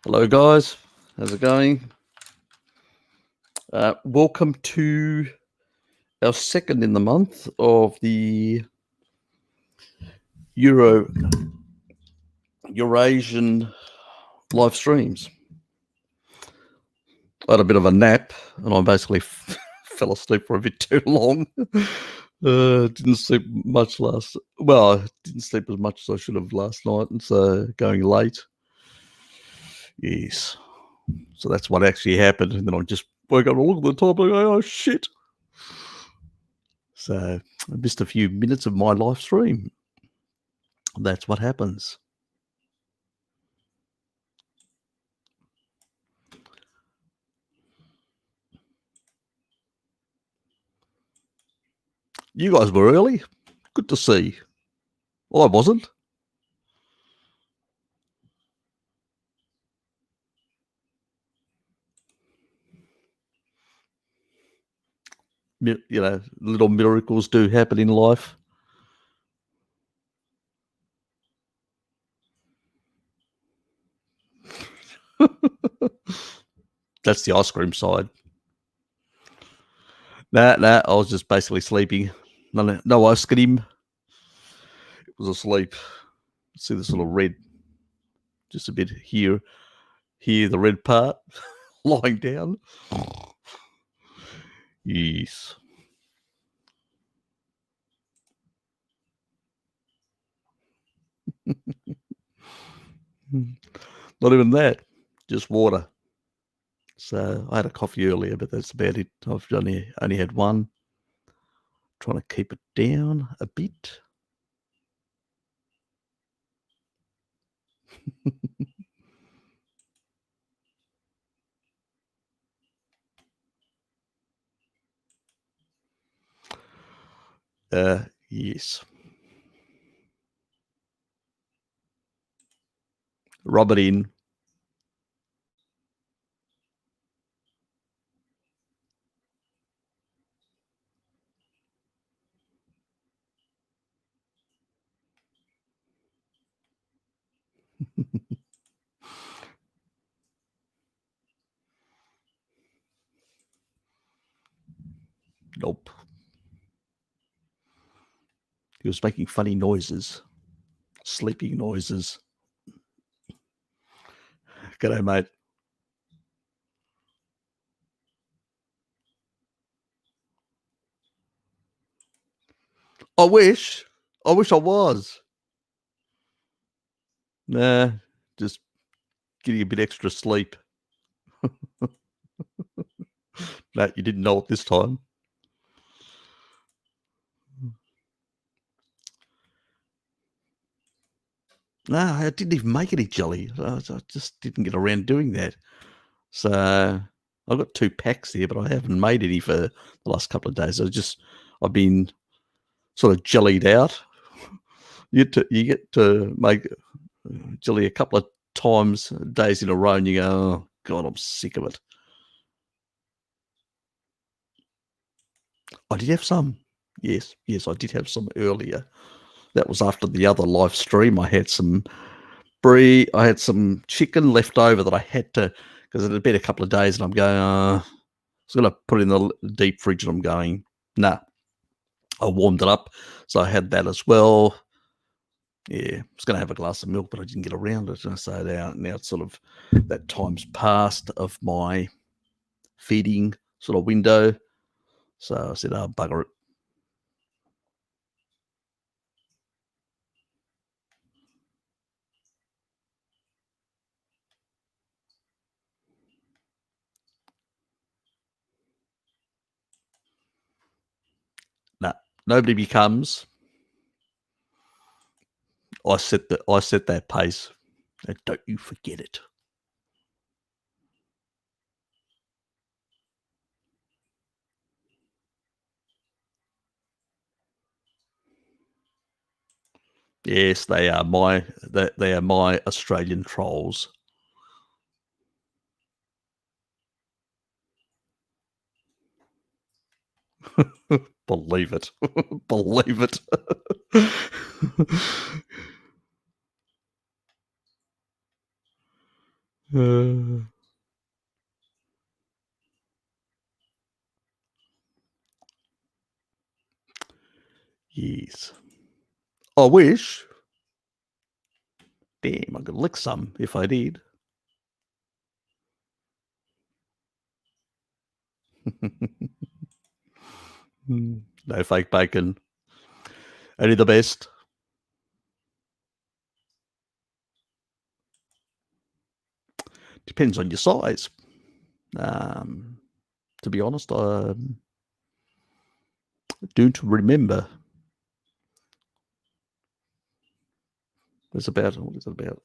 Hello, guys. How's it going? Welcome to our second in the month of the Eurasian live streams. I had a bit of a nap, and I basically fell asleep for a bit too long. Didn't sleep much I didn't sleep as much as I should have last night, and so going late. Yes. So that's what actually happened, and then I just woke up and looked at the time and go, oh, shit. So I missed a few minutes of my live stream. That's what happens. You guys were early. Good to see. Well, I wasn't. You know, little miracles do happen in life. That's the ice cream side. Nah, I was just basically sleeping. No ice cream. It was asleep. See this little red, just a bit here, the red part, lying down. Yes. Not even that, just water. So I had a coffee earlier, but that's about it. I've only had one. Trying to keep it down a bit. Yes. Rub it in. Nope. He was making funny noises, sleeping noises. G'day, mate. I wish I was. Nah, just getting a bit extra sleep. No, you didn't know it this time. No, I didn't even make any jelly. I just didn't get around doing that. So I've got 2 packs here, but I haven't made any for the last couple of days. I've been sort of jellied out. You get to make jelly a couple of times, days in a row, and you go, oh, God, I'm sick of it. I did have some. Yes, I did have some earlier. That was after the other live stream. I had some I had some chicken left over that I had to, because it had been a couple of days, and I'm going, I was going to put it in the deep fridge, and I'm going, nah. I warmed it up, so I had that as well. Yeah, I was going to have a glass of milk, but I didn't get around it. And so now it's sort of that time's passed of my feeding sort of window. So I said, oh, bugger it. Nah, nobody becomes. I set that pace, and don't you forget it. Yes, they are my Australian trolls. Believe it. Believe it. Yes. I wish. Damn, I could lick some if I did. No fake bacon. Only the best. Depends on your size. To be honest, I don't remember. There's about, what is it about?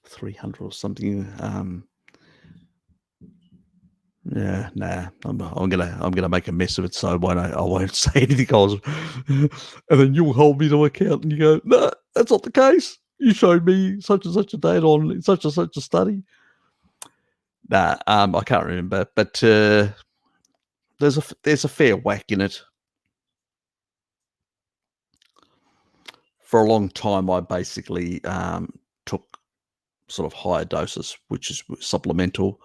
300 or something. Yeah, nah. I'm gonna make a mess of it, so I won't say anything else. And then you'll hold me to account, and you go, "No, that's not the case. You showed me such and such a date on such and such a study." Nah, I can't remember, but there's a fair whack in it. For a long time, I basically took sort of higher doses, which is supplemental.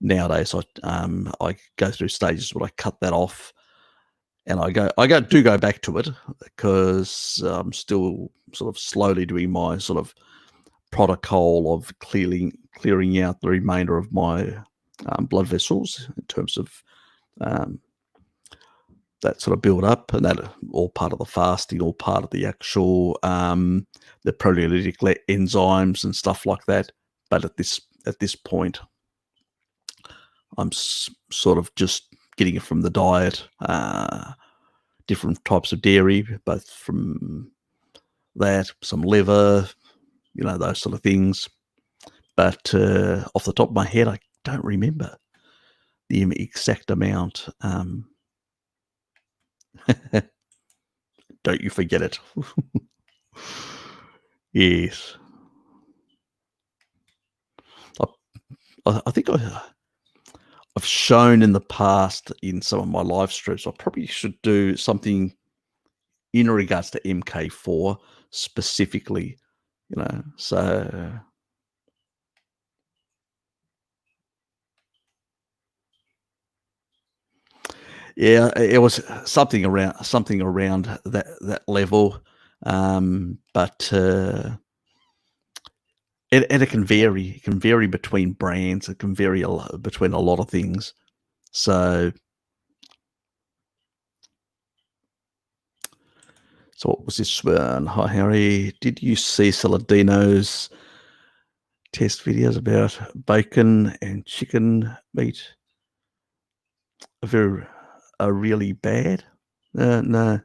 Nowadays, I go through stages where I cut that off, and do go back to it because I'm still sort of slowly doing my sort of protocol of clearing out the remainder of my blood vessels in terms of that sort of build up, and that all part of the fasting, all part of the actual the proteolytic enzymes and stuff like that. But at this point, I'm sort of just getting it from the diet, different types of dairy, both from that, some liver, those sort of things. But off the top of my head, I don't remember the exact amount. Don't you forget it. Yes. I think I've shown in the past in some of my live streams. I probably should do something in regards to MK4 specifically, so yeah, it was something around that level, but it can vary. It can vary between brands. It can vary between a lot of things. So what was this one? Hi, Harry. Did you see Saladino's test videos about bacon and chicken meat? Are really bad? No.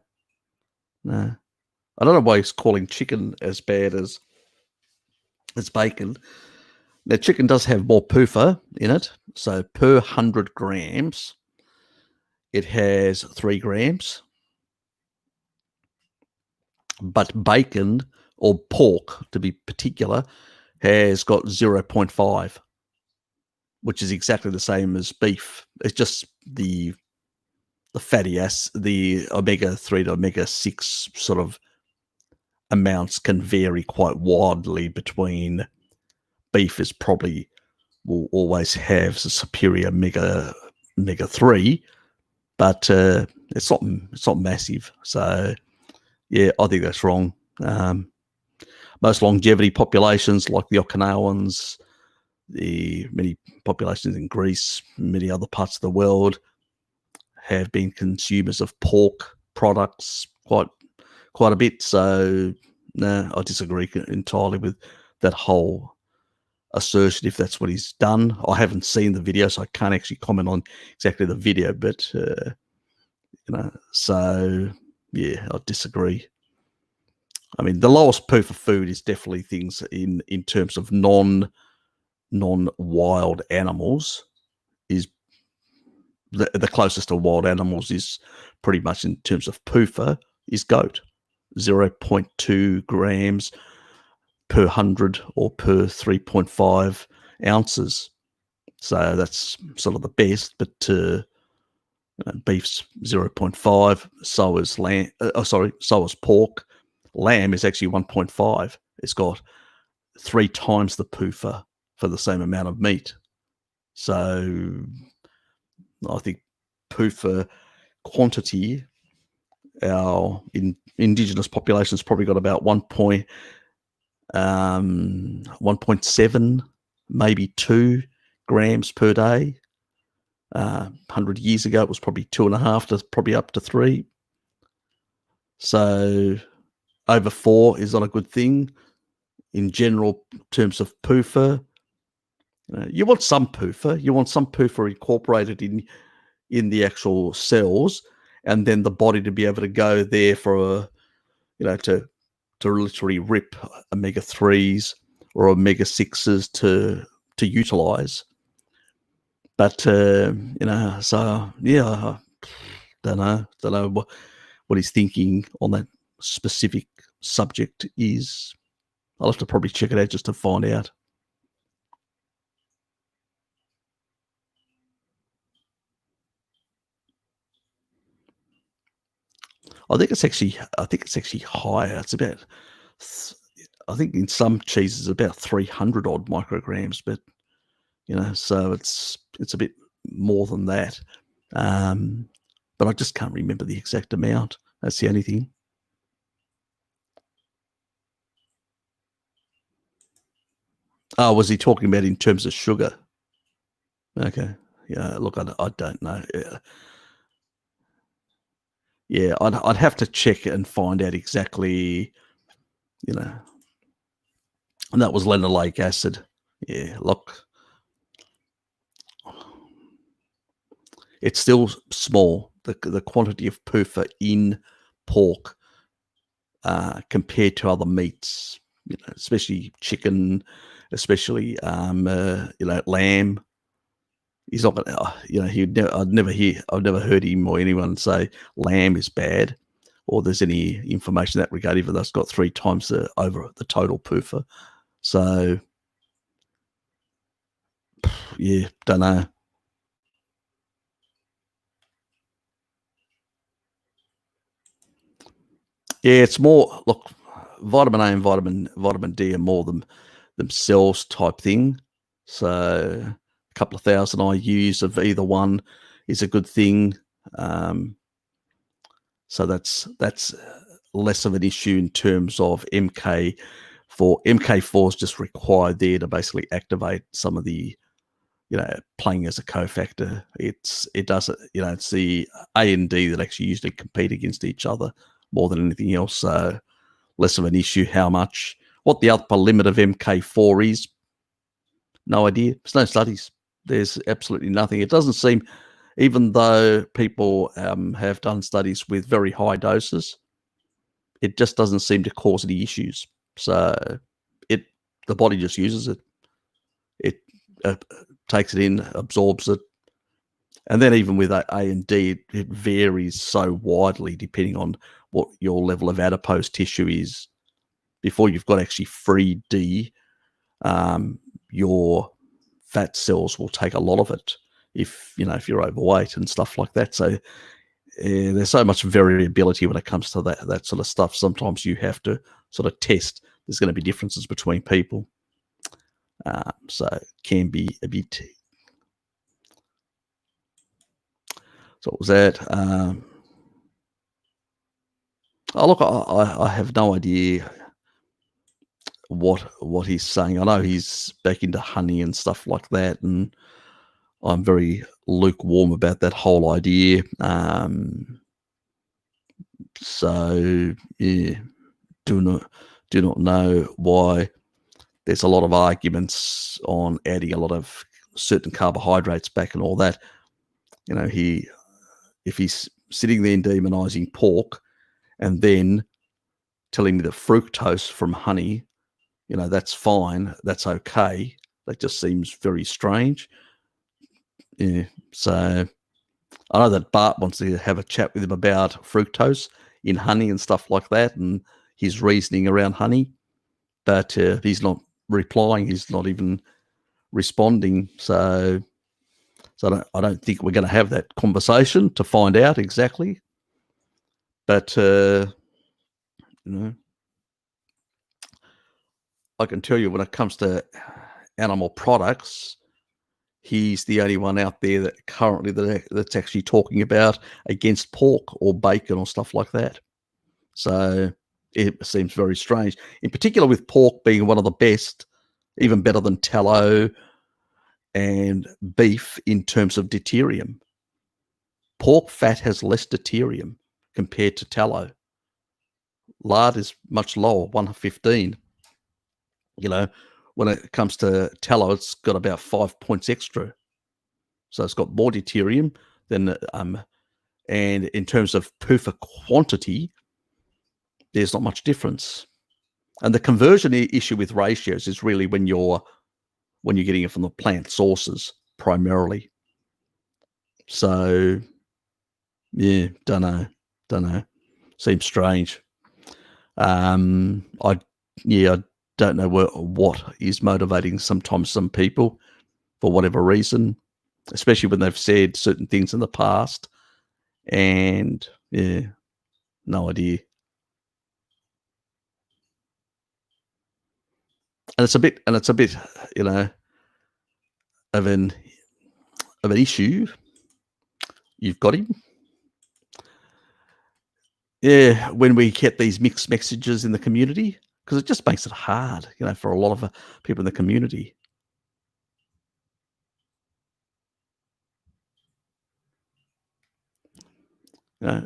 I don't know why he's calling chicken as bad as bacon. Now, chicken does have more PUFA in it. So per 100 grams, it has 3 grams. But bacon, or pork to be particular, has got 0.5, which is exactly the same as beef. It's just the fatty acid, the omega-3 to omega-6 sort of amounts can vary quite widely between. Beef is probably will always have a superior omega-3, but it's not massive. So yeah, I think that's wrong. Most longevity populations, like the Okinawans, the many populations in Greece, many other parts of the world, have been consumers of pork products quite a bit. So no, I disagree entirely with that whole assertion, if that's what he's done. I haven't seen the video, so I can't actually comment on exactly the video, but so yeah, I disagree. I mean, the lowest poo for food is definitely things in terms of non-wild animals. Is the closest to wild animals is pretty much in terms of PUFA is goat, 0.2 grams per 100 or per 3.5 ounces. So that's sort of the best, but beef's 0.5, so is pork, Lamb is actually 1.5. It's got 3 times the PUFA for the same amount of meat. So I think PUFA quantity, our indigenous population's probably got about 1.7, maybe 2 grams per day. 100 years ago, it was probably 2.5 to probably up to 3. So over 4 is not a good thing. In general terms of PUFA, you want some PUFA. You want some PUFA incorporated in the actual cells, and then the body to be able to go there for to literally rip omega-3s or omega-6s to utilize. But so yeah, don't know what he's thinking on that specific subject is. I'll have to probably check it out just to find out. I think it's actually higher. It's about, I think in some cheeses about 300 odd micrograms, but so it's a bit more than that. But I just can't remember the exact amount. That's the only thing. Oh, was he talking about in terms of sugar? Okay. Yeah, look, I don't know. Yeah, I'd have to check and find out exactly, and that was linoleic acid. Yeah, look, it's still small. The quantity of PUFA in pork compared to other meats, especially chicken, especially lamb. He's not gonna, I've never heard him or anyone say lamb is bad, or there's any information in that regard, even though it's got 3 times over the total PUFA. So, yeah, don't know. Yeah, it's more, look, vitamin A and vitamin D are more themselves type thing. So a couple of thousand IUs of either one is a good thing. So that's less of an issue in terms of MK4. MK4 is just required there to basically activate some of the, playing as a cofactor. It does it, it's the A and D that actually usually compete against each other more than anything else. So less of an issue. How much, what the upper limit of MK4 is, no idea. There's no studies. There's absolutely nothing. It doesn't seem, even though people have done studies with very high doses, it just doesn't seem to cause any issues. So the body just uses it. It takes it in, absorbs it. And then even with A and D, it varies so widely depending on what your level of adipose tissue is. Before you've got actually free D, your fat cells will take a lot of it if you're overweight and stuff like that. So there's so much variability when it comes to that sort of stuff. Sometimes you have to sort of test. There's going to be differences between people. So it can be a bit. So what was that? Look, I have no idea what he's saying. I know he's back into honey and stuff like that, and I'm very lukewarm about that whole idea. So yeah, do not know why there's a lot of arguments on adding a lot of certain carbohydrates back and all that. If he's sitting there demonizing pork and then telling me that fructose from honey, that's fine, that's okay. That just seems very strange. Yeah. So I know that Bart wants to have a chat with him about fructose in honey and stuff like that, and his reasoning around honey, but he's not replying. He's not even responding. So I don't think we're going to have that conversation to find out exactly. But I can tell you when it comes to animal products, he's the only one out there that currently that's actually talking about against pork or bacon or stuff like that. So it seems very strange, in particular with pork being one of the best, even better than tallow and beef in terms of deuterium. Pork fat has less deuterium compared to tallow. Lard is much lower, 115. When it comes to tallow, it's got about 5 points extra. So it's got more deuterium than, and in terms of perfect quantity, there's not much difference. And the conversion issue with ratios is really when you're getting it from the plant sources primarily. So yeah, don't know. Seems strange. I don't know what is motivating sometimes some people for whatever reason, especially when they've said certain things in the past. And yeah, no idea. And it's a bit, of an issue. You've got him. Yeah, when we get these mixed messages in the community, because it just makes it hard, for a lot of people in the community.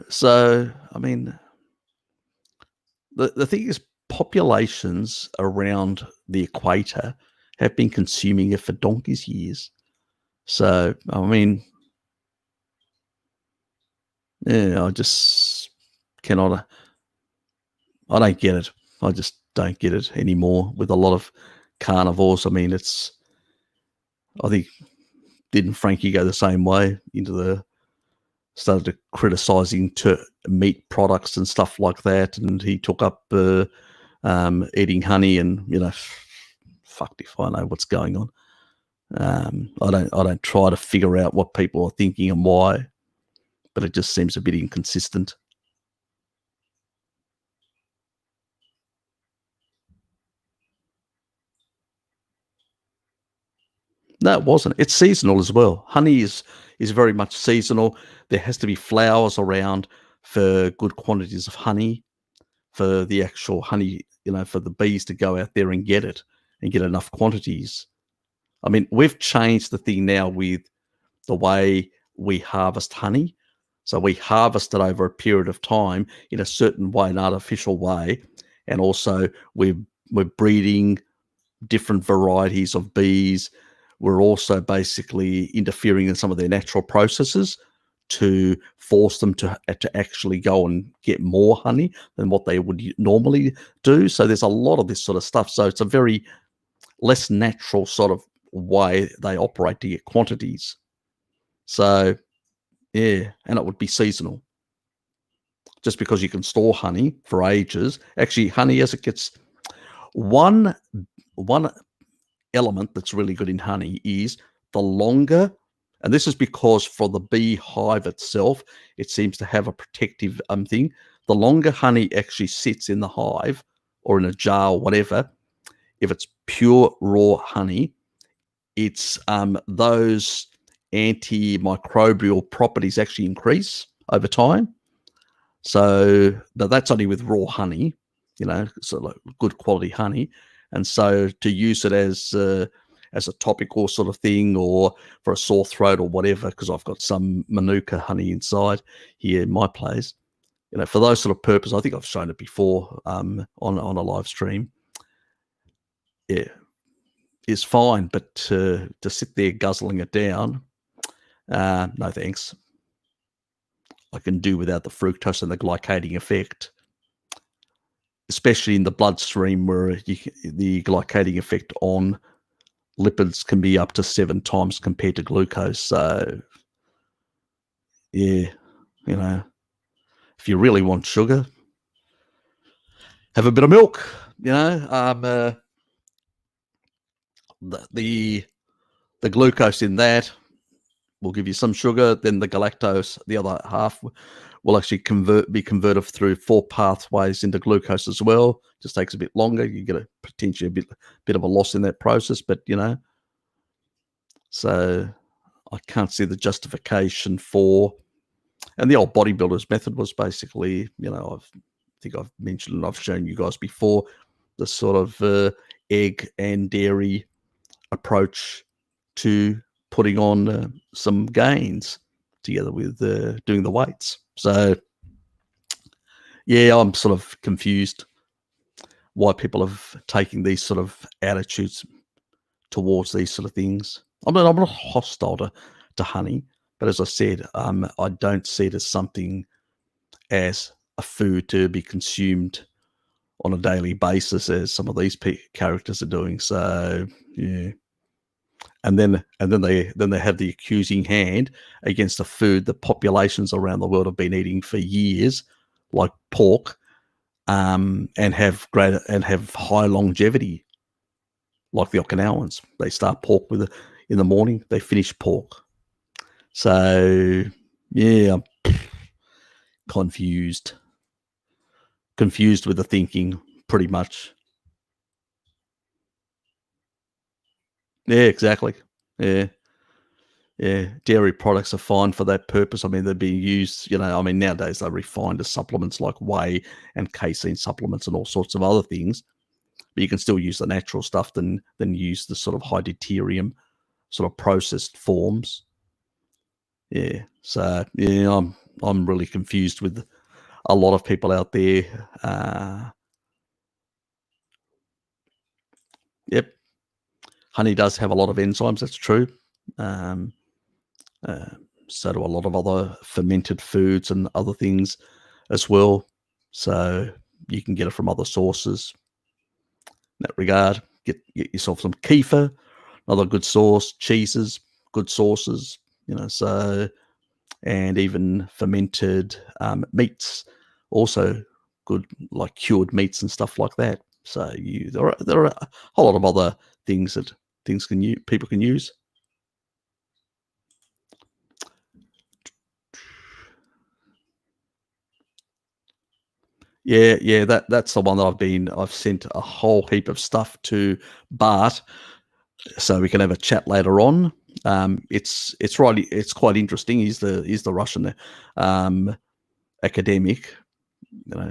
So I mean, the thing is, populations around the equator have been consuming it for donkey's years. So I mean, yeah, I just cannot. I don't get it. I just don't get it anymore with a lot of carnivores. I mean, I think, didn't Frankie go the same way started criticizing meat products and stuff like that, and he took up eating honey, and fucked if I know what's going on. I don't try to figure out what people are thinking and why, but it just seems a bit inconsistent. No, it wasn't. It's seasonal as well. Honey is very much seasonal. There has to be flowers around for good quantities of honey, for the actual honey, for the bees to go out there and get it and get enough quantities. I mean, we've changed the thing now with the way we harvest honey. So we harvest it over a period of time in a certain way, an artificial way, and also we're breeding different varieties of bees. We're also basically interfering in some of their natural processes to force them to actually go and get more honey than what they would normally do. So there's a lot of this sort of stuff. So it's a very less natural sort of way they operate to get quantities. So yeah, and it would be seasonal. Just because you can store honey for ages, actually honey, as it gets, one element that's really good in honey is the longer, and this is because for the beehive itself, it seems to have a protective thing. The longer honey actually sits in the hive or in a jar or whatever, if it's pure raw honey, it's those antimicrobial properties actually increase over time. So, but that's only with raw honey, so like good quality honey. And so to use it as a topical sort of thing, or for a sore throat or whatever, because I've got some Manuka honey inside here in my place, for those sort of purposes, I think I've shown it before on a live stream. Yeah, is fine, but to sit there guzzling it down, no thanks. I can do without the fructose and the glycating effect, especially in the bloodstream, where the glycating effect on lipids can be up to 7 times compared to glucose. So yeah, if you really want sugar, have a bit of milk. The glucose in that will give you some sugar. Then the galactose, the other half, will actually be converted through 4 pathways into glucose as well. Just takes a bit longer. You get potentially a bit of a loss in that process, but so I can't see the justification for. And the old bodybuilders method was basically, I think I've mentioned and I've shown you guys before, the sort of egg and dairy approach to putting on some gains together with doing the weights. So, yeah, I'm sort of confused why people are taking these sort of attitudes towards these sort of things. I mean, I'm not hostile to honey, but as I said, I don't see it as something as a food to be consumed on a daily basis as some of these characters are doing. So, yeah. And then they have the accusing hand against a food that populations around the world have been eating for years, like pork, and have high longevity, like the Okinawans. They start pork in the morning, they finish pork. So yeah, I'm confused with the thinking, pretty much. Yeah, exactly. Yeah. Yeah, dairy products are fine for that purpose. I mean, they're being used, nowadays they're refined as supplements like whey and casein supplements and all sorts of other things. But you can still use the natural stuff than use the sort of high deuterium sort of processed forms. Yeah. So yeah, I'm really confused with a lot of people out there. Yep. Honey does have a lot of enzymes, that's true. So do a lot of other fermented foods and other things as well. So you can get it from other sources in that regard. Get yourself some kefir, another good source, cheeses, good sources, so, and even fermented meats, also good, like cured meats and stuff like that. So there are a whole lot of other things that people can use. Yeah, that's the one that I've sent a whole heap of stuff to Bart, so we can have a chat later on. It's quite interesting. He's the Russian academic,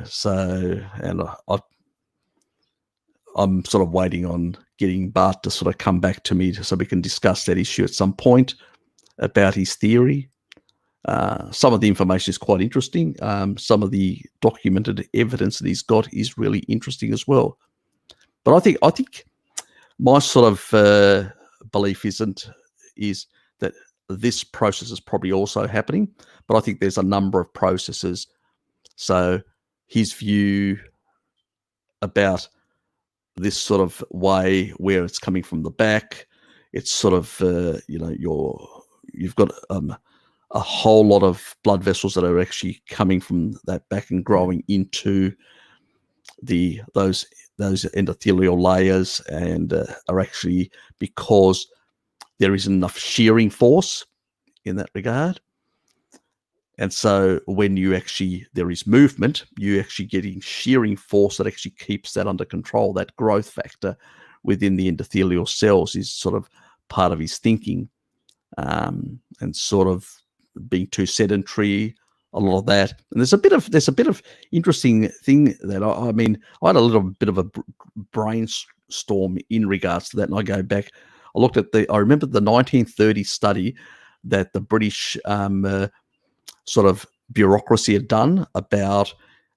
so, and I'm sort of waiting on getting Bart to sort of come back to me so we can discuss that issue at some point about his theory. Some of the information is quite interesting. Some of the documented evidence that he's got is really interesting as well. But I think my sort of belief is that this process is probably also happening. But I think there's a number of processes. So his view about this sort of way where it's coming from the back, it's sort of you've got a whole lot of blood vessels that are actually coming from that back and growing into those endothelial layers, and are actually because there isn't enough shearing force in that regard. And so when there is movement, you're actually getting shearing force that actually keeps that under control. That growth factor within the endothelial cells is sort of part of his thinking, and sort of being too sedentary, a lot of that. And there's a bit of interesting thing that I had a little bit of a brainstorm in regards to that. And I go back, I remember the 1930 study that the British sort of bureaucracy had done about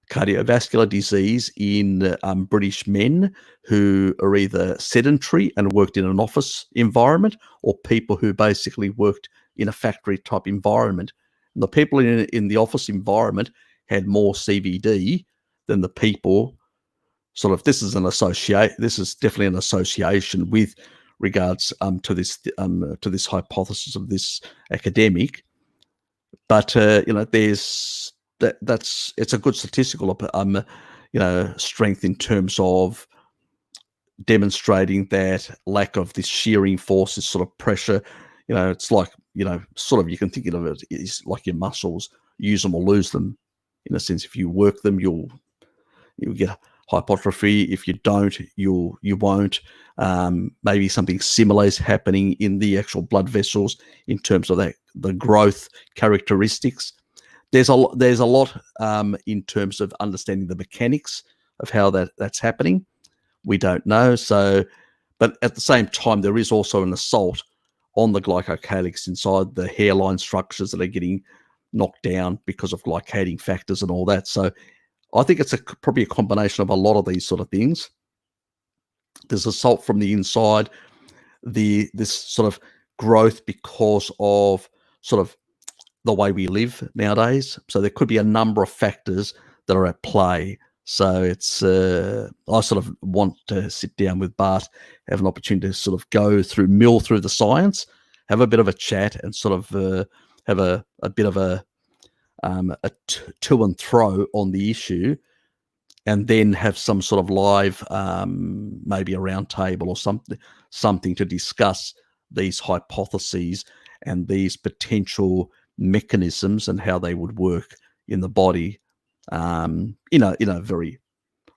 cardiovascular disease in British men who are either sedentary and worked in an office environment, or people who basically worked in a factory type environment. And the people in the office environment had more CVD than the people this is definitely an association with regards to this hypothesis of this academic. But there's it's a good statistical strength in terms of demonstrating that lack of this shearing force, this sort of pressure. It's like, sort of, you can think of it is like your muscles, use them or lose them In a sense, if you work them, you'll get hypertrophy. If you don't, you won't. Maybe something similar is happening in the actual blood vessels in terms of the growth characteristics. There's a lot in terms of understanding the mechanics of how that's happening. We don't know. So, but at the same time, there is also an assault on the glycocalyx inside the hairline structures that are getting knocked down because of glycating factors and all that. So I think it's probably a combination of a lot of these sort of things. There's assault from the inside, this sort of growth because of sort of the way we live nowadays. So there could be a number of factors that are at play. So it's I sort of want to sit down with Bart, have an opportunity to sort of mill through the science, have a bit of a chat, and sort of have a bit of a to and fro on the issue, and then have some sort of live, maybe a round table or something to discuss these hypotheses and these potential mechanisms and how they would work in the body, in a very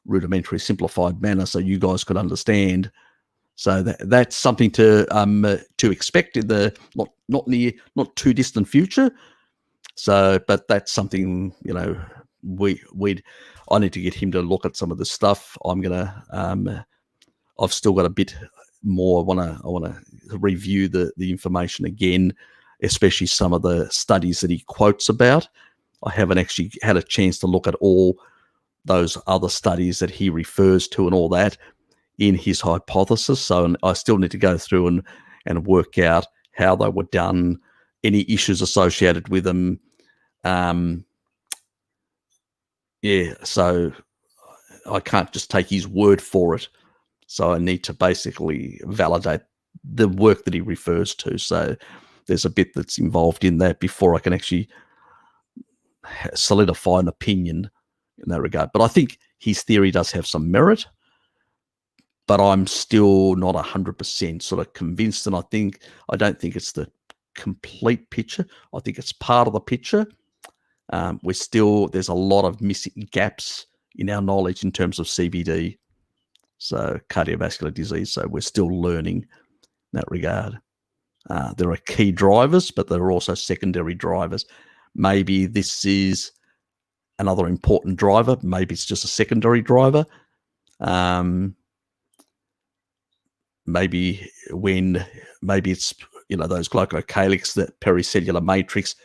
rudimentary, simplified manner, so you guys could understand. So that's something to expect in the not too distant future. So, but that's something, I need to get him to look at some of the stuff. I've still got a bit more. I want to review the information again, especially some of the studies that he quotes about. I haven't actually had a chance to look at all those other studies that he refers to and all that in his hypothesis. So I still need to go through and work out how they were done, any issues associated with them. So I can't just take his word for it. So I need to basically validate the work that he refers to. So there's a bit that's involved in that before I can actually solidify an opinion in that regard. But I think his theory does have some merit, but I'm still not 100% sort of convinced. And I don't think it's the complete picture. I think it's part of the picture. There's a lot of missing gaps in our knowledge in terms of CVD, so cardiovascular disease. So we're still learning in that regard. There are key drivers, but there are also secondary drivers. Maybe this is another important driver. Maybe it's just a secondary driver. Maybe it's, those glycocalyx, that pericellular matrix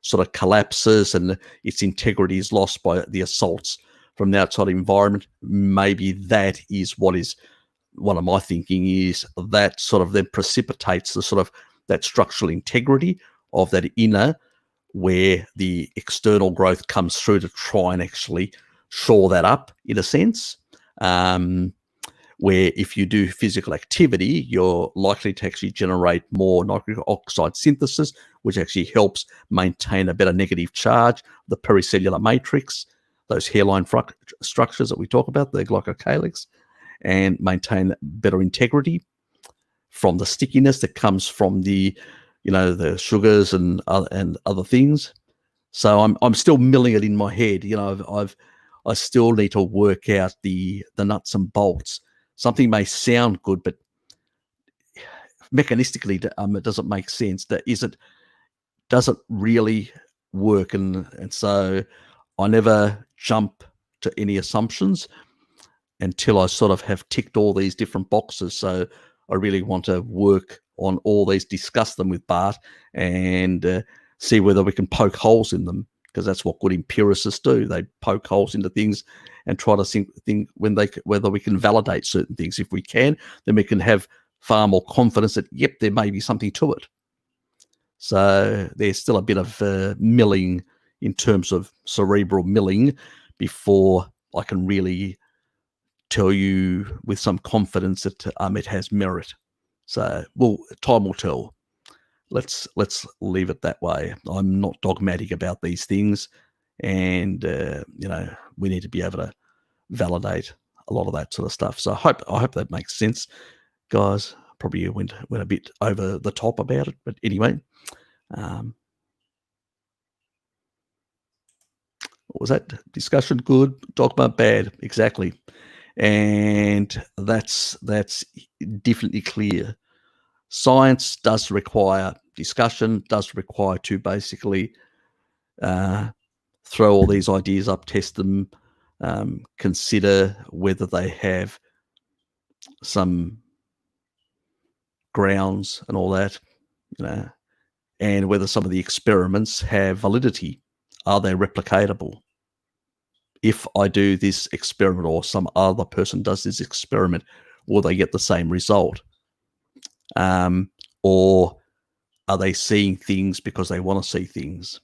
sort of collapses and its integrity is lost by the assaults from the outside environment. Maybe that is what is one of my thinking, is that sort of then precipitates the sort of that structural integrity of that inner, where the external growth comes through to try and actually shore that up in a sense. Where if you do physical activity, you're likely to actually generate more nitric oxide synthesis, which actually helps maintain a better negative charge, the pericellular matrix, those hairline structures that we talk about, the glycocalyx, and maintain better integrity from the stickiness that comes from the sugars and other things. So I'm still milling it in my head. I still need to work out the nuts and bolts. Something may sound good, but mechanistically, it doesn't make sense. Does it really work? And so I never jump to any assumptions until I sort of have ticked all these different boxes. So I really want to work on all these, discuss them with Bart, and see whether we can poke holes in them, because that's what good empiricists do. They poke holes into things and try to think whether we can validate certain things. If we can, then we can have far more confidence that, yep, there may be something to it. So there's still a bit of milling in terms of cerebral milling before I can really tell you with some confidence that it has merit. So, time will tell. Let's leave it that way. I'm not dogmatic about these things, and we need to be able to validate a lot of that sort of stuff. So I hope that makes sense, guys. Probably went a bit over the top about it, but anyway. what was that? Discussion good, dogma bad. Exactly. And that's definitely clear. Science does require discussion, does require to basically uh, throw all these ideas up, test them, consider whether they have some grounds and all that, you know, and whether some of the experiments have validity. Are they replicatable? If I do this experiment or some other person does this experiment, will they get the same result? Or are they seeing things because they want to see things?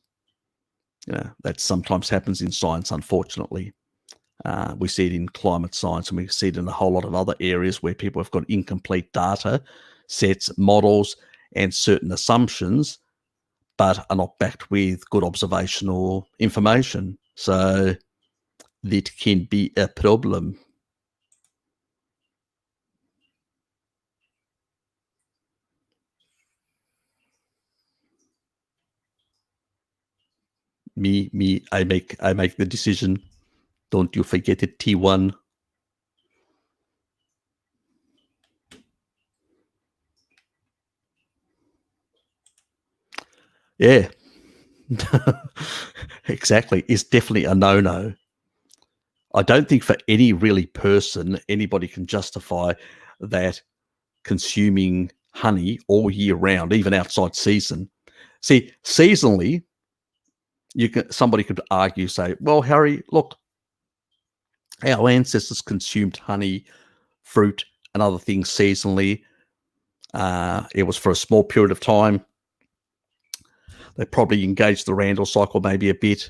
That sometimes happens in science, unfortunately. We see it in climate science, and we see it in a whole lot of other areas where people have got incomplete data sets, models, and certain assumptions, but are not backed with good observational information. So that can be a problem. I make the decision. Don't you forget it, T1. Yeah. Exactly. It's definitely a no-no. I don't think for any really person, anybody can justify that consuming honey all year round, even outside season. See, seasonally, somebody could argue, say, well, Harry, look, our ancestors consumed honey, fruit, and other things seasonally. It was for a small period of time. They probably engaged the Randall cycle maybe a bit.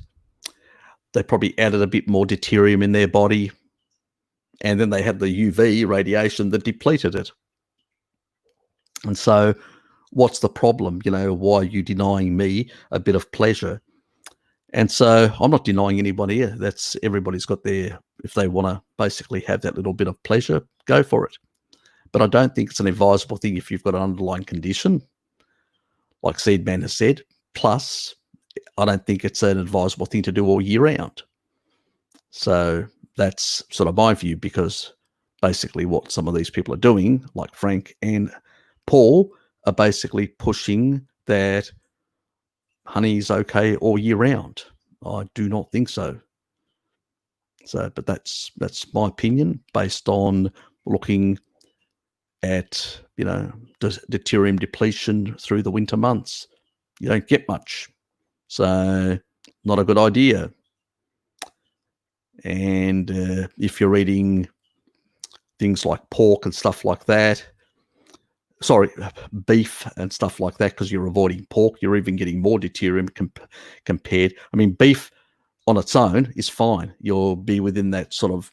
They probably added a bit more deuterium in their body. And then they had the UV radiation that depleted it. And so what's the problem? Why are you denying me a bit of pleasure? And so I'm not denying anybody. That's everybody's got if they want to basically have that little bit of pleasure, go for it. But I don't think it's an advisable thing if you've got an underlying condition, like Seedman has said. Plus, I don't think it's an advisable thing to do all year round. So that's sort of my view, because basically what some of these people are doing, like Frank and Paul, are basically pushing that honey is okay all year round. I do not think so. So, but that's my opinion based on looking at deuterium depletion through the winter months. You don't get much, so not a good idea. And if you're eating things like pork and stuff like that, beef and stuff like that, because you're avoiding pork, you're even getting more deuterium compared. I mean, beef on its own is fine. You'll be within that sort of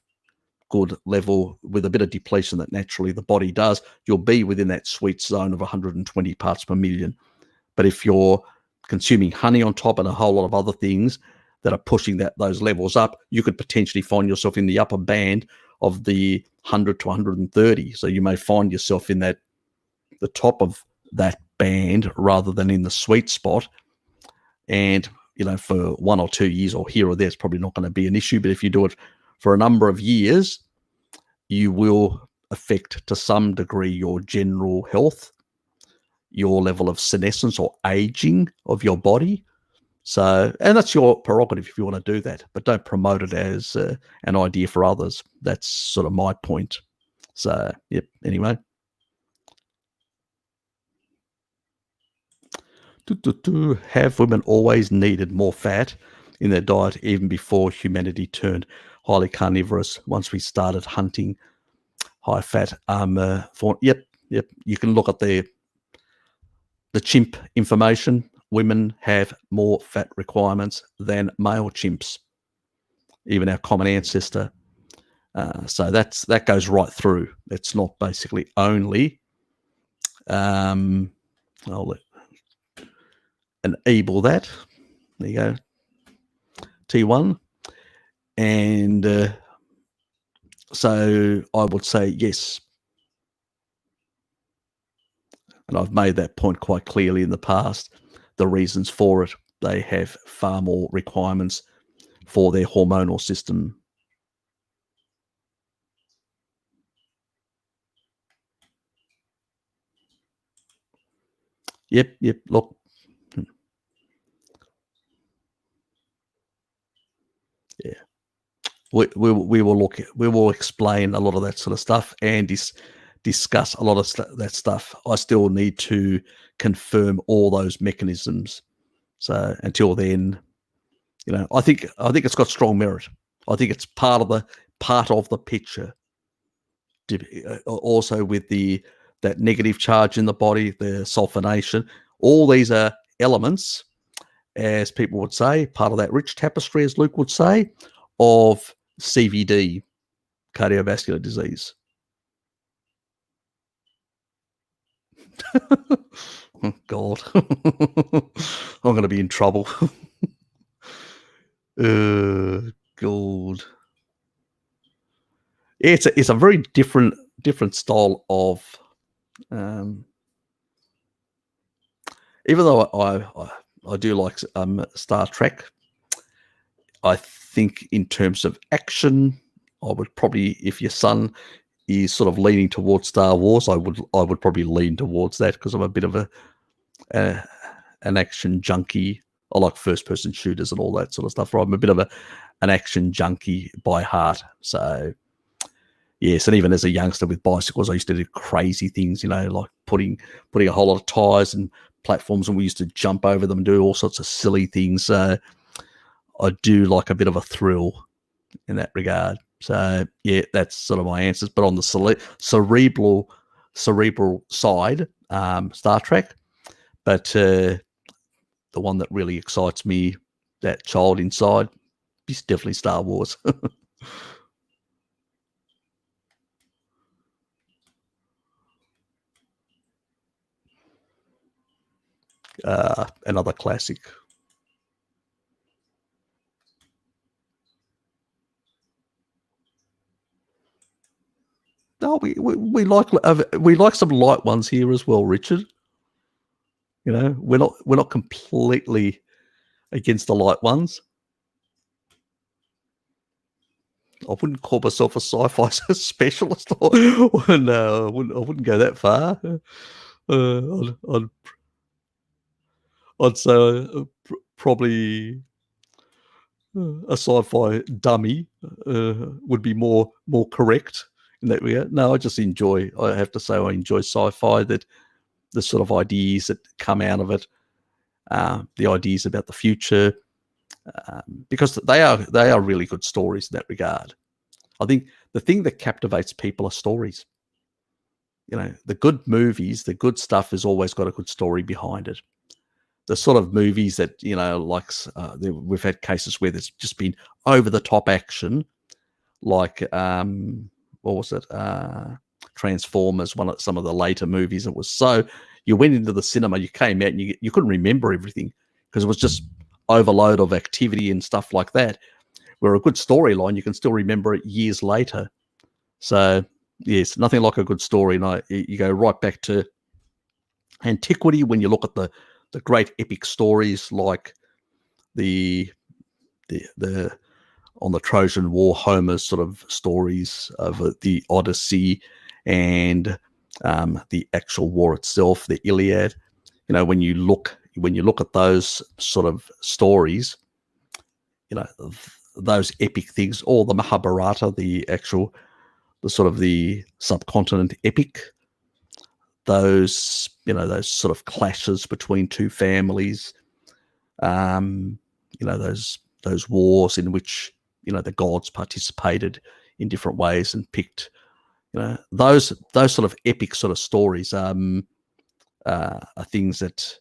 good level with a bit of depletion that naturally the body does. You'll be within that sweet zone of 120 parts per million. But if you're consuming honey on top and a whole lot of other things that are pushing those levels up, you could potentially find yourself in the upper band of the 100 to 130. So you may find yourself in the top of that band rather than in the sweet spot. And for 1 or 2 years or here or there, it's probably not going to be an issue. But if you do it for a number of years, you will affect to some degree your general health, your level of senescence or aging of your body. So, and that's your prerogative if you want to do that, but don't promote it as an idea for others. That's sort of my point. So, yep, anyway. Have women always needed more fat in their diet even before humanity turned highly carnivorous? Once we started hunting high fat fauna. Yep. You can look at the chimp information. Women have more fat requirements than male chimps, even our common ancestor. So that goes right through. It's not basically only I'll enable that. There you go, T1. And so I would say yes. And I've made that point quite clearly in the past. The reasons for it, they have far more requirements for their hormonal system. Yep. Look, yeah, we will explain a lot of that sort of stuff and discuss a lot of that stuff. I still need to confirm all those mechanisms. So until then, I think it's got strong merit. I think it's part of the picture. Also with that negative charge in the body, the sulfonation, all these are elements, as people would say, part of that rich tapestry, as Luke would say, of CVD, cardiovascular disease. Oh, God. I'm going to be in trouble. God. It's a very different style of, even though I do like Star Trek. I think in terms of action, I would probably, if your son is sort of leaning towards Star Wars, I would probably lean towards that, because I'm a bit of an action junkie. I like first person shooters and all that sort of stuff. I'm a bit of an action junkie by heart. So yes, and even as a youngster with bicycles, I used to do crazy things, like putting a whole lot of tires and platforms, and we used to jump over them and do all sorts of silly things. So I do like a bit of a thrill in that regard. So yeah, that's sort of my answers. But on the cerebral side, Star Trek. But the one that really excites me, that child inside, is definitely Star Wars. Another classic. No, we like some light ones here as well, Richard. We're not completely against the light ones. I wouldn't call myself a sci-fi specialist. No, I wouldn't go that far. I'd say probably a sci-fi dummy would be more correct in that regard. No, I have to say I enjoy sci-fi, that the sort of ideas that come out of it, the ideas about the future, because they are really good stories in that regard. I think the thing that captivates people are stories. The good movies, the good stuff has always got a good story behind it. The sort of movies that, like we've had cases where there's just been over the top action, like what was it? Transformers, some of the later movies. It was so, you went into the cinema, you came out and you couldn't remember everything, because it was just overload of activity and stuff like that. Where a good storyline, you can still remember it years later. So yes, nothing like a good story. And you go right back to antiquity when you look at the great epic stories, like the on the Trojan War, Homer's sort of stories of the Odyssey and the actual war itself, the Iliad. When you look at those sort of stories, those epic things, or the Mahabharata, the sort of the subcontinent epic, those sort of clashes between two families, those wars in which the gods participated in different ways and picked, those sort of epic sort of stories are things that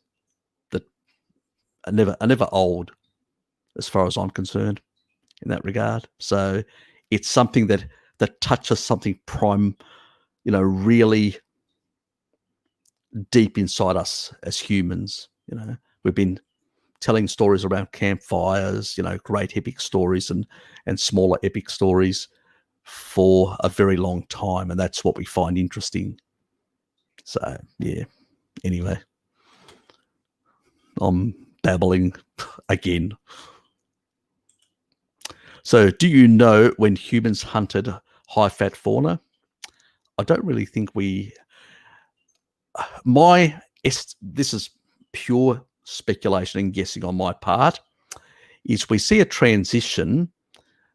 are never old, as far as I'm concerned, in that regard. So it's something that touches something really deep inside us as humans. We've been telling stories around campfires, great epic stories and smaller epic stories for a very long time, and that's what we find interesting. So yeah. Anyway, I'm babbling again. So do you know when humans hunted high-fat fauna? I don't really think we... This is pure speculation and guessing on my part, is we see a transition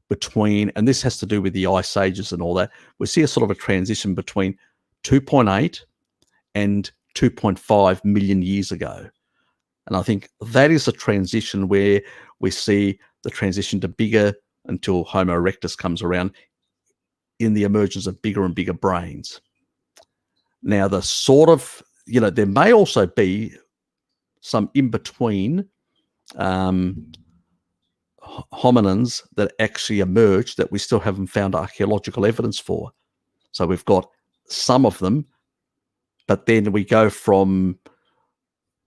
between, and this has to do with the ice ages and all that, we see a sort of a transition between 2.8 and 2.5 million years ago. And I think that is a transition where we see the transition to bigger until Homo erectus comes around in the emergence of bigger and bigger brains. Now, the sort of, there may also be some in-between hominins that actually emerged that we still haven't found archaeological evidence for. So we've got some of them, but then we go from,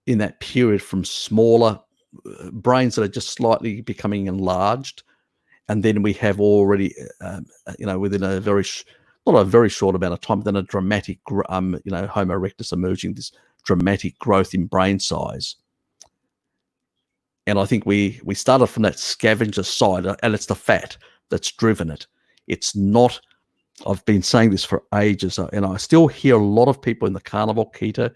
in that period, from smaller brains that are just slightly becoming enlarged, and then we have already, within a very, not a very short amount of time, then a dramatic, Homo erectus emerging, this dramatic growth in brain size. And I think we started from that scavenger side, and it's the fat that's driven it. It's not, I've been saying this for ages, and I still hear a lot of people in the carnivore, keto,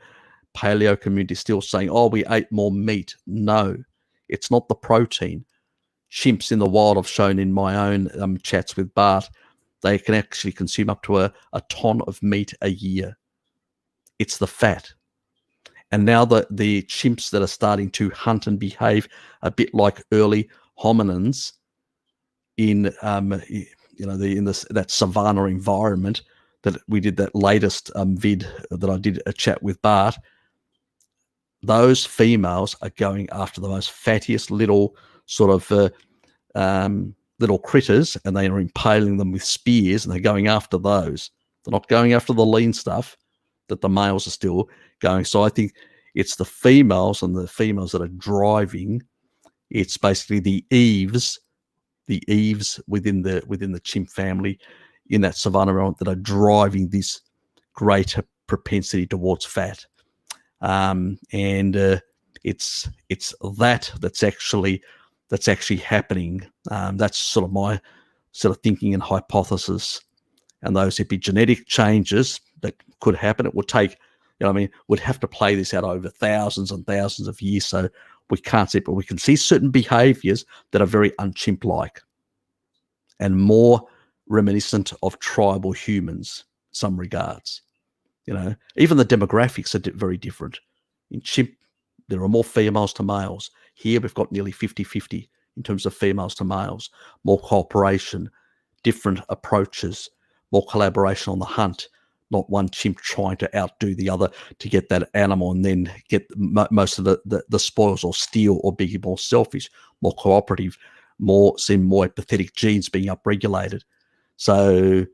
paleo community still saying, oh, we ate more meat. No, it's not the protein. Chimps in the wild, I've shown in my own chats with Bart, they can actually consume up to a ton of meat a year. It's the fat. And now the chimps that are starting to hunt and behave a bit like early hominins in that savanna environment that we did that latest vid that I did a chat with Bart, those females are going after the most fattiest little sort of little critters, and they are impaling them with spears, and they're going after those. They're not going after the lean stuff that the males are still going. So I think it's the females, and the females that are driving. It's basically the eaves within the chimp family in that savanna environment that are driving this greater propensity towards fat. It's that's actually happening. That's sort of my sort of thinking and hypothesis. And those epigenetic changes that could happen, it would take, would have to play this out over thousands and thousands of years. So we can't see it, but we can see certain behaviors that are very unchimp-like and more reminiscent of tribal humans in some regards. Even the demographics are very different. In chimp, there are more females to males. Here we've got nearly 50-50 in terms of females to males, more cooperation, different approaches, more collaboration on the hunt, not one chimp trying to outdo the other to get that animal and then get most of the spoils, or steal, or be more selfish, more cooperative, seem more empathetic genes being upregulated. So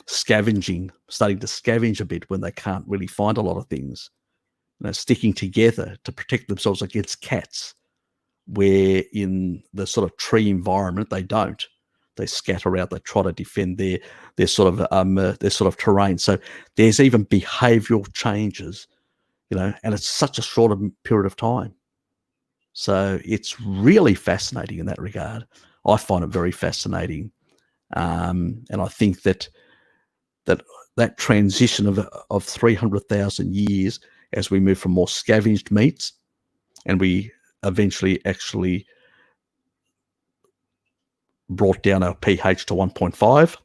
scavenging, starting to scavenge a bit when they can't really find a lot of things. Sticking together to protect themselves against cats, where in the sort of tree environment they don't. They scatter out. They try to defend their sort of terrain. So there's even behavioural changes, and it's such a short period of time. So it's really fascinating in that regard. I find it very fascinating, and I think that transition of 300,000 years, as we move from more scavenged meats, and we eventually actually brought down our pH to 1.5,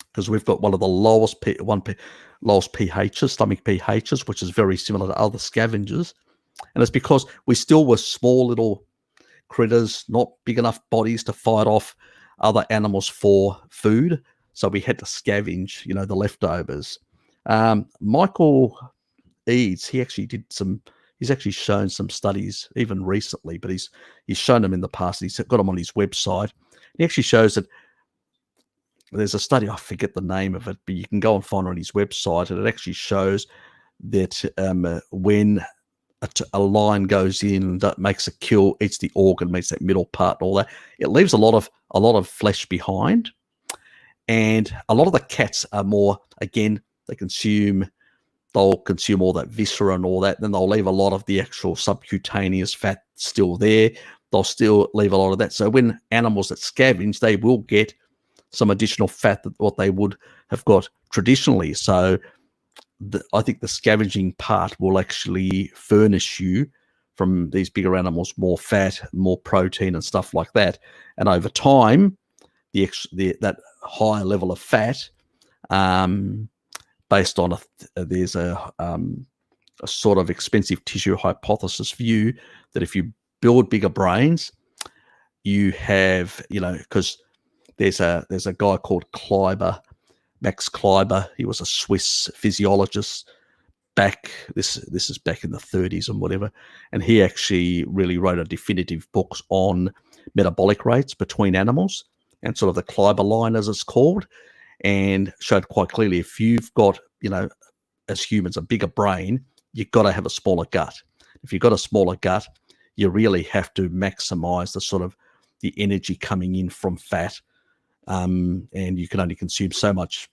because we've got one of the lowest pHs, stomach pHs, which is very similar to other scavengers. And it's because we still were small little critters, not big enough bodies to fight off other animals for food. So we had to scavenge, the leftovers. Michael Eads, he's actually shown some studies even recently, but he's shown them in the past. He's got them on his website. He actually shows that there's a study, I forget the name of it, but you can go and find it on his website, and it actually shows that when a lion goes in and makes a kill, eats the organ, makes that middle part and all that, it leaves a lot of flesh behind. And a lot of the cats are more, again, they'll consume all that viscera and all that, then they'll leave a lot of the actual subcutaneous fat still there. they'll still leave a lot of that. So when animals that scavenge, they will get some additional fat that what they would have got traditionally. So I think the scavenging part will actually furnish you from these bigger animals more fat, more protein, and stuff like that. And over time, that higher level of fat, based on there's a sort of expensive tissue hypothesis view that if you build bigger brains, you have, because there's a guy called Kleiber, Max Kleiber. He was a Swiss physiologist this is back in the 30s and whatever, and he actually really wrote a definitive book on metabolic rates between animals and sort of the Kleiber line, as it's called, and showed quite clearly if you've got, as humans, a bigger brain, you've got to have a smaller gut. If you've got a smaller gut, you really have to maximize the sort of the energy coming in from fat. And you can only consume so much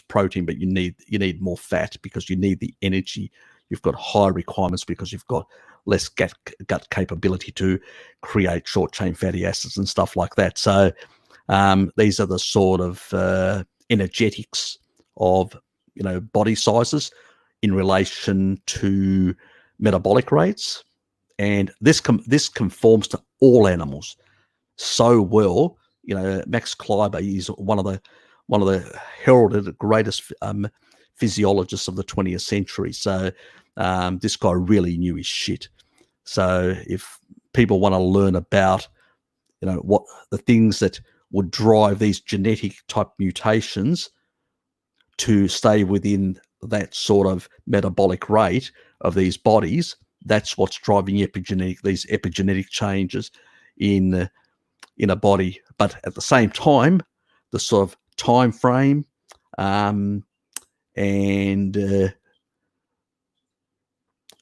protein, but you need more fat because you need the energy. You've got higher requirements because you've got less gut capability to create short chain fatty acids and stuff like that. So these are the sort of energetics of body sizes in relation to metabolic rates, and this conforms to all animals so well. Max Kleiber is one of the heralded greatest physiologists of the 20th century. So this guy really knew his shit. So if people want to learn about, what the things that would drive these genetic type mutations to stay within that sort of metabolic rate of these bodies, that's what's driving these epigenetic changes in a body. But at the same time, the sort of time frame and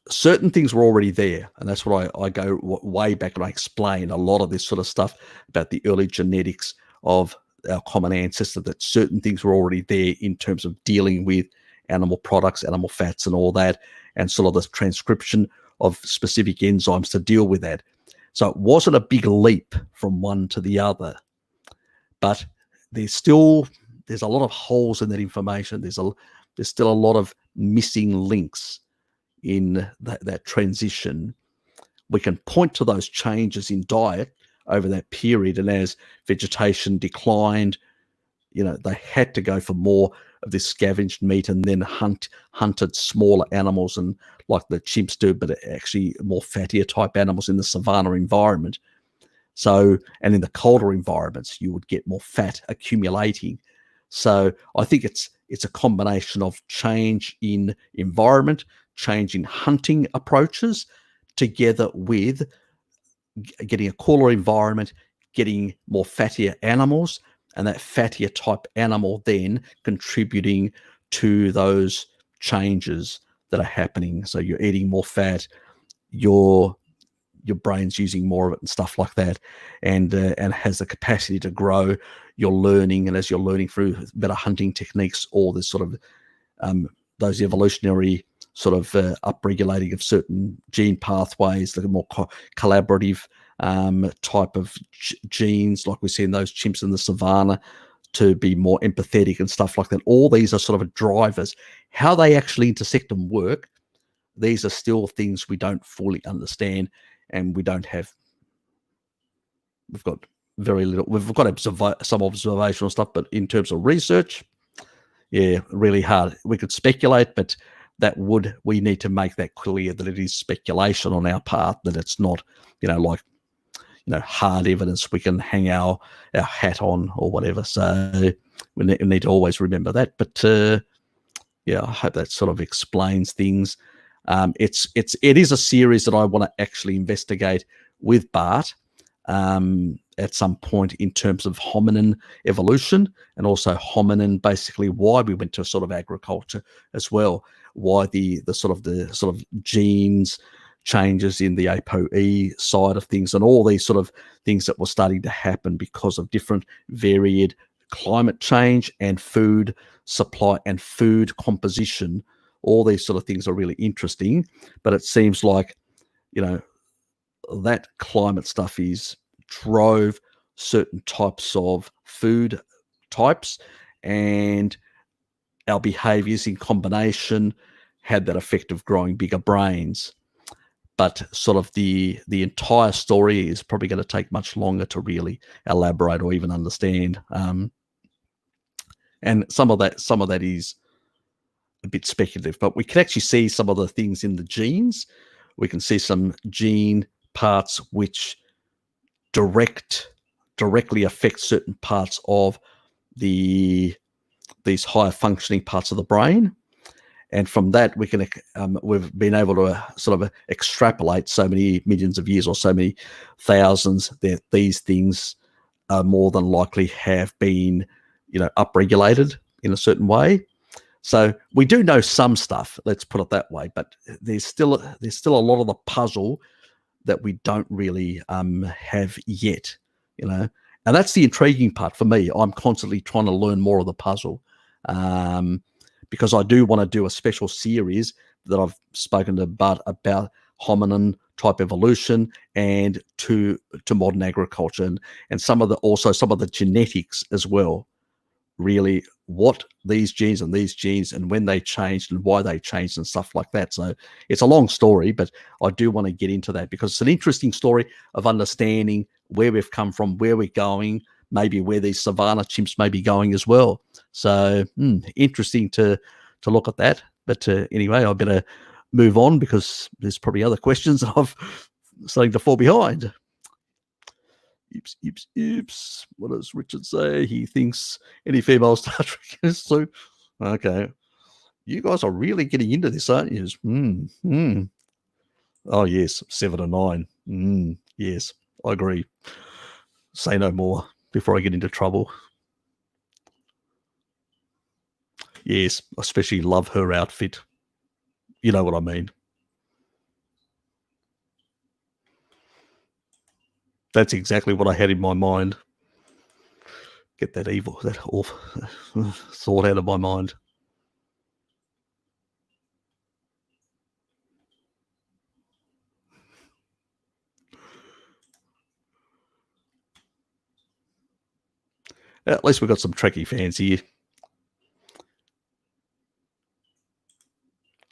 certain things were already there, and that's what I go way back and I explain a lot of this sort of stuff about the early genetics of our common ancestor, that certain things were already there in terms of dealing with animal products, animal fats and all that, and sort of the transcription of specific enzymes to deal with that. So it wasn't a big leap from one to the other, but there's a lot of holes in that information. There's still a lot of missing links in that transition. We can point to those changes in diet over that period, and as vegetation declined, they had to go for more of this scavenged meat and then hunted smaller animals, and like the chimps do, but actually more fattier type animals in the savanna environment. So, and in the colder environments, you would get more fat accumulating. So I think it's a combination of change in environment, change in hunting approaches, together with getting a cooler environment, getting more fattier animals, and that fattier type animal then contributing to those changes that are happening. So you're eating more fat, your brain's using more of it and stuff like that, and has the capacity to grow. You're learning, and as you're learning through better hunting techniques, all this sort of those evolutionary sort of upregulating of certain gene pathways, the more collaborative type of genes, like we see in those chimps in the savannah, to be more empathetic and stuff like that. All these are sort of drivers. How they actually intersect and work, these are still things we don't fully understand, and we've got very little. We've got some observational stuff, but in terms of research, yeah, really hard. We could speculate, but we need to make that clear that it is speculation on our part, that it's not, hard evidence we can hang our hat on or whatever. So we need to always remember that. But yeah, I hope that sort of explains things. It is a series that I want to actually investigate with Bart at some point in terms of hominin evolution, and also hominin, basically why we went to sort of agriculture as well, why the sort of genes changes in the ApoE side of things, and all these sort of things that were starting to happen because of different varied climate change and food supply and food composition. All these sort of things are really interesting, but it seems like, that climate stuff drove certain types of food types, and our behaviors in combination had that effect of growing bigger brains. But sort of the entire story is probably going to take much longer to really elaborate or even understand. And some of that is a bit speculative, but we can actually see some of the things in the genes. We can see some gene parts which directly affect certain parts of these higher functioning parts of the brain. And from that, we've been able to sort of extrapolate so many millions of years or so many thousands that these things are more than likely have been, upregulated in a certain way. So we do know some stuff, let's put it that way, but there's still a lot of the puzzle that we don't really have yet, and that's the intriguing part for me. I'm constantly trying to learn more of the puzzle, because I do want to do a special series that I've spoken about hominin type evolution and to modern agriculture, and some of the genetics as well. Really, what these genes and when they changed and why they changed and stuff like that. So it's a long story, but I do want to get into that because it's an interesting story of understanding where we've come from, where we're going, maybe where these savanna chimps may be going as well. So interesting to look at that. But anyway, I better move on because there's probably other questions that I've starting to fall behind. Oops. What does Richard say? He thinks any female Star Trek is so. Okay. You guys are really getting into this, aren't you? Oh, yes. 7 or 9. Yes, I agree. Say no more before I get into trouble. Yes, especially love her outfit. You know what I mean. That's exactly what I had in my mind. Get that awful thought out of my mind. At least we've got some Trekkie fans here.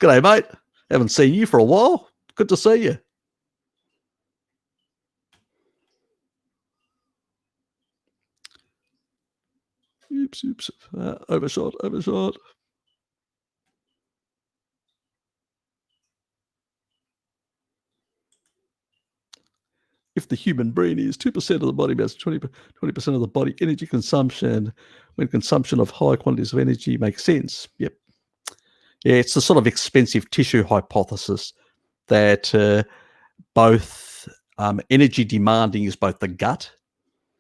G'day, mate. Haven't seen you for a while. Good to see you. Oops. Overshot. If the human brain is 2% of the body mass, 20% of the body energy consumption, when consumption of high quantities of energy makes sense. Yep. Yeah, it's the sort of expensive tissue hypothesis that both energy demanding is both the gut.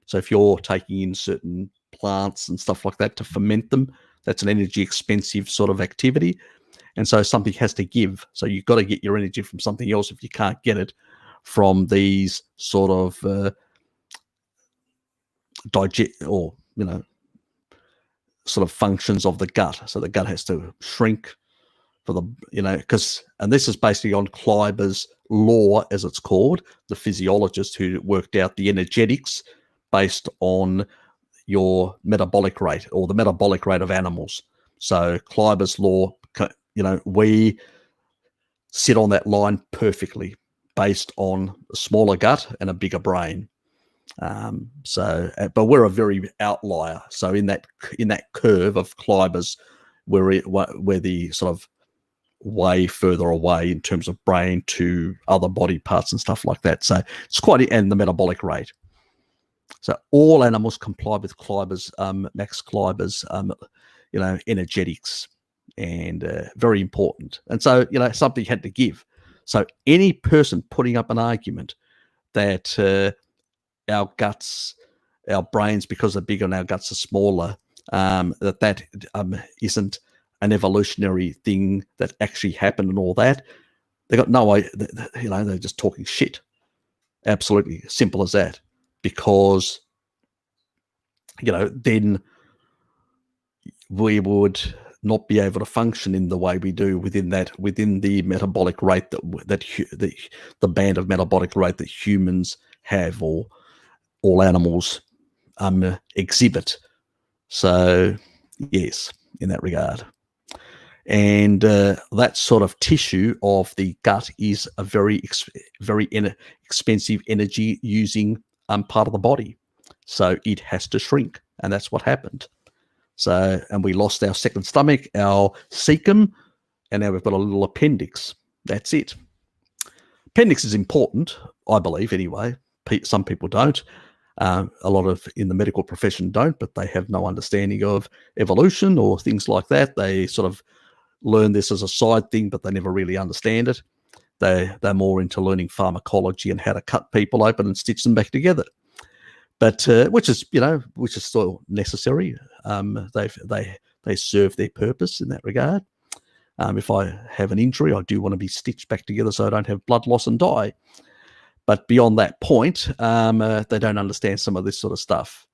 So if you're taking in certain plants and stuff like that to ferment them, that's an energy expensive sort of activity. And so something has to give. So you've got to get your energy from something else if you can't get it from these sort of sort of functions of the gut. So the gut has to shrink for the, and this is basically on Kleiber's law, as it's called, the physiologist who worked out the energetics based on your metabolic rate or the metabolic rate of animals. So Kleiber's law, we sit on that line perfectly based on a smaller gut and a bigger brain. But we're a very outlier. So in that curve of Kleiber's, we're the sort of way further away in terms of brain to other body parts and stuff like that. So it's and the metabolic rate. So all animals comply with Kleiber's, Max Kleiber's, energetics, and very important. And so, something had to give. So any person putting up an argument that our guts, our brains, because they're bigger and our guts are smaller, that isn't an evolutionary thing that actually happened and all that, they got no way. They're just talking shit. Absolutely simple as that. Because then we would not be able to function in the way we do within the metabolic rate the band of metabolic rate that humans have, or all animals exhibit. So yes, in that regard. And that sort of tissue of the gut is a very expensive energy using part of the body. So it has to shrink, and that's what happened. So, and we lost our second stomach, our cecum, and now we've got a little appendix. That's it. Appendix is important, I believe, anyway. Some people don't. A lot of in the medical profession don't, but they have no understanding of evolution or things like that. They sort of learn this as a side thing, but they never really understand it. They're more into learning pharmacology and how to cut people open and stitch them back together. But which is still necessary. They serve their purpose in that regard. If I have an injury, I do want to be stitched back together so I don't have blood loss and die. But beyond that point, they don't understand some of this sort of stuff.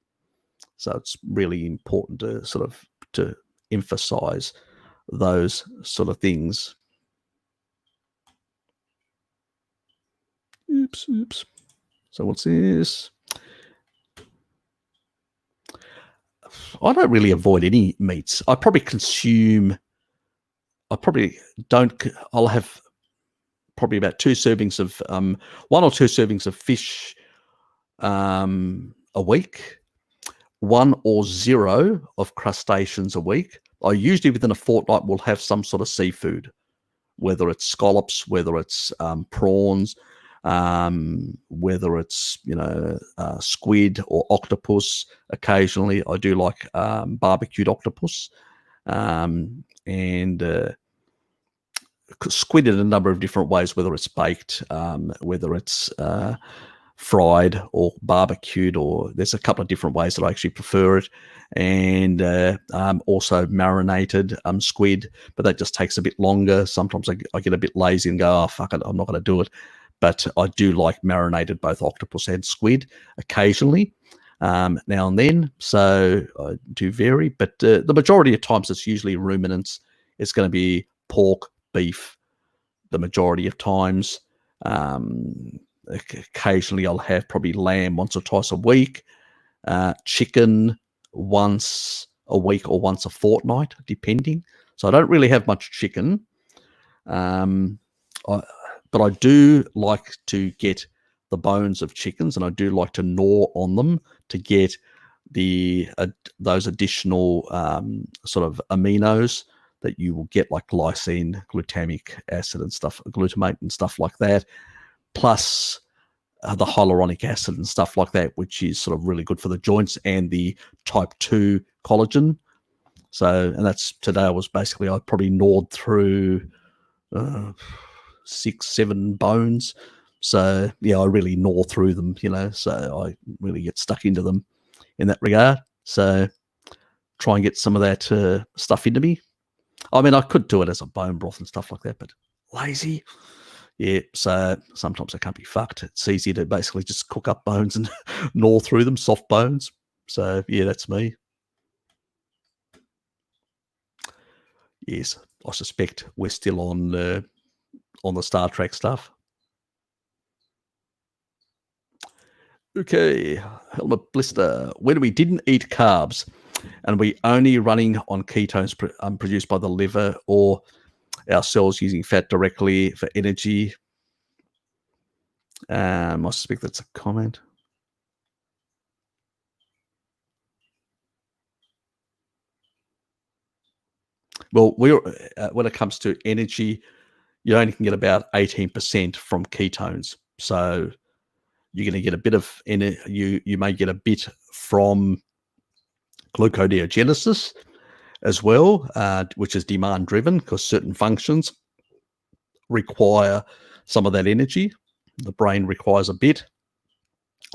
So it's really important to emphasize those sort of things. Oops. So what's this? I don't really avoid any meats. I probably I'll have probably about 2 servings of 1 or 2 servings of fish a week, 1 or 0 of crustaceans a week. I usually within a fortnight will have some sort of seafood, whether it's scallops, whether it's prawns, whether it's squid or octopus. Occasionally, I do like barbecued octopus, and squid in a number of different ways, whether it's baked, whether it's fried or barbecued, or there's a couple of different ways that I actually prefer it. And also marinated squid, but that just takes a bit longer. Sometimes I get a bit lazy and go, oh, fuck it, I'm not going to do it. But I do like marinated both octopus and squid occasionally, now and then. So I do vary, but the majority of times it's usually ruminants. It's going to be pork, beef, the majority of times. Occasionally I'll have probably lamb once or twice a week, chicken once a week or once a fortnight, depending. So I don't really have much chicken. But I do like to get the bones of chickens, and I do like to gnaw on them to get those additional sort of aminos that you will get, like glycine, glutamic acid and stuff, glutamate and stuff like that, plus the hyaluronic acid and stuff like that, which is sort of really good for the joints, and the type 2 collagen. So, and that's today I probably gnawed through 6-7 bones. So yeah, I really gnaw through them, so I really get stuck into them in that regard. So try and get some of that stuff into me. I mean, I could do it as a bone broth and stuff like that, but lazy. Yeah, so sometimes I can't be fucked. It's easier to basically just cook up bones and gnaw through them, soft bones. So yeah, that's me. Yes, I suspect we're still on the Star Trek stuff. Okay, Helmut Blister. When we didn't eat carbs and we only running on ketones produced by the liver or our cells using fat directly for energy. I suspect that's a comment. Well, when it comes to energy, you only can get about 18% from ketones. So you're going to get a bit of you may get a bit from gluconeogenesis as well, which is demand driven because certain functions require some of that energy. The brain requires a bit,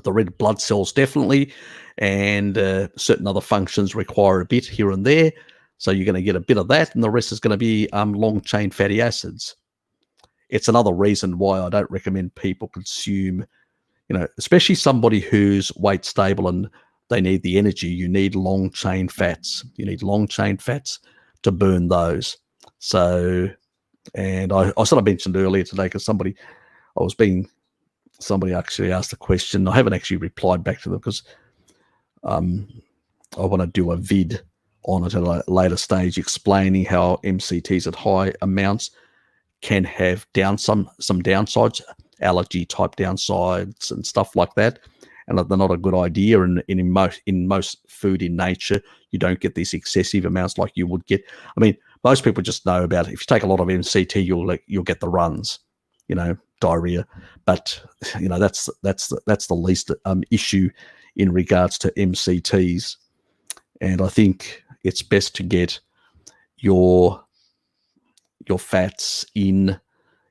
the red blood cells definitely, and certain other functions require a bit here and there. So you're going to get a bit of that, and the rest is going to be long chain fatty acids. It's another reason why I don't recommend people consume, especially somebody who's weight stable and they need the energy. You need long chain fats. You need long chain fats to burn those. So, and I sort of mentioned earlier today, because somebody actually asked a question. I haven't actually replied back to them, because I want to do a vid on it at a later stage, explaining how MCTs at high amounts can have some downsides, allergy type downsides and stuff like that, and they're not a good idea. And in most food in nature, you don't get these excessive amounts like you would get. I mean, most people just know about it. If you take a lot of MCT, you'll get the runs, diarrhea. But that's the least issue in regards to MCTs. And I think it's best to get your fats in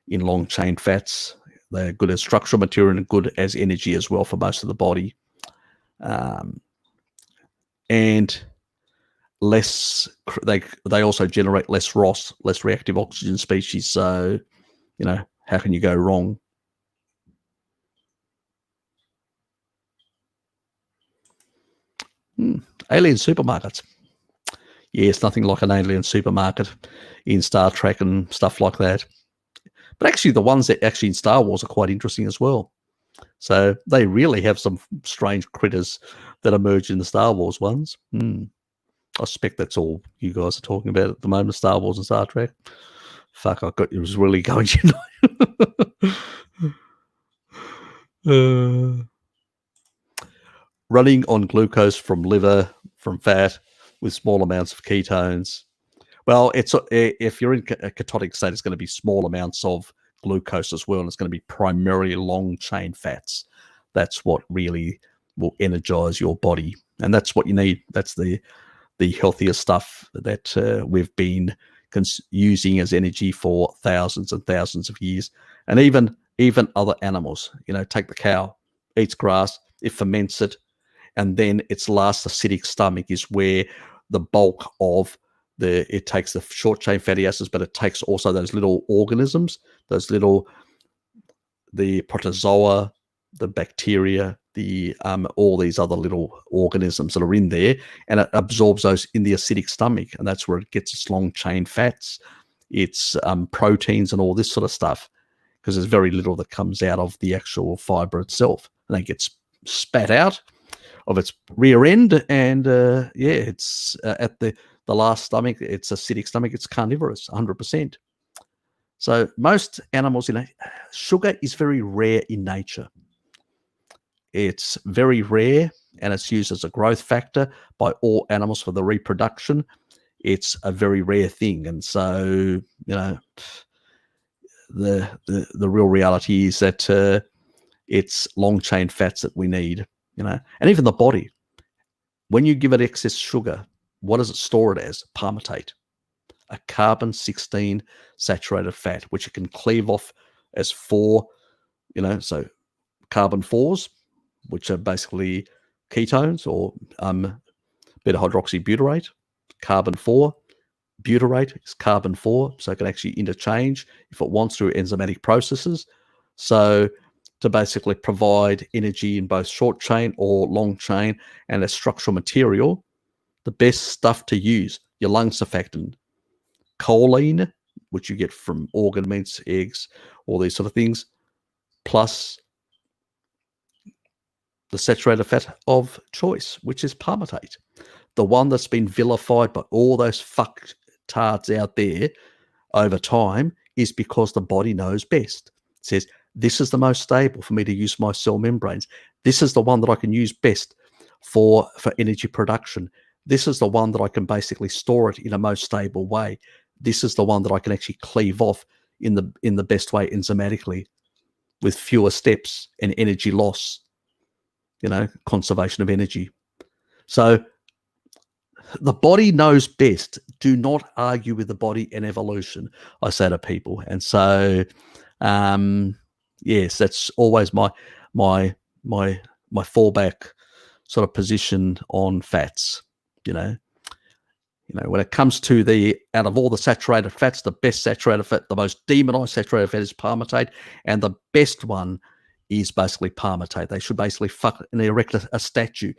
long chain fats. They're good as structural material and good as energy as well for most of the body. And less, they also generate less ROS, less reactive oxygen species. So, how can you go wrong? Alien supermarkets. Yes, nothing like an alien supermarket in Star Trek and stuff like that. But actually, the ones that actually in Star Wars are quite interesting as well. So they really have some strange critters that emerge in the Star Wars ones. I suspect that's all you guys are talking about at the moment, Star Wars and Star Trek. Fuck, it was really going, Running on glucose from liver, from fat, with small amounts of ketones. Well, if you're in a ketonic state, it's going to be small amounts of glucose as well, and it's going to be primarily long-chain fats. That's what really will energize your body, and that's what you need. That's the healthier stuff that we've been using as energy for thousands and thousands of years. And even other animals, take the cow, eats grass, it ferments it, and then its last acidic stomach is where the bulk of it takes the short chain fatty acids, but it takes also those little organisms, the protozoa, the bacteria, all these other little organisms that are in there, and it absorbs those in the acidic stomach, and that's where it gets its long chain fats, its proteins, and all this sort of stuff, because there's very little that comes out of the actual fiber itself, and that gets spat out of its rear end, and it's at the last stomach, it's acidic stomach, it's carnivorous, 100%. So most animals, sugar is very rare in nature. It's very rare, and it's used as a growth factor by all animals for the reproduction. It's a very rare thing, and so the real reality is that it's long chain fats that we need, and even the body. When you give it excess sugar, what does it store it as? Palmitate, a carbon-16 saturated fat, which it can cleave off as 4, so carbon 4s, which are basically ketones, or beta-hydroxybutyrate. Carbon 4, butyrate is carbon 4, so it can actually interchange if it wants through enzymatic processes. So to basically provide energy in both short chain or long chain and as structural material, the best stuff to use, your lung surfactant, choline, which you get from organ meats, eggs, all these sort of things, plus the saturated fat of choice, which is palmitate, the one that's been vilified by all those fucktards out there over time, is because the body knows best. It says, this is the most stable for me to use my cell membranes. This is the one that I can use best for energy production. This is the one that I can basically store it in a most stable way. This is the one that I can actually cleave off in the best way enzymatically, with fewer steps and energy loss, conservation of energy. So the body knows best. Do not argue with the body and evolution, I say to people. And so, yes, that's always my fallback sort of position on fats. When it comes to out of all the saturated fats, the best saturated fat, the most demonized saturated fat is palmitate, and the best one is basically palmitate. They should basically erect a statue.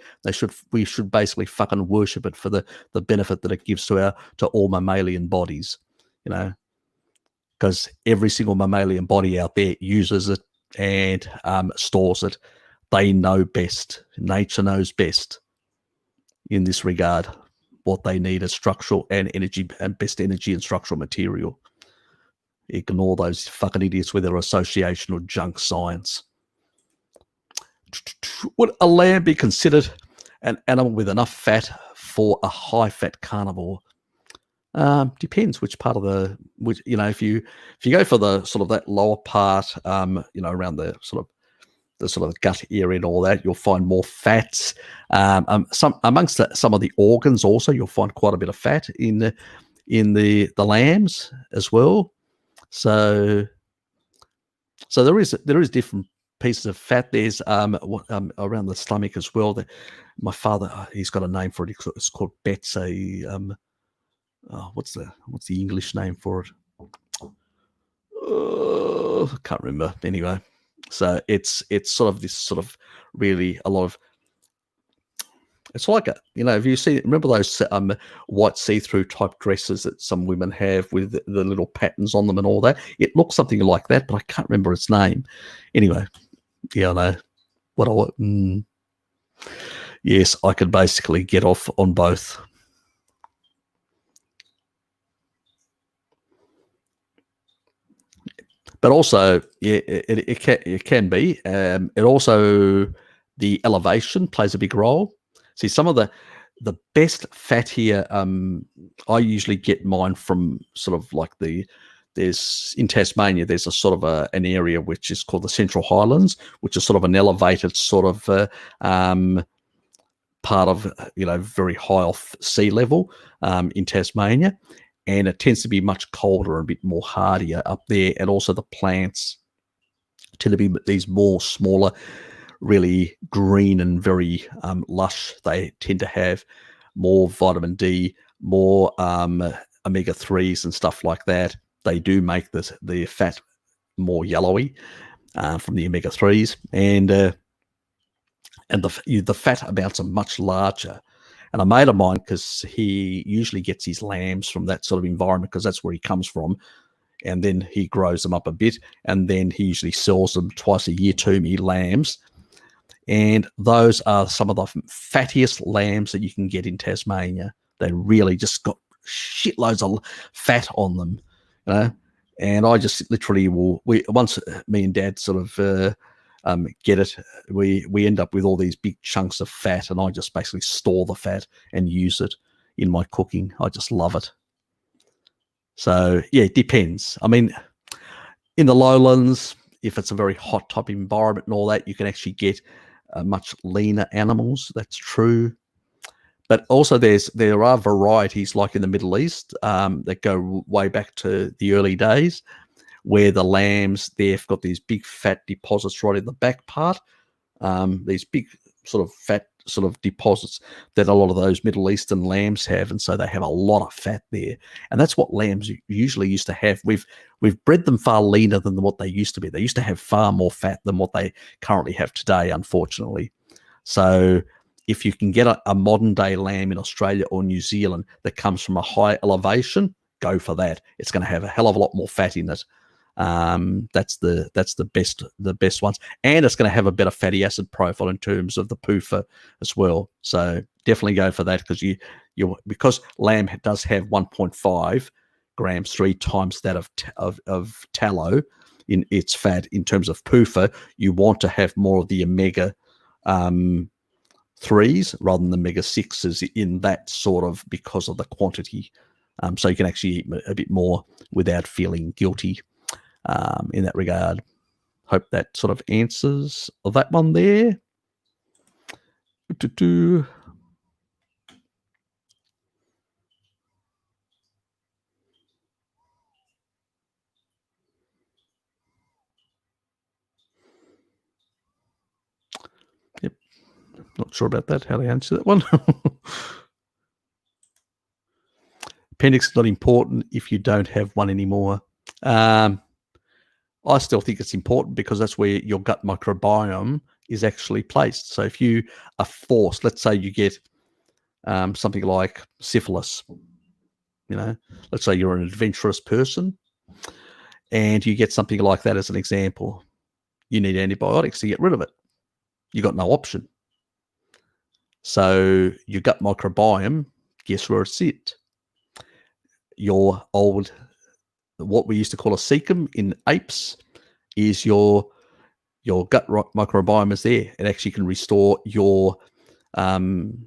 We should basically fucking worship it for the benefit that it gives to all mammalian bodies, because every single mammalian body out there uses it and stores it. They know best. Nature knows best in this regard, what they need as structural and energy and best energy and structural material. Ignore those fucking idiots with their association or junk science. Would a lamb be considered an animal with enough fat for a high-fat carnivore? Depends which part of if you go for the sort of that lower part, around the sort of gut area and all that, you'll find more fats. Amongst some of the organs also, you'll find quite a bit of fat in the lambs as well. So there is different pieces of fat. There's around the stomach as well. My father, he's got a name for it. It's called Betsy. What's the English name for it? I can't remember. Anyway, so it's sort of this sort of really a lot of. It's like if you remember those white see-through type dresses that some women have with the little patterns on them and all that. It looks something like that, but I can't remember its name. Anyway, yeah, I know yes, I could basically get off on both. But also, yeah, it can be. It also, the elevation plays a big role. See, some of the best fat here, I usually get mine from sort of like there's in Tasmania, there's a sort of an area which is called the Central Highlands, which is sort of an elevated sort of part of, very high off sea level in Tasmania. And it tends to be much colder and a bit more hardier up there. And also the plants tend to be these more smaller, really green and very lush. They tend to have more vitamin D, more omega-3s and stuff like that. They do make the fat more yellowy from the omega-3s. And the fat amounts are much larger. And a mate of mine, because he usually gets his lambs from that sort of environment, because that's where he comes from, and then he grows them up a bit, and then he usually sells them twice a year to me, lambs. And those are some of the fattiest lambs that you can get in Tasmania. They really just got shitloads of fat on them, And I just literally once me and Dad sort of get it, we end up with all these big chunks of fat, and I just basically store the fat and use it in my cooking. I just love it. So yeah, it depends. I mean, in the lowlands, if it's a very hot type environment and all that, you can actually get much leaner animals. That's true. But also there are varieties like in the Middle East that go way back to the early days, where the lambs, they've got these big fat deposits right in the back part, these big sort of fat sort of deposits that a lot of those Middle Eastern lambs have, and so they have a lot of fat there. And that's what lambs usually used to have. We've bred them far leaner than what they used to be. They used to have far more fat than what they currently have today, unfortunately. So if you can get a modern day lamb in Australia or New Zealand that comes from a high elevation, go for that. It's going to have a hell of a lot more fat in it. That's the best ones, and it's going to have a better fatty acid profile in terms of the PUFA as well. So definitely go for that, because lamb does have 1.5 grams, 3 times that of tallow in its fat in terms of PUFA. You want to have more of the omega 3s rather than the omega 6s in that sort of, because of the quantity. So you can actually eat a bit more without feeling guilty. In that regard. Hope that sort of answers that one there. Yep. Not sure about that, how to answer that one. Appendix is not important if you don't have one anymore. I still think it's important because that's where your gut microbiome is actually placed. So if you are forced, let's say you get something like syphilis, let's say you're an adventurous person and you get something like that as an example, you need antibiotics to get rid of it. You got no option. So your gut microbiome, guess where it's at? Your old, what we used to call a cecum in apes, is your gut microbiome is there. It actually can restore your, microbiome.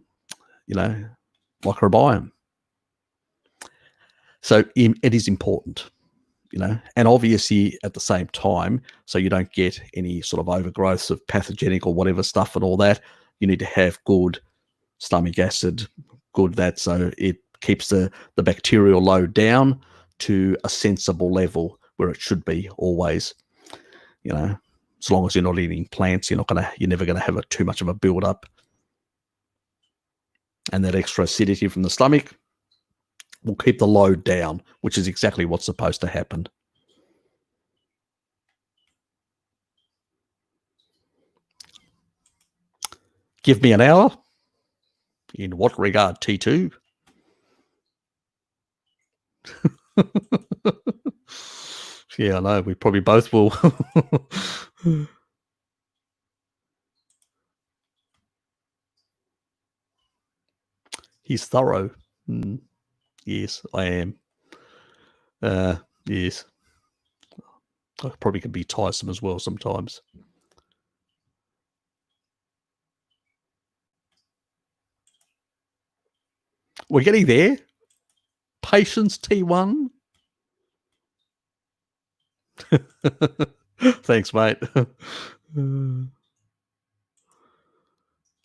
So it is important, and obviously at the same time, so you don't get any sort of overgrowths of pathogenic or whatever stuff and all that, you need to have good stomach acid, so it keeps the bacterial load down to a sensible level where it should be always. As long as you're not eating plants, you're never gonna have too much of a build up, and that extra acidity from the stomach will keep the load down, which is exactly what's supposed to happen. Give me an hour. In what regard, T2? Yeah, I know. We probably both will. He's thorough. Yes, I am. Yes. I probably can be tiresome as well sometimes. We're getting there. Patience, T1. Thanks, mate.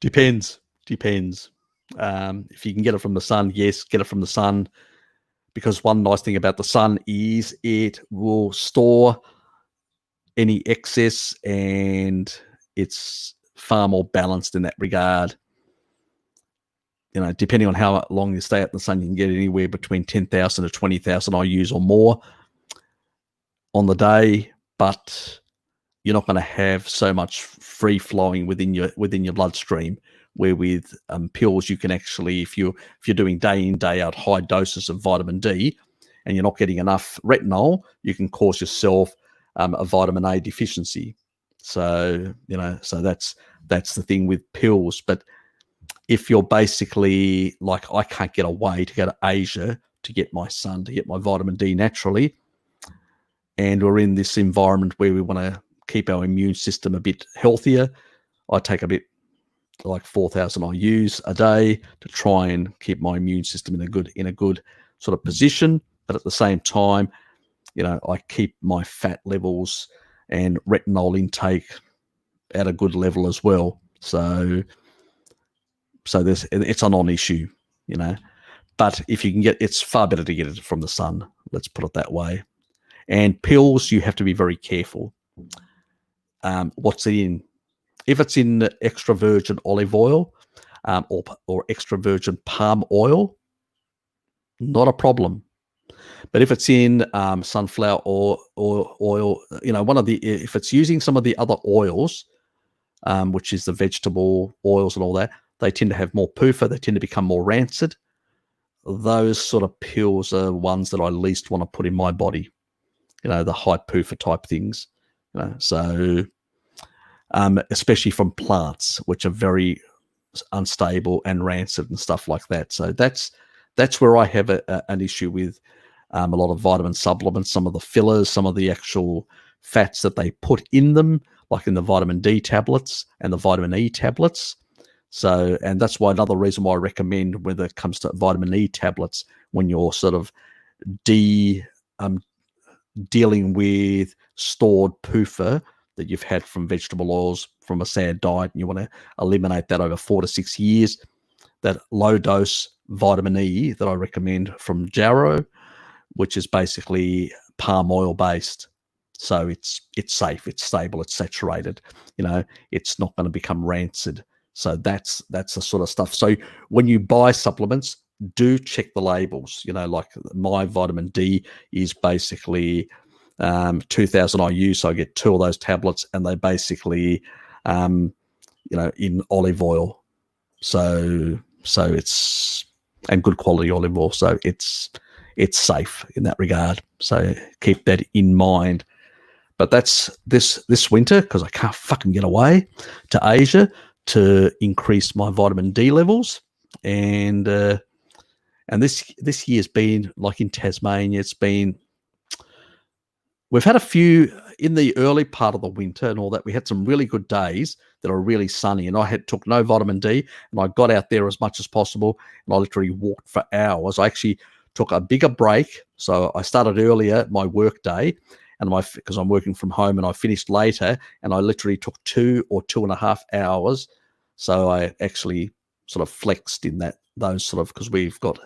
Depends. If you can get it from the sun, yes, get it from the sun. Because one nice thing about the sun is it will store any excess, and it's far more balanced in that regard. Depending on how long you stay out in the sun, you can get anywhere between 10,000 to 20,000 IUs or more on the day, but you're not going to have so much free flowing within your bloodstream. Where with pills, you can actually, if you're doing day in day out high doses of vitamin D, and you're not getting enough retinol, you can cause yourself a vitamin A deficiency. So so that's the thing with pills. But if you're basically like, I can't get away to go to Asia to get my sun, to get my vitamin D naturally, and we're in this environment where we want to keep our immune system a bit healthier, I take a bit like 4,000 IUs a day to try and keep my immune system in a good sort of position. But at the same time, I keep my fat levels and retinol intake at a good level as well. So it's a non-issue, But if you can it's far better to get it from the sun. Let's put it that way. And pills, you have to be very careful. What's it in? If it's in extra virgin olive oil or extra virgin palm oil, not a problem. But if it's in sunflower or oil, if it's using some of the other oils, which is the vegetable oils and all that, they tend to have more PUFA. They tend to become more rancid. Those sort of pills are ones that I least want to put in my body. The high PUFA type things. So especially from plants, which are very unstable and rancid and stuff like that. So that's where I have an issue with a lot of vitamin supplements, some of the fillers, some of the actual fats that they put in them, like in the vitamin D tablets and the vitamin E tablets. So, and that's why another reason why I recommend when it comes to vitamin E tablets, when you're sort of dealing with stored PUFA that you've had from vegetable oils from a sad diet, and you want to eliminate that over 4 to 6 years, that low dose vitamin E that I recommend from Jarrow, which is basically palm oil based. So it's safe, it's stable, it's saturated, it's not going to become rancid. So that's the sort of stuff. So when you buy supplements, do check the labels. Like my vitamin D is basically 2,000 IU, so I get 2 of those tablets, and they basically, in olive oil. So it's, and good quality olive oil, so it's safe in that regard. So keep that in mind. But that's this winter, because I can't fucking get away to Asia to increase my vitamin D levels, and this year's been like in Tasmania. It's been, we've had a few in the early part of the winter and all that. We had some really good days that are really sunny, and I took no vitamin D, and I got out there as much as possible, and I literally walked for hours. I actually took a bigger break, so I started earlier my work day, and because I'm working from home, and I finished later, and I literally took 2 or 2.5 hours. So I actually sort of flexed in those sort of, because we've got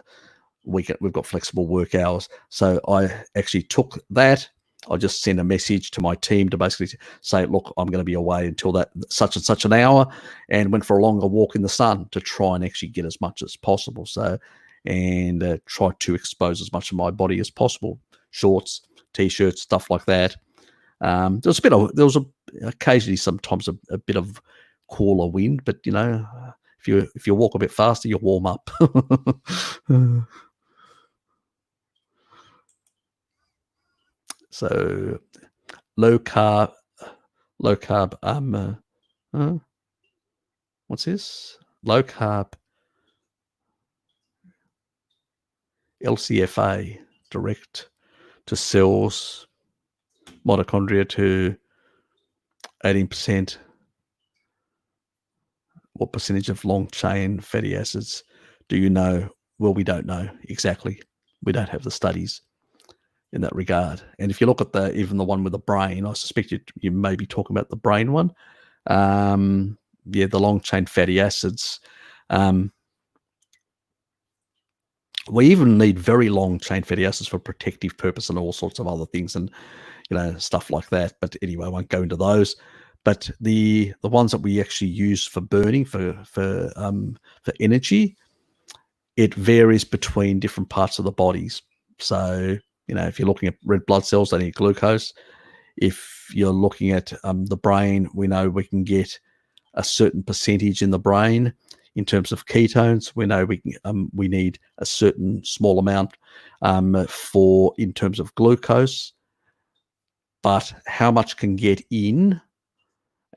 flexible work hours. So I actually took that. I just sent a message to my team to basically say, look, I'm going to be away until that such and such an hour, and went for a longer walk in the sun to try and actually get as much as possible. So, and try to expose as much of my body as possible. Shorts, t-shirts, stuff like that. There was occasionally sometimes a bit of cooler wind, but if you walk a bit faster, you'll warm up. So low carb. What's this? Low carb LCFA, direct to cells, mitochondria to 18%. What percentage of long chain fatty acids do you know? Well, we don't know exactly. We don't have the studies in that regard. And if you look at even the one with the brain, I suspect you may be talking about the brain one. The long chain fatty acids. We even need very long chain fatty acids for protective purpose and all sorts of other things, and stuff like that. But anyway, I won't go into those. But the ones that we actually use for burning for energy, it varies between different parts of the bodies. So if you're looking at red blood cells, they need glucose. If you're looking at the brain, we know we can get a certain percentage in the brain in terms of ketones. We know we need a certain small amount in terms of glucose. But how much can get in,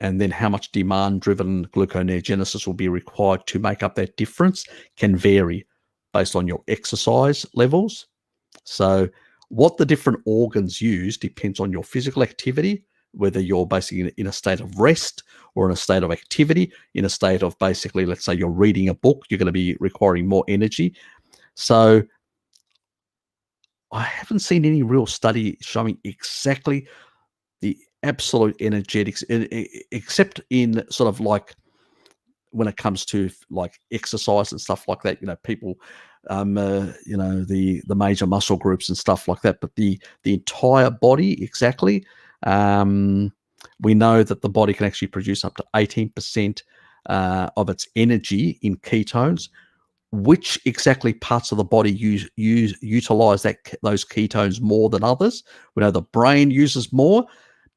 and then how much demand-driven gluconeogenesis will be required to make up that difference, can vary based on your exercise levels. So what the different organs use depends on your physical activity, whether you're basically in a state of rest or in a state of activity, in a state of basically, let's say you're reading a book, you're going to be requiring more energy. So I haven't seen any real study showing exactly the absolute energetics, except in sort of like when it comes to like exercise and stuff like that. People, the major muscle groups and stuff like that. But the entire body, exactly. We know that the body can actually produce up to 18% of its energy in ketones. Which exactly parts of the body utilize those ketones more than others? We know the brain uses more,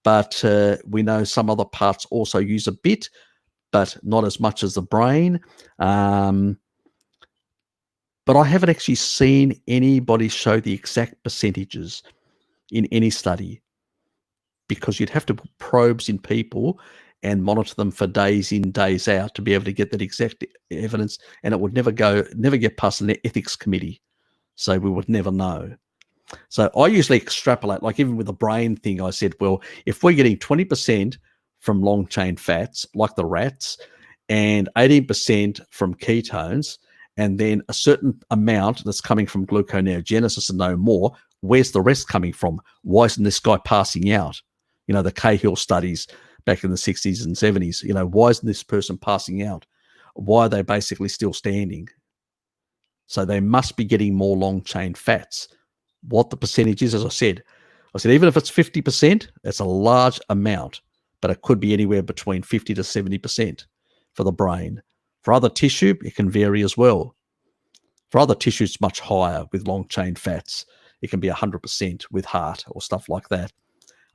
but we know some other parts also use a bit, but not as much as the brain. But I haven't actually seen anybody show the exact percentages in any study, because you'd have to put probes in people and monitor them for days in, days out to be able to get that exact evidence, and it would never get past an ethics committee. So we would never know. So I usually extrapolate, like even with the brain thing, I said, well, if we're getting 20% from long chain fats, like the rats, and 18% from ketones, and then a certain amount that's coming from gluconeogenesis and no more, where's the rest coming from? Why isn't this guy passing out? The Cahill studies back in the 60s and 70s, why isn't this person passing out? Why are they basically still standing? So they must be getting more long chain fats. What the percentage is, as I said, even if it's 50%, it's a large amount, but it could be anywhere between 50 to 70% for the brain. For other tissue, it can vary as well. For other tissues, it's much higher with long chain fats. It can be 100% with heart or stuff like that.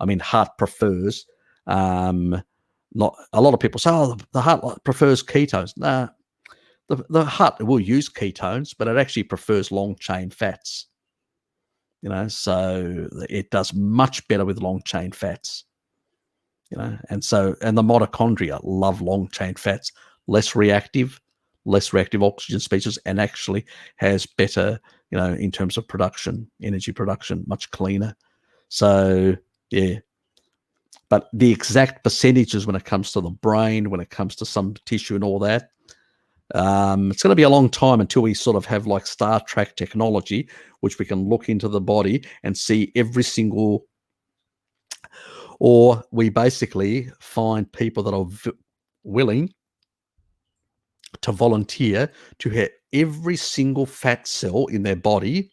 I mean, heart prefers, not a lot of people say, oh, the heart prefers ketones. Nah, the heart will use ketones, but it actually prefers long chain fats. So it does much better with long chain fats. And the mitochondria love long chain fats, less reactive oxygen species, and actually has better, in terms of production, energy production, much cleaner. So yeah. But the exact percentages when it comes to the brain, when it comes to some tissue and all that, it's going to be a long time until we sort of have like Star Trek technology, which we can look into the body and see every single, or we basically find people that are willing to volunteer to hit every single fat cell in their body,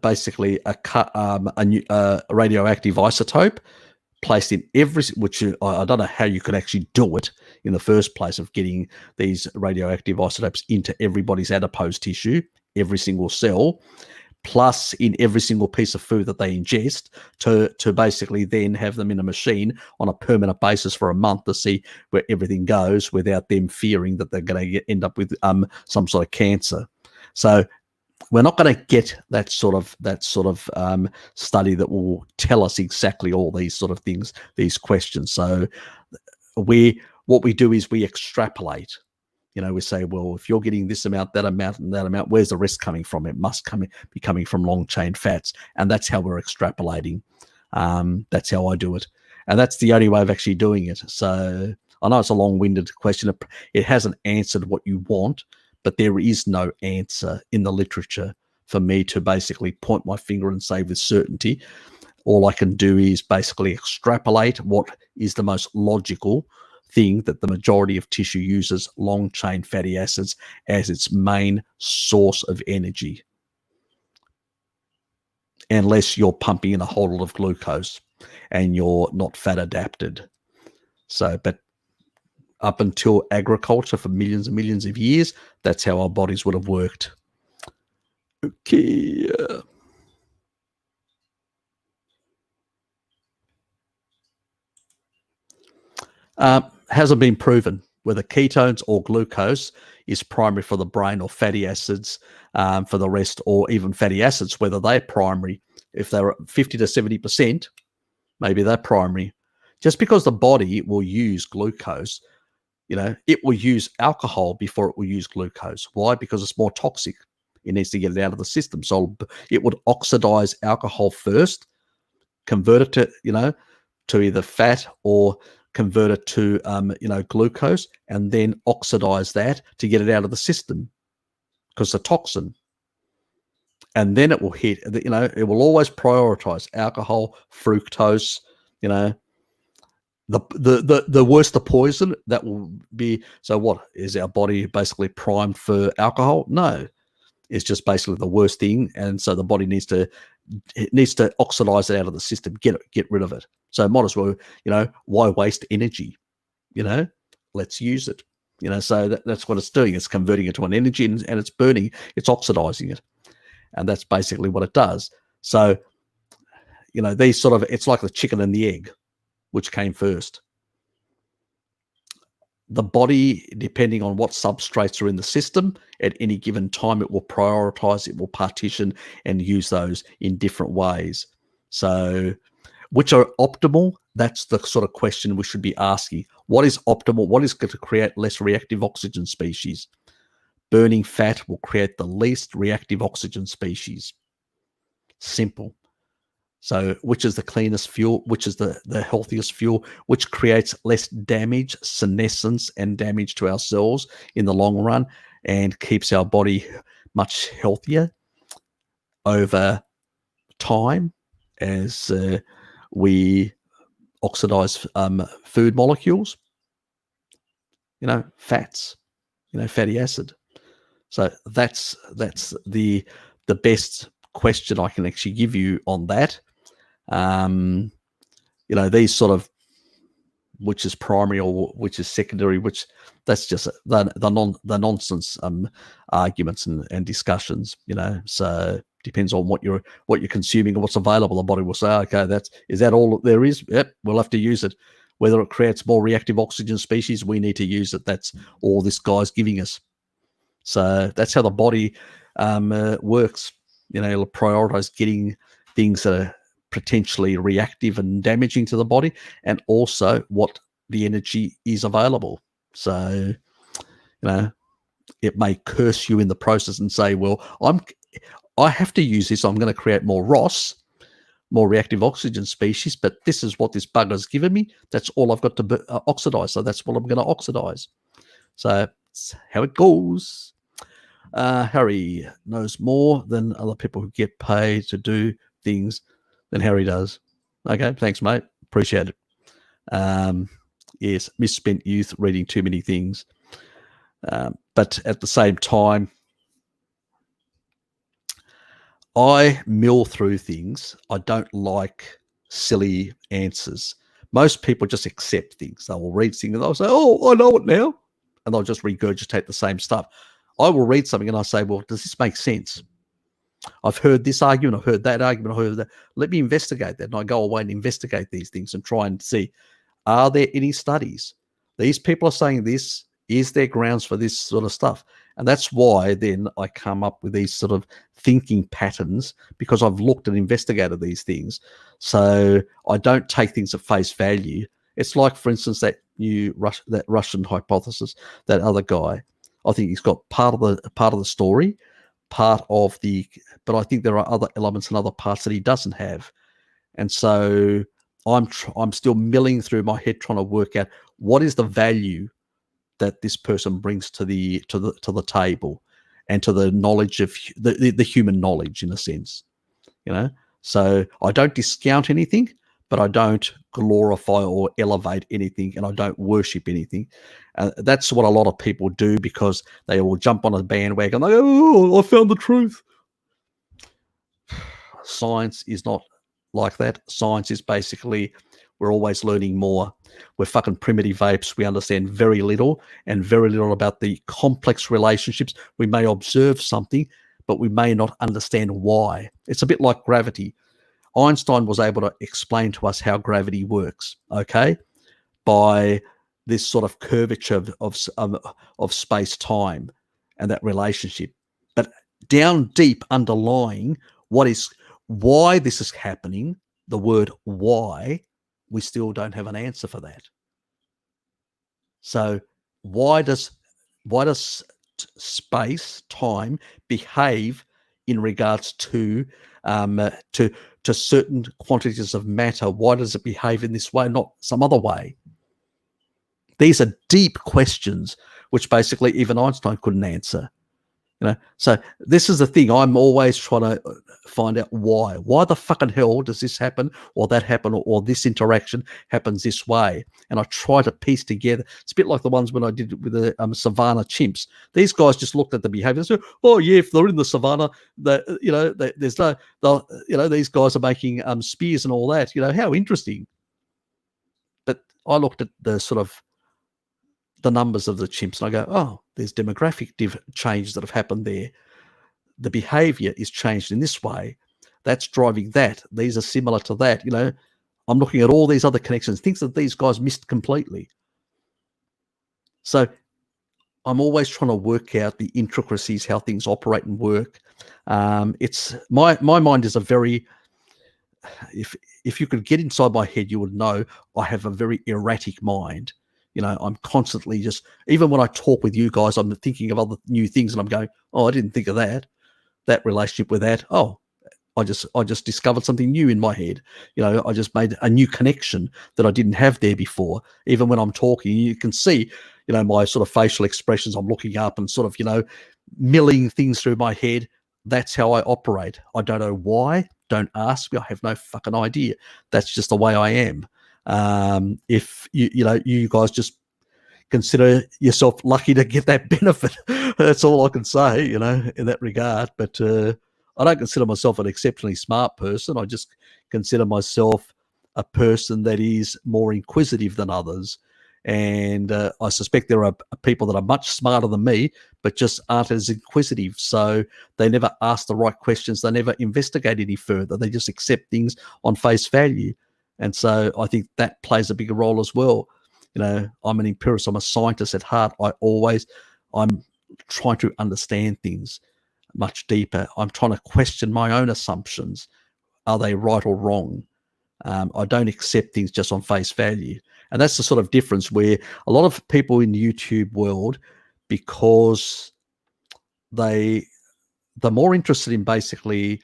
basically a radioactive isotope placed in every, which I don't know how you could actually do it in the first place, of getting these radioactive isotopes into everybody's adipose tissue, every single cell, plus in every single piece of food that they ingest, to basically then have them in a machine on a permanent basis for a month to see where everything goes, without them fearing that they're going to end up with some sort of cancer. So we're not going to get that sort of study that will tell us exactly all these sort of things, these questions. So what we do is we extrapolate. We say, well, if you're getting this amount, that amount, and that amount, where's the rest coming from? It must be coming from long chain fats, and that's how we're extrapolating. That's how I do it, and that's the only way of actually doing it. So I know it's a long-winded question. It hasn't answered what you want, but there is no answer in the literature for me to basically point my finger and say with certainty. All I can do is basically extrapolate what is the most logical thing, that the majority of tissue uses long chain fatty acids as its main source of energy, unless you're pumping in a whole lot of glucose and you're not fat adapted. So, but up until agriculture for millions and millions of years, that's how our bodies would have worked. Okay. Hasn't been proven whether ketones or glucose is primary for the brain, or fatty acids for the rest, or even fatty acids, whether they're primary. If they're 50 to 70%, maybe they're primary. Just because the body will use glucose, it will use alcohol before it will use glucose. Why? Because it's more toxic. It needs to get it out of the system. So it would oxidize alcohol first, convert it to either fat, or convert it to glucose, and then oxidize that to get it out of the system, because it's a toxin. And then it will hit, it will always prioritize alcohol, fructose, the worse the poison, that will be. So what is our body basically primed for? Alcohol? No, it's just basically the worst thing, and so the body needs to oxidize it out of the system, get rid of it. So might as well, why waste energy? Let's use it. So that's what it's doing. It's converting it to an energy, and it's burning, it's oxidizing it, and that's basically what it does. So these sort of, it's like the chicken and the egg. Which came first? The body, depending on what substrates are in the system at any given time, it will prioritize, it will partition and use those in different ways. So which are optimal? That's the sort of question we should be asking. What is optimal? What is going to create less reactive oxygen species? Burning fat will create the least reactive oxygen species. Simple. So which is the cleanest fuel, which is the healthiest fuel, which creates less damage, senescence, and damage to our cells in the long run, and keeps our body much healthier over time as we oxidize food molecules, fats, fatty acid. So that's the best question I can actually give you on that. These sort of, which is primary or which is secondary, which that's just the nonsense arguments and discussions. So Depends on what you're consuming and what's available. The body will say, okay, is that all there is? Yep, we'll have to use it. Whether it creates more reactive oxygen species, we need to use it. That's all this guy's giving us. So that's how the body works. It'll prioritize getting things that are potentially reactive and damaging to the body, and also what the energy is available. So, it may curse you in the process and say, well, I have to use this. I'm going to create more ROS, more reactive oxygen species, but this is what this bugger's given me. That's all I've got to oxidize. So that's what I'm going to oxidize. So that's how it goes. Harry knows more than other people who get paid to do things than Harry does. Okay, thanks, mate. Appreciate it. Yes, misspent youth reading too many things. But at the same time, I mill through things. I don't like silly answers. Most people just accept things. They will read things and they'll say, oh, I know it now. And they'll just regurgitate the same stuff. I will read something and I say, well, does this make sense? I've heard this argument, I've heard that argument, I've heard that. Let me investigate that. And I go away and investigate these things and try and see, are there any studies? These people are saying this. Is there grounds for this sort of stuff? And that's why then I come up with these sort of thinking patterns, because I've looked and investigated these things. So I don't take things at face value. It's like, for instance, that Russian hypothesis, that other guy. I think he's got part of the story, but I think there are other elements and other parts that he doesn't have. And so I'm still milling through my head trying to work out what is the value that this person brings to the table, and to the knowledge of the human knowledge, in a sense, So I don't discount anything, but I don't glorify or elevate anything, and I don't worship anything. That's what a lot of people do, because they will jump on a bandwagon. They go, oh, I found the truth. Science is not like that. Science is basically, we're always learning more. We're fucking primitive apes. We understand very little, and very little about the complex relationships. We may observe something, but we may not understand why. It's a bit like gravity. Einstein was able to explain to us how gravity works, okay, by this sort of curvature of space-time and that relationship. But down deep, underlying why this is happening, the word why, we still don't have an answer for that. So why does space, time behave in regards to certain quantities of matter? Why does it behave in this way, not some other way? These are deep questions which basically even Einstein couldn't answer. So this is the thing. I'm always trying to find out why. Why the fucking hell does this happen, or that happen, or this interaction happens this way? And I try to piece together. It's a bit like the ones when I did it with the savannah chimps. These guys just looked at the behavior and said, "Oh yeah, if they're in the savannah, there's no, these guys are making spears and all that. How interesting." But I looked at the sort of the numbers of the chimps, and I go, oh, there's demographic changes that have happened there. The behavior is changed in this way. That's driving that. These are similar to that. I'm looking at all these other connections, things that these guys missed completely. So I'm always trying to work out the intricacies, how things operate and work. It's my mind is a very, if you could get inside my head, you would know I have a very erratic mind. I'm constantly just, even when I talk with you guys, I'm thinking of other new things, and I'm going, oh, I didn't think of that relationship with that. Oh, I just discovered something new in my head. I just made a new connection that I didn't have there before. Even when I'm talking, you can see, my sort of facial expressions. I'm looking up and sort of, milling things through my head. That's how I operate. I don't know why. Don't ask me. I have no fucking idea. That's just the way I am. If you guys just consider yourself lucky to get that benefit. That's all I can say, in that regard. But I don't consider myself an exceptionally smart person. I just consider myself a person that is more inquisitive than others. And I suspect there are people that are much smarter than me, but just aren't as inquisitive. So they never ask the right questions. They never investigate any further. They just accept things on face value. And so I think that plays a bigger role as well. You know, I'm an empiricist. I'm a scientist at heart. I'm trying to understand things much deeper. I'm trying to question my own assumptions. Are they right or wrong? I don't accept things just on face value. And that's the sort of difference where a lot of people in the YouTube world, because they're more interested in basically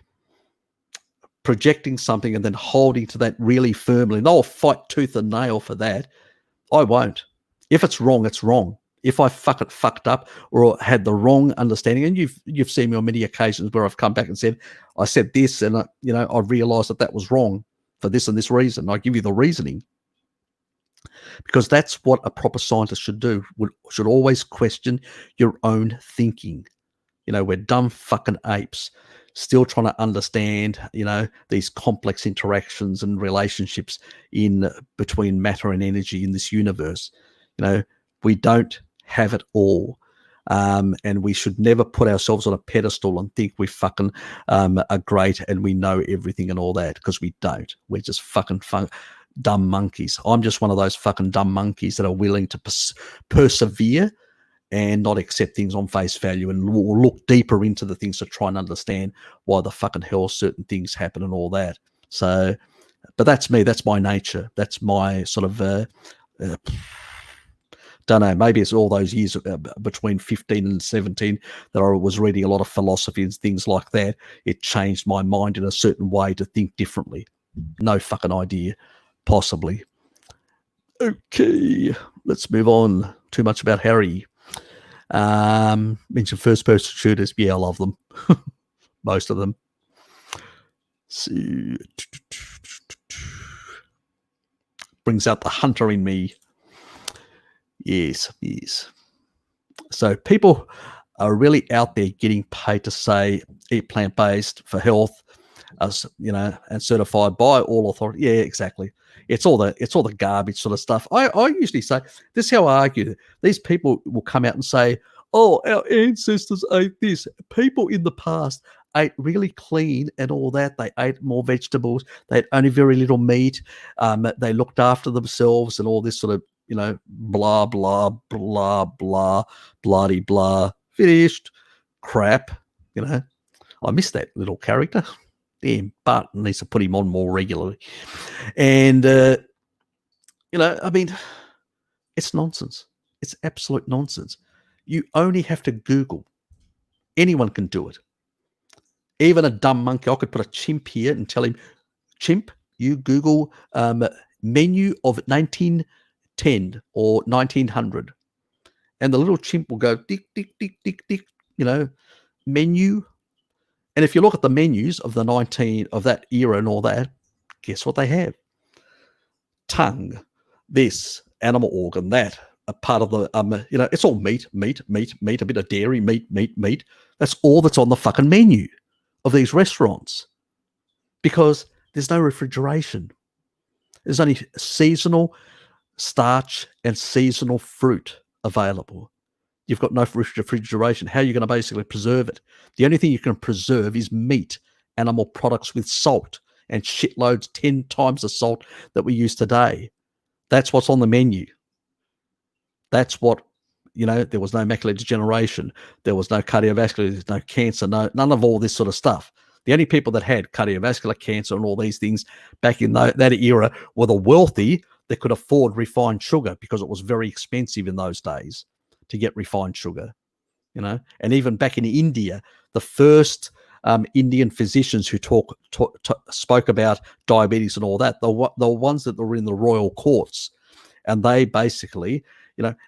projecting something and then holding to that really firmly. And they'll fight tooth and nail for that. I won't. If it's wrong, it's wrong. If I fucked up or had the wrong understanding, and you've seen me on many occasions where I've come back and said, I said this, and I realized that was wrong for this and this reason. I give you the reasoning, because that's what a proper scientist should do. Should always question your own thinking. We're dumb fucking apes still trying to understand, these complex interactions and relationships in between matter and energy in this universe. We don't have it all. And we should never put ourselves on a pedestal and think we fucking are great and we know everything and all that, because we don't. We're just fucking dumb monkeys. I'm just one of those fucking dumb monkeys that are willing to persevere and not accept things on face value and look deeper into the things to try and understand why the fucking hell certain things happen and all that. So, but that's me. That's my nature. That's my sort of, don't know, maybe it's all those years between 15 and 17 that I was reading a lot of philosophy and things like that. It changed my mind in a certain way to think differently. No fucking idea. Possibly. Okay, let's move on. Too much about Harry. Mention first-person shooters. Yeah, I love them. Most of them. So, brings out the hunter in me. Yes. So people are really out there getting paid to say eat plant-based for health, as and certified by all authority. Yeah, exactly. It's all the garbage sort of stuff. I usually say this is how I argue. These people will come out and say, "Oh, our ancestors ate this." People in the past ate really clean and all that. They ate more vegetables. They ate only very little meat. They looked after themselves and all this sort of blah blah blah blah bloody blah finished crap. I miss that little character. Damn, Bart needs to put him on more regularly. And I mean, it's nonsense. It's absolute nonsense. You only have to Google. Anyone can do it. Even a dumb monkey. I could put a chimp here and tell him, "Chimp, you Google menu of 1910 or 1900," and the little chimp will go tick tick tick tick tick. Menu. And if you look at the menus of of that era and all that, guess what they have? Tongue, this animal organ, that a part of the it's all meat, a bit of dairy, meat. That's all that's on the fucking menu of these restaurants, because there's no refrigeration. There's only seasonal starch and seasonal fruit available. You've got no refrigeration. How are you going to basically preserve it? The only thing you can preserve is meat, animal products with salt, and shitloads, 10 times the salt that we use today. That's what's on the menu. That's what, there was no macular degeneration. There was no cardiovascular, there's no cancer, none of all this sort of stuff. The only people that had cardiovascular cancer and all these things back in that era were the wealthy that could afford refined sugar, because it was very expensive in those days to get refined sugar, and even back in India, the first Indian physicians who spoke about diabetes and all that, the ones that were in the royal courts, and they basically,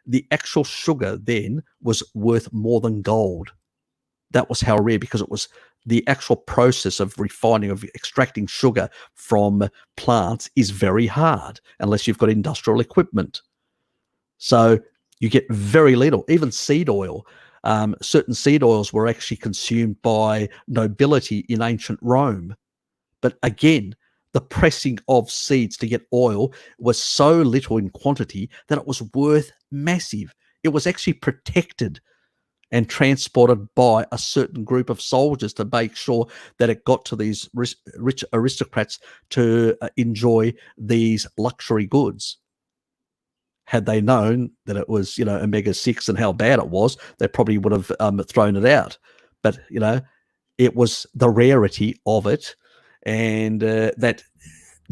the actual sugar then was worth more than gold. That was how rare, because it was the actual process of refining, of extracting sugar from plants is very hard unless you've got industrial equipment. So you get very little. Even seed oil. Certain seed oils were actually consumed by nobility in ancient Rome. But again, the pressing of seeds to get oil was so little in quantity that it was worth massive. It was actually protected and transported by a certain group of soldiers to make sure that it got to these rich aristocrats to enjoy these luxury goods. Had they known that it was, omega-6 and how bad it was, they probably would have thrown it out. But, it was the rarity of it and that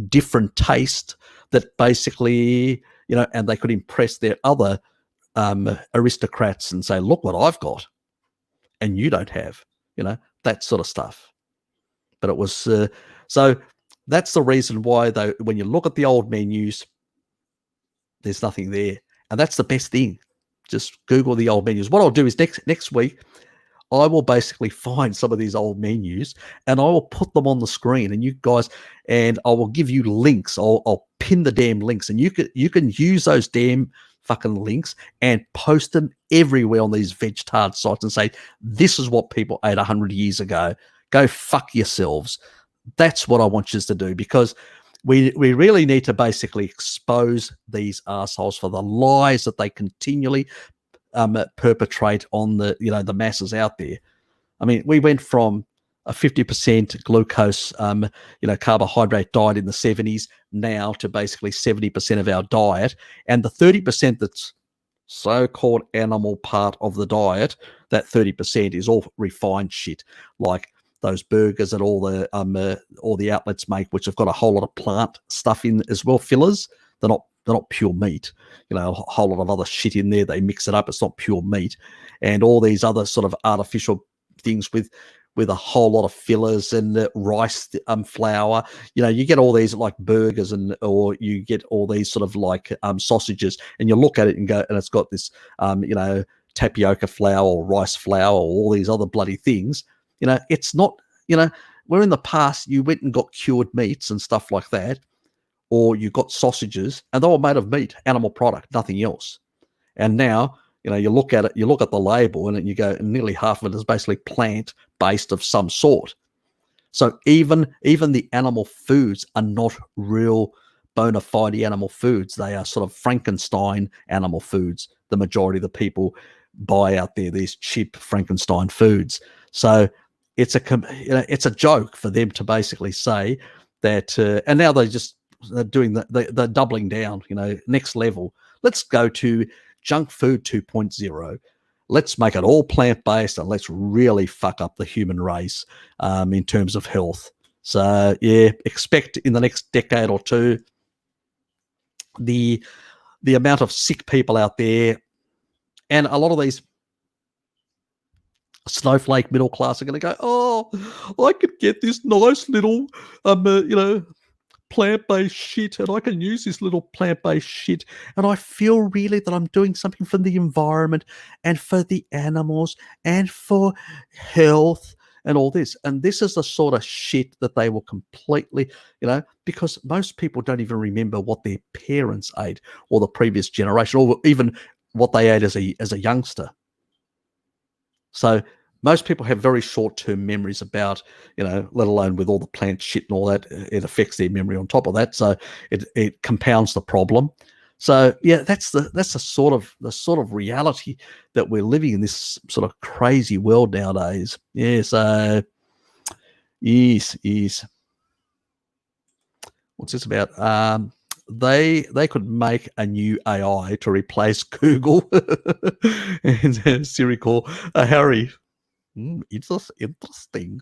different taste that basically, and they could impress their other aristocrats and say, look what I've got and you don't have, that sort of stuff. But it was, so that's the reason why, though, when you look at the old menus, there's nothing there. And that's the best thing. Just Google the old menus. What I'll do is next week, I will basically find some of these old menus and I will put them on the screen, and you guys, and I will give you links. I'll pin the damn links, and you can use those damn fucking links and post them everywhere on these veg-tard sites and say, this is what people ate 100 years ago. Go fuck yourselves. That's what I want you to do, because we really need to basically expose these assholes for the lies that they continually perpetrate on the masses out there. I mean, we went from a 50% glucose, carbohydrate diet in the 70s now to basically 70% of our diet. And the 30% that's so-called animal part of the diet, that 30% is all refined shit, like those burgers that all the outlets make, which have got a whole lot of plant stuff in as well, fillers. They're not pure meat, a whole lot of other shit in there. They mix it up. It's not pure meat. And all these other sort of artificial things with a whole lot of fillers and rice flour. You get all these like burgers or you get all these sort of like sausages, and you look at it and go, and it's got this, tapioca flour or rice flour or all these other bloody things. It's not, where in the past you went and got cured meats and stuff like that, or you got sausages and they were made of meat, animal product, nothing else. And now, you look at it, you look at the label and you go, and nearly half of it is basically plant-based of some sort. So even the animal foods are not real bona fide animal foods. They are sort of Frankenstein animal foods. The majority of the people buy out there these cheap Frankenstein foods. So it's a joke for them to basically say that, and now they're doing the doubling down, next level. Let's go to junk food 2.0. Let's make it all plant-based and let's really fuck up the human race in terms of health. So yeah, expect in the next decade or two the amount of sick people out there, and a lot of these snowflake middle class are going to go, oh, I could get this nice little plant-based shit, and I can use this little plant-based shit, and I feel really that I'm doing something for the environment and for the animals and for health and all this. And this is the sort of shit that they will completely, because most people don't even remember what their parents ate or the previous generation, or even what they ate as a youngster. So most people have very short-term memories about, let alone with all the plant shit and all that, it affects their memory on top of that. So it compounds the problem. So yeah, that's the sort of reality that we're living in, this sort of crazy world nowadays. Yeah. So yes. What's this about? They could make a new AI to replace Google. And Siri call Harry. Interesting.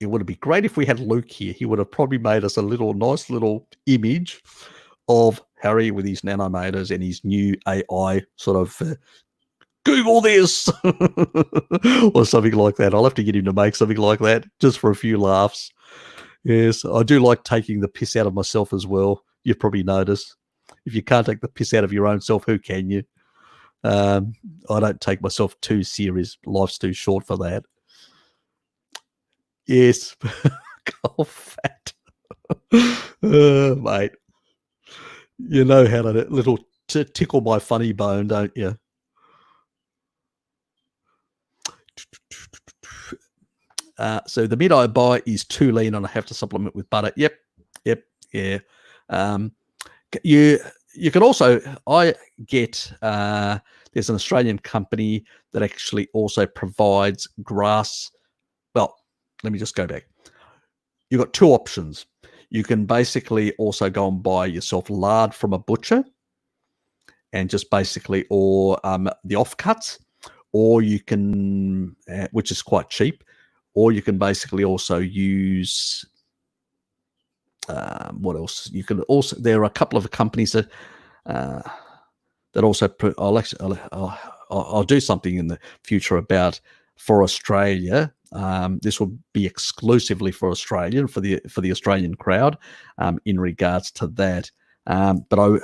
It would be great if we had Luke here. He would have probably made us a nice little image of Harry with his nanometers and his new AI sort of Google this or something like that. I'll have to get him to make something like that just for a few laughs. Yes, I do like taking the piss out of myself as well. You've probably noticed. If you can't take the piss out of your own self, who can you? I don't take myself too serious. Life's too short for that. Yes. Oh, fat. Mate. You know how to tickle my funny bone, don't you? So the meat I buy is too lean, and I have to supplement with butter. Yep, yeah. Um, you can also I get there's an Australian company that actually also provides grass. Well, let me just go back. You've got two options. You can basically also go and buy yourself lard from a butcher, and just basically, or the offcuts, or you can, which is quite cheap, or you can basically also use what else? You can also, there are a couple of companies that that also I'll do something in the future about for Australia. This will be exclusively for Australia, for the Australian crowd, in regards to that. But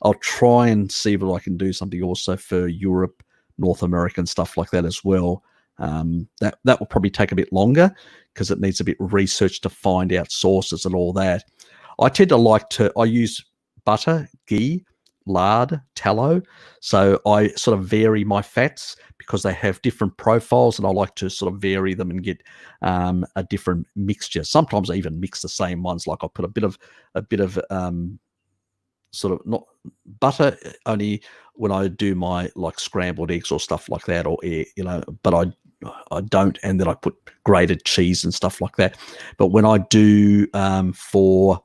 I'll try and see if I can do something also for Europe, North America, and stuff like that as well. That will probably take a bit longer because it needs a bit of research to find out sources and all that. I tend to I use butter, ghee, lard, tallow. So I sort of vary my fats because they have different profiles, and I like to sort of vary them and get a different mixture. Sometimes I even mix the same ones. Like I put a bit of sort of, not butter only when I do my like scrambled eggs or stuff like that, or but I don't, and then I put grated cheese and stuff like that. But when I do for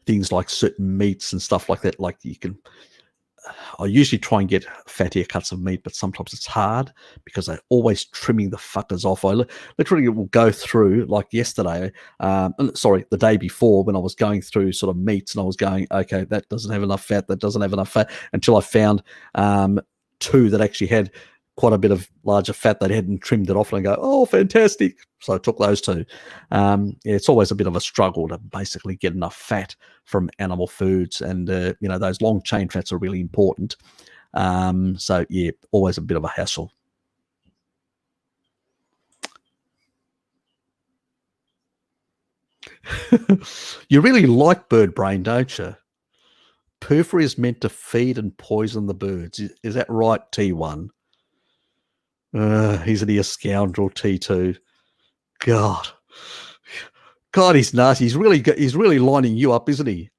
things like certain meats and stuff like that, like I usually try and get fattier cuts of meat, but sometimes it's hard because they're always trimming the fuckers off. I literally will go through, like yesterday, the day before, when I was going through sort of meats, and I was going, okay, that doesn't have enough fat, that doesn't have enough fat, until I found two that actually had quite a bit of larger fat that hadn't trimmed it off, and I go, oh, fantastic. So I took those two. It's always a bit of a struggle to basically get enough fat from animal foods, and those long chain fats are really important. So yeah, always a bit of a hassle. You really like bird brain, don't you? Poofer is meant to feed and poison the birds. Is that right, T1? He's a scoundrel, T2. God, he's nasty. He's really lining you up, isn't he?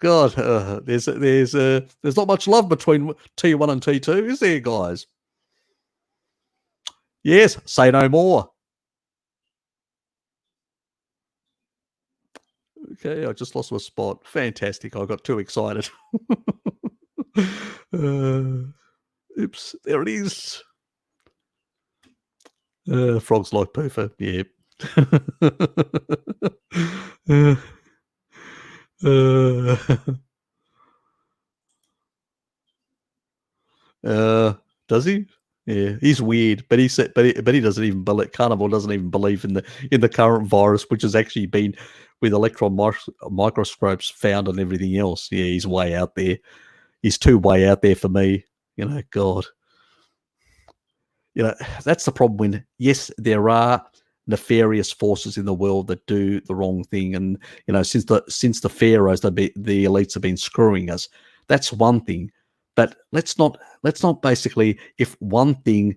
God, there's not much love between T1 and T2, is there, guys? Yes, say no more. Okay, I just lost my spot. Fantastic. I got too excited. Oops, there it is. Frogs like poofer. Yeah. Does he? Yeah, he's weird, but he said, but he doesn't even believe. Carnival doesn't even believe in the current virus, which has actually been with electron microscopes found and everything else. Yeah, he's way out there. He's too way out there for me. God. That's the problem. When, yes, there are nefarious forces in the world that do the wrong thing, and since the pharaohs, the elites have been screwing us. That's one thing. But let's not basically, if one thing,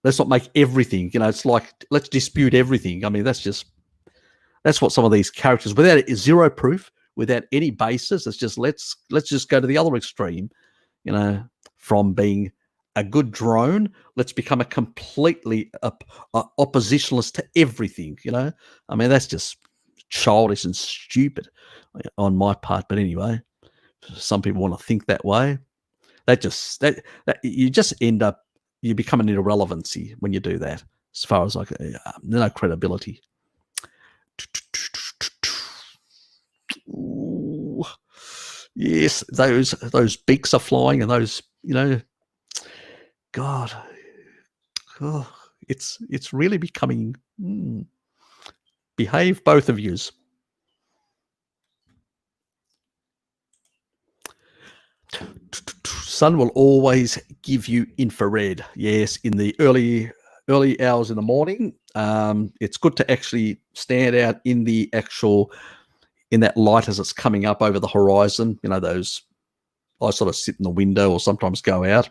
let's not make everything. It's like, let's dispute everything. I mean, that's what some of these characters, without zero proof, without any basis, it's just let's just go to the other extreme. From being a good drone, let's become a completely oppositionalist to everything. I mean, that's just childish and stupid on my part. But anyway, some people want to think that way. That you just end up, you become an irrelevancy when you do that. As far as no credibility. Ooh, yes, those beaks are flying, and those, God, oh, it's really becoming. Behave, both of yous. Sun will always give you infrared. Yes, in the early hours in the morning. It's good to actually stand out in that light as it's coming up over the horizon. I sort of sit in the window or sometimes go out.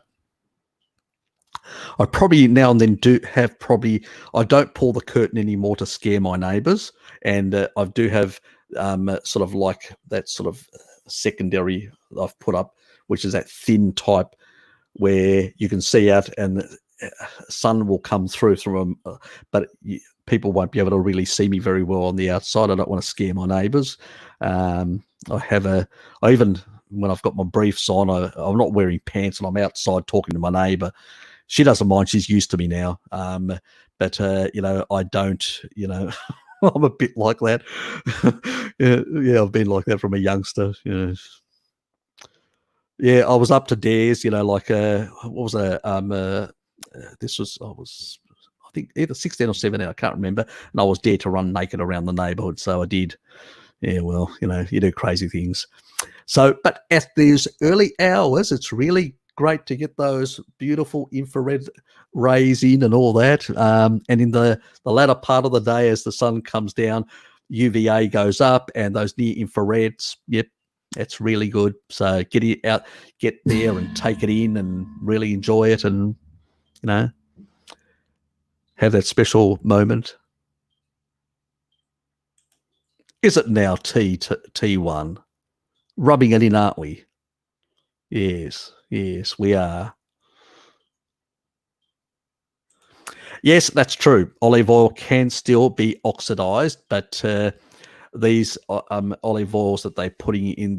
I probably now and then do have I don't pull the curtain anymore to scare my neighbours, and I do have sort of like that sort of secondary I've put up, which is that thin type where you can see out and sun will come through them, but people won't be able to really see me very well on the outside. I don't want to scare my neighbours. I even when I've got my briefs on, I'm not wearing pants and I'm outside talking to my neighbour. She doesn't mind. She's used to me now. But I don't. I'm a bit like that. yeah, I've been like that from a youngster. Yeah, I was up to dares. Like what was this was I think either 16 or 17. I can't remember. And I was dared to run naked around the neighbourhood, so I did. Yeah, well, you do crazy things. So, but at these early hours, it's really great to get those beautiful infrared rays in and all that. And in the latter part of the day, as the sun comes down, UVA goes up and those near infrareds, yep, that's really good. So get it out, get there and take it in and really enjoy it and, have that special moment. Is it now T1? Rubbing it in, aren't we? Yes, we are. Yes, that's true. Olive oil can still be oxidized, but these olive oils that they're putting in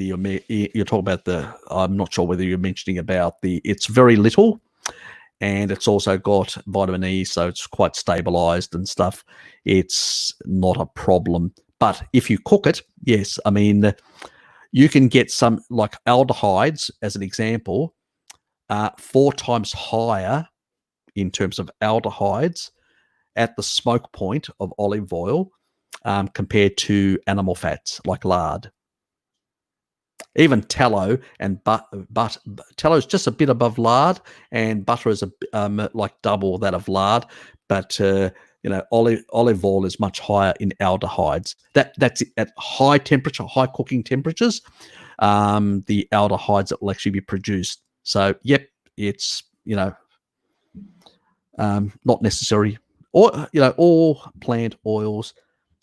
you're talking about I'm not sure whether you're mentioning about it's very little, and it's also got vitamin E, so it's quite stabilized and stuff. It's not a problem. But if you cook it, yes, I mean, you can get some, like aldehydes, as an example, 4 times higher in terms of aldehydes at the smoke point of olive oil compared to animal fats like lard. Even tallow and but tallow is just a bit above lard, and butter is like double that of lard. But olive oil is much higher in aldehydes. That's at high cooking temperatures. The aldehydes that will actually be produced. So yep, it's not necessary. Or all plant oils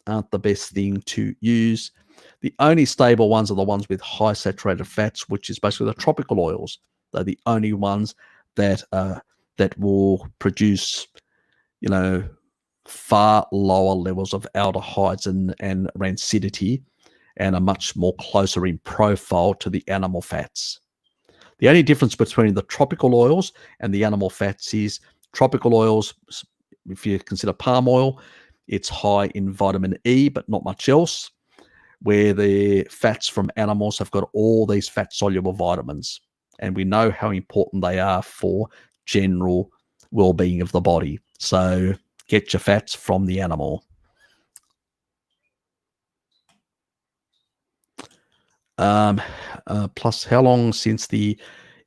aren't the best thing to use. The only stable ones are the ones with high saturated fats, which is basically the tropical oils. They're the only ones that will produce, far lower levels of aldehydes and rancidity, and are much more closer in profile to the animal fats. The only difference between the tropical oils and the animal fats is tropical oils, if you consider palm oil, it's high in vitamin E, but not much else, where the fats from animals have got all these fat-soluble vitamins. And we know how important they are for general well-being of the body. So get your fats from the animal. Plus, how long since the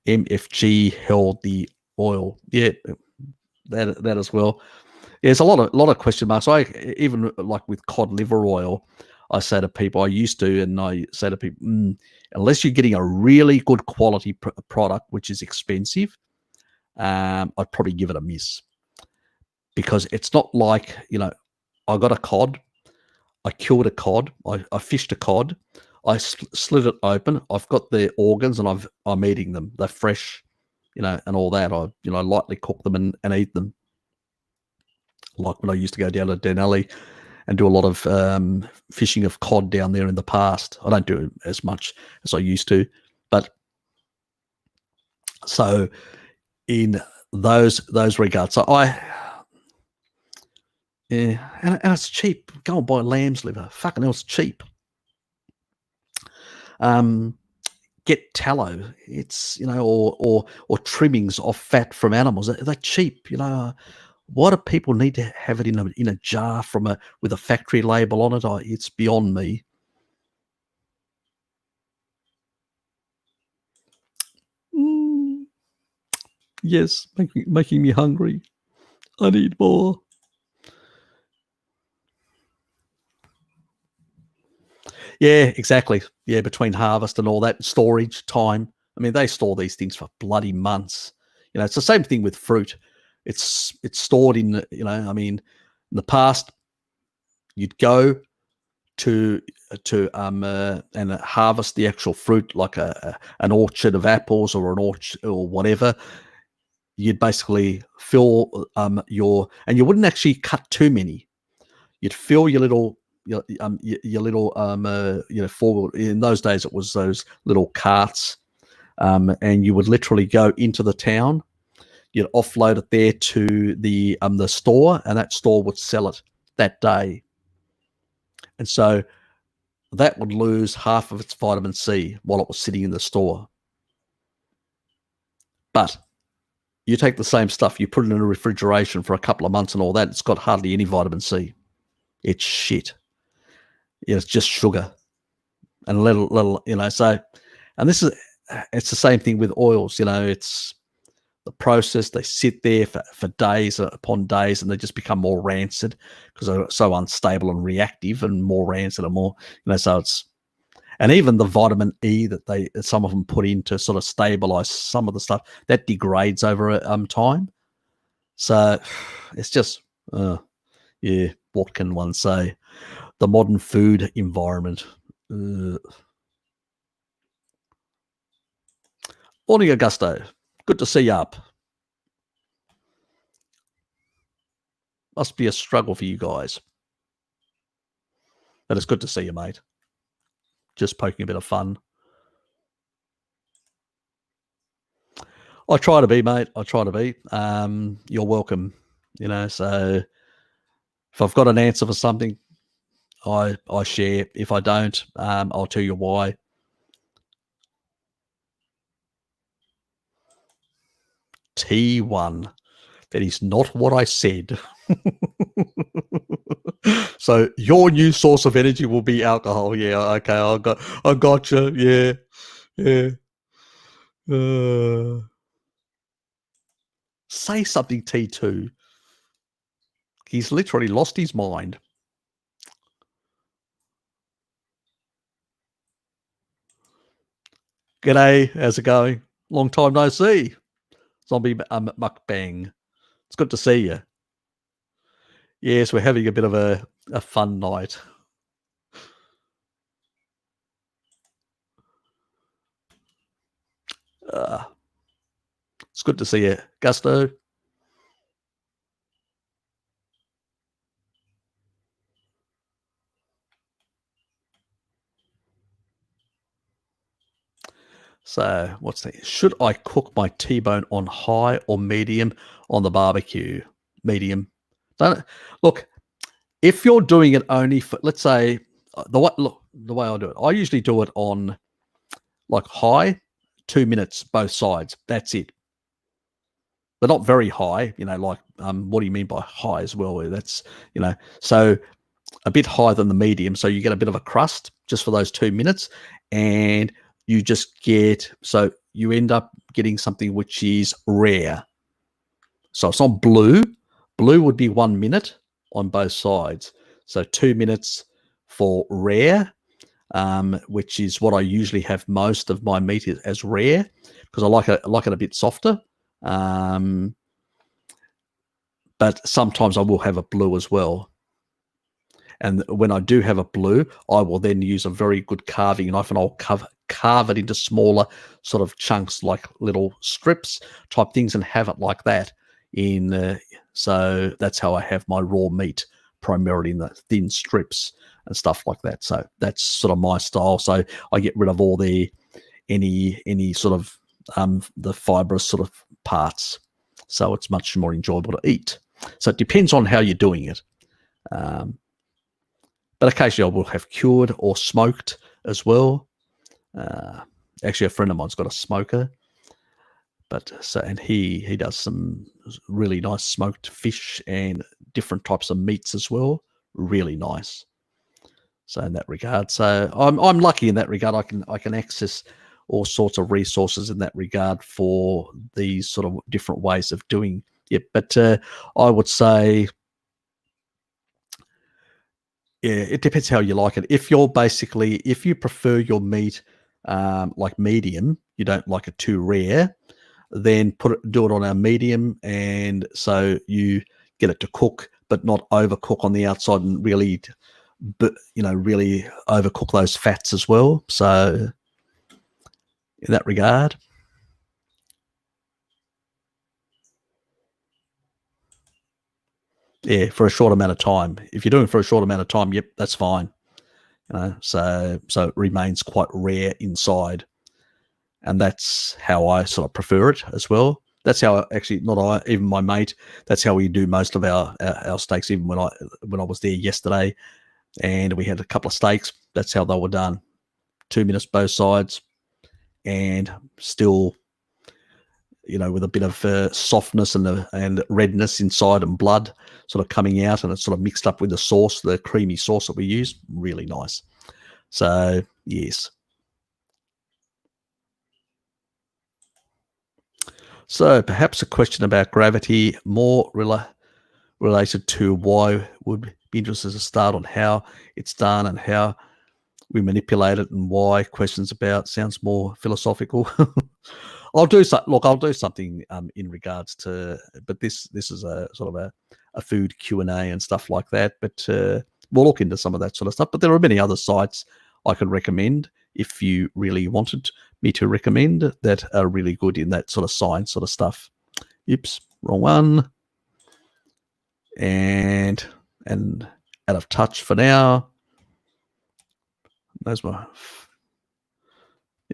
MFG held the oil? Yeah, that as well. Yeah, there's a lot of question marks. I even like with cod liver oil, I say to people, I say to people, unless you're getting a really good quality product, which is expensive, I'd probably give it a miss, because it's not like, I got a cod, I killed a cod, I fished a cod, I slit it open, I've got the organs, and I'm eating them. They're fresh, and all that. I lightly cook them and eat them. Like when I used to go down to Denali and do a lot of fishing of cod down there in the past. I don't do it as much as I used to, but so in those regards, so and it's cheap. Go and buy lamb's liver. Fucking hell, it's cheap. Get tallow. It's or trimmings of fat from animals. They're cheap. Why do people need to have it in a jar with a factory label on it? It's beyond me. Yes, making me hungry. I need more. Yeah, exactly. Yeah, between harvest and all that, storage time. I mean, they store these things for bloody months. It's the same thing with fruit. It's stored in, I mean, in the past, you'd go to and harvest the actual fruit, like an orchard of apples or an orchard or whatever. You'd basically fill and you wouldn't actually cut too many. You'd fill your little your little forward. In those days, it was those little carts, and you would literally go into the town. You'd offload it there to the store, and that store would sell it that day. And so that would lose half of its vitamin C while it was sitting in the store. But you take the same stuff, you put it in a refrigeration for a couple of months and all that, it's got hardly any vitamin C. It's shit. It's just sugar and a little, so, and it's the same thing with oils, it's the process. They sit there for days upon days, and they just become more rancid because they're so unstable and reactive, and more rancid and more, so it's, and even the vitamin E that some of them put in to sort of stabilize some of the stuff, that degrades over time. So it's just, what can one say? The modern food environment. Morning, Augusto. Good to see you up. Must be a struggle for you guys. But it's good to see you, mate. Just poking a bit of fun. I try to be, mate. I try to be. You're welcome. So if I've got an answer for something, I share. If I don't, I'll tell you why. T1. That is not what I said. So your new source of energy will be alcohol. Yeah, okay, I got you. Yeah. Say something, T2. He's literally lost his mind. G'day, how's it going? Long time no see. Zombie mukbang. It's good to see you. Yes, we're having a bit of a fun night. It's good to see you, Gusto. So what's that? Should I cook my T-bone on high or medium on the barbecue? Medium. Don't look. If you're doing it only for, let's say, the way I do it, I usually do it on like high, 2 minutes both sides. That's it. But not very high, like what do you mean by high as well? That's, so a bit higher than the medium. So you get a bit of a crust just for those 2 minutes, and you just so you end up getting something which is rare. So it's not blue. Blue would be 1 minute on both sides. So 2 minutes for rare, which is what I usually have most of my meat as rare, because I like it a bit softer. But sometimes I will have a blue as well. And when I do have a blue, I will then use a very good carving knife, and I'll carve it into smaller sort of chunks, like little strips type things, and have it like that. So that's how I have my raw meat, primarily in the thin strips and stuff like that. So that's sort of my style. So I get rid of all any sort of the fibrous sort of parts. So it's much more enjoyable to eat. So it depends on how you're doing it. But occasionally I will have cured or smoked as well. Actually, a friend of mine's got a smoker. And he does some really nice smoked fish and different types of meats as well. Really nice. So in that regard, so I'm lucky in that regard. I can access all sorts of resources in that regard for these sort of different ways of doing it. But I would say, yeah, it depends how you like it. If you prefer your meat like medium, you don't like it too rare, then do it on our medium, and so you get it to cook, but not overcook on the outside, and really, really overcook those fats as well. So in that regard, yeah, for a short amount of time. If you're doing it for a short amount of time, yep, that's fine. So it remains quite rare inside, and that's how I sort of prefer it as well. That's how even my mate. That's how we do most of our steaks. Even when I was there yesterday, and we had a couple of steaks, that's how they were done. 2 minutes both sides, and still, with a bit of softness and redness inside and blood sort of coming out, and it's sort of mixed up with the sauce, the creamy sauce that we use. Really nice. So, yes. So perhaps a question about gravity, more related to why would be interested to start on how it's done and how we manipulate it, and why. Questions about sounds more philosophical. I'll do something in regards to, but this is a sort of a food Q&A and stuff like that. But we'll look into some of that sort of stuff. But there are many other sites I could recommend if you really wanted me to recommend that are really good in that sort of science sort of stuff. Oops, wrong one. And out of touch for now. There's my.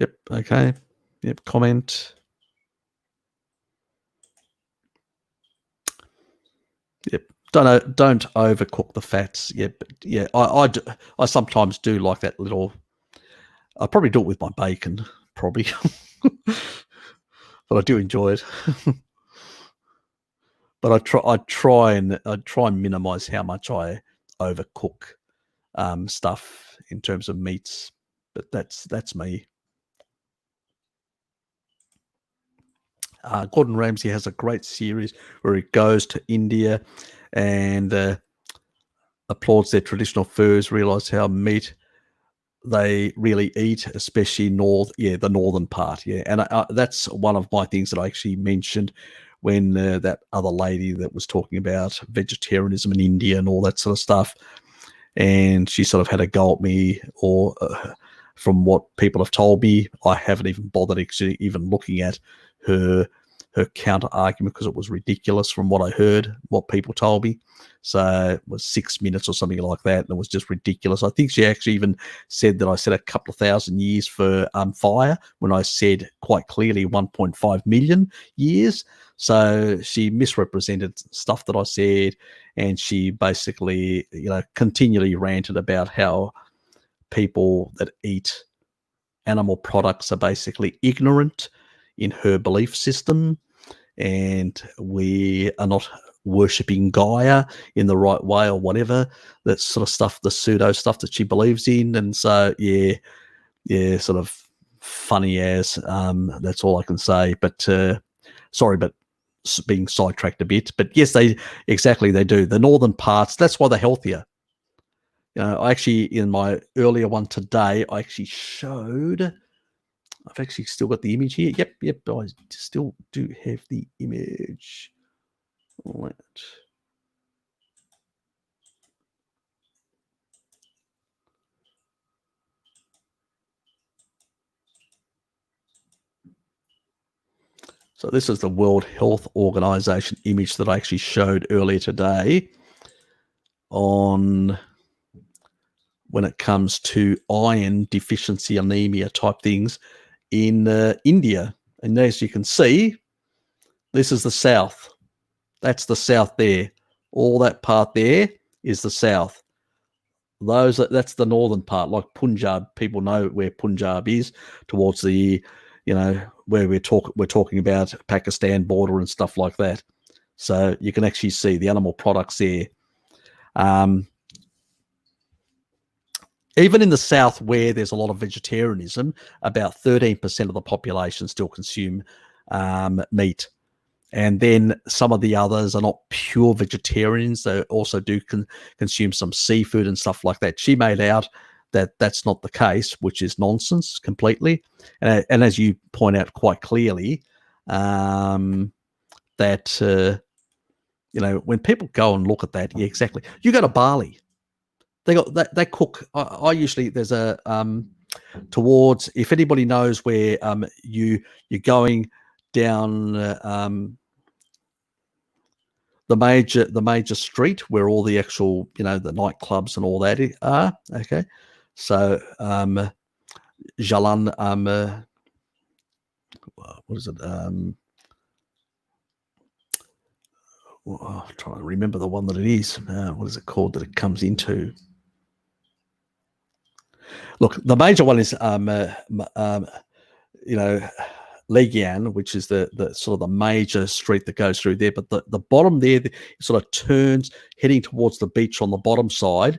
Yep. Okay. Yep. Comment. Yep. Don't overcook the fats. Yep. Yeah. I sometimes do like that little. I probably do it with my bacon, probably, but I do enjoy it. But I try and minimize how much I overcook stuff in terms of meats. But that's me. Gordon Ramsay has a great series where he goes to India and applauds their traditional foods, realize how meat they really eat, especially the northern part. Yeah, and that's one of my things that I actually mentioned when that other lady that was talking about vegetarianism in India and all that sort of stuff, and she sort of had a go at me, or from what people have told me, I haven't even bothered actually even looking at her counter argument, because it was ridiculous from what I heard, what people told me. So it was 6 minutes or something like that, and it was just ridiculous. I think she actually even said that I said a couple of thousand years for fire, when I said quite clearly 1.5 million years. So she misrepresented stuff that I said, and she basically, continually ranted about how people that eat animal products are basically ignorant in her belief system, and we are not worshipping Gaia in the right way, or whatever, that sort of stuff, the pseudo stuff that she believes in. And so, yeah, sort of funny as, that's all I can say. But sorry, but being sidetracked a bit. But yes, they do. The northern parts, that's why they're healthier. I actually, in my earlier one today, I actually showed, I've actually still got the image here. Yep, I still do have the image. All right. So this is the World Health Organization image that I actually showed earlier today on when it comes to iron deficiency anemia type things in India. And as you can see, this is the south. That's the south there. All that part there is the south. That's the northern part, like Punjab. People know where Punjab is, towards the, where we're talking about Pakistan border and stuff like that. So you can actually see the animal products there. Even in the south, where there's a lot of vegetarianism, about 13% of the population still consume meat. And then some of the others are not pure vegetarians. They also do consume some seafood and stuff like that. She made out that that's not the case, which is nonsense completely. And as you point out quite clearly, that when people go and look at that, yeah, exactly. You go to Bali, they cook. I usually there's a towards, if anybody knows where you're going down the major street where all the actual the nightclubs and all that are. Okay, so Jalan what is it? I'm trying to remember the one that it is. What is it called that it comes into? Look, the major one is Legian, which is the sort of the major street that goes through there. But the bottom there sort of turns heading towards the beach on the bottom side.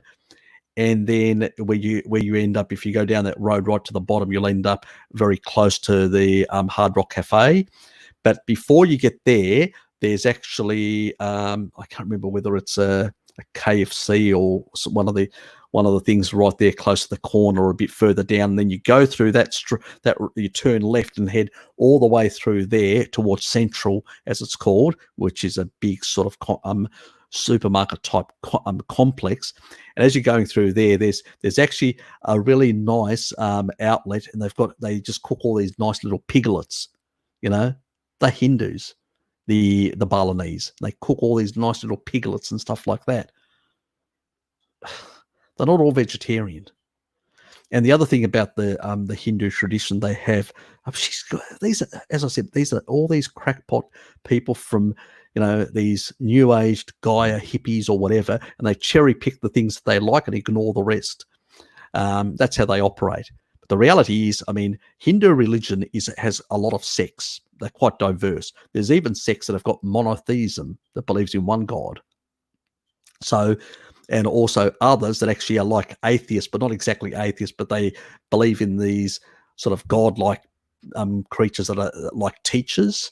And then where you end up, if you go down that road right to the bottom, you'll end up very close to the Hard Rock Cafe. But before you get there, there's actually I can't remember whether it's a KFC or one of the things right there close to the corner or a bit further down. And then you go through that you turn left and head all the way through there towards Central, as it's called, which is a big sort of supermarket type complex. And as you're going through there's actually a really nice outlet, and they just cook all these nice little piglets. The Hindus, the Balinese, they cook all these nice little piglets and stuff like that. They're not all vegetarian. And the other thing about the Hindu tradition, they have these, as I said, these are all these crackpot people from these new aged Gaia hippies or whatever, and they cherry pick the things that they like and ignore the rest. That's how they operate. But the reality is, Hindu religion has a lot of sects. They're quite diverse. There's even sects that have got monotheism, that believes in one God. So, and also others that actually are like atheists, but not exactly atheists, but they believe in these sort of godlike creatures that are like teachers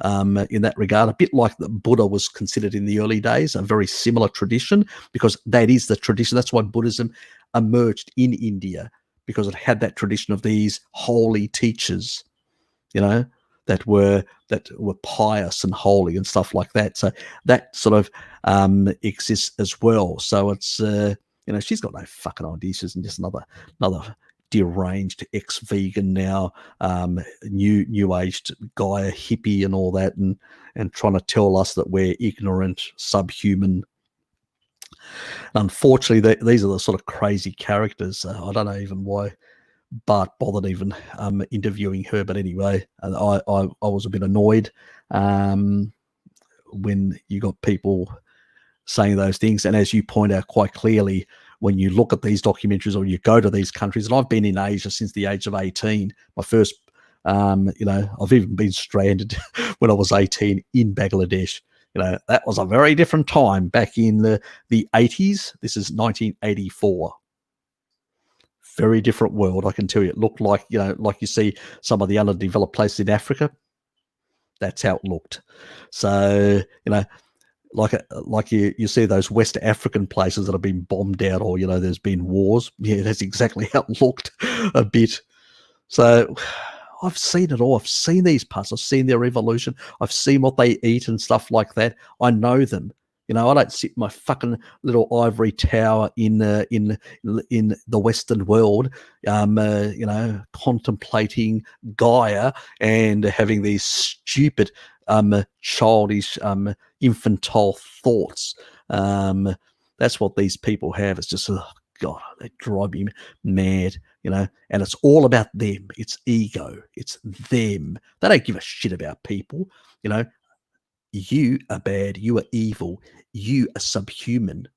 in that regard, a bit like the Buddha was considered in the early days, a very similar tradition, because that is the tradition. That's why Buddhism emerged in India, because it had that tradition of these holy teachers, that were pious and holy and stuff like that. So that sort of exists as well. So it's she's got no fucking idea. She's just another deranged ex-vegan now, new aged Gaia hippie and all that, and trying to tell us that we're ignorant, subhuman. Unfortunately, these are the sort of crazy characters. I don't know even why Bart bothered even interviewing her, but anyway, I was a bit annoyed when you got people saying those things. And as you point out quite clearly, when you look at these documentaries or you go to these countries, and I've been in Asia since the age of 18. My first, I've even been stranded when I was 18 in Bangladesh. That was a very different time back in the 80s. This is 1984. Very different world, I can tell you. It looked like, like you see some of the underdeveloped places in Africa. That's how it looked. So, like you see those West African places that have been bombed out, or there's been wars. Yeah, that's exactly how it looked a bit. So I've seen it all. I've seen these parts. I've seen their evolution. I've seen what they eat and stuff like that. I know them. I don't sit in my fucking little ivory tower in the Western world, contemplating Gaia and having these stupid, childish, infantile thoughts. That's what these people have. It's just, oh God, they drive me mad, and it's all about them. It's ego. It's them. They don't give a shit about people, You are bad. You are evil. You are subhuman.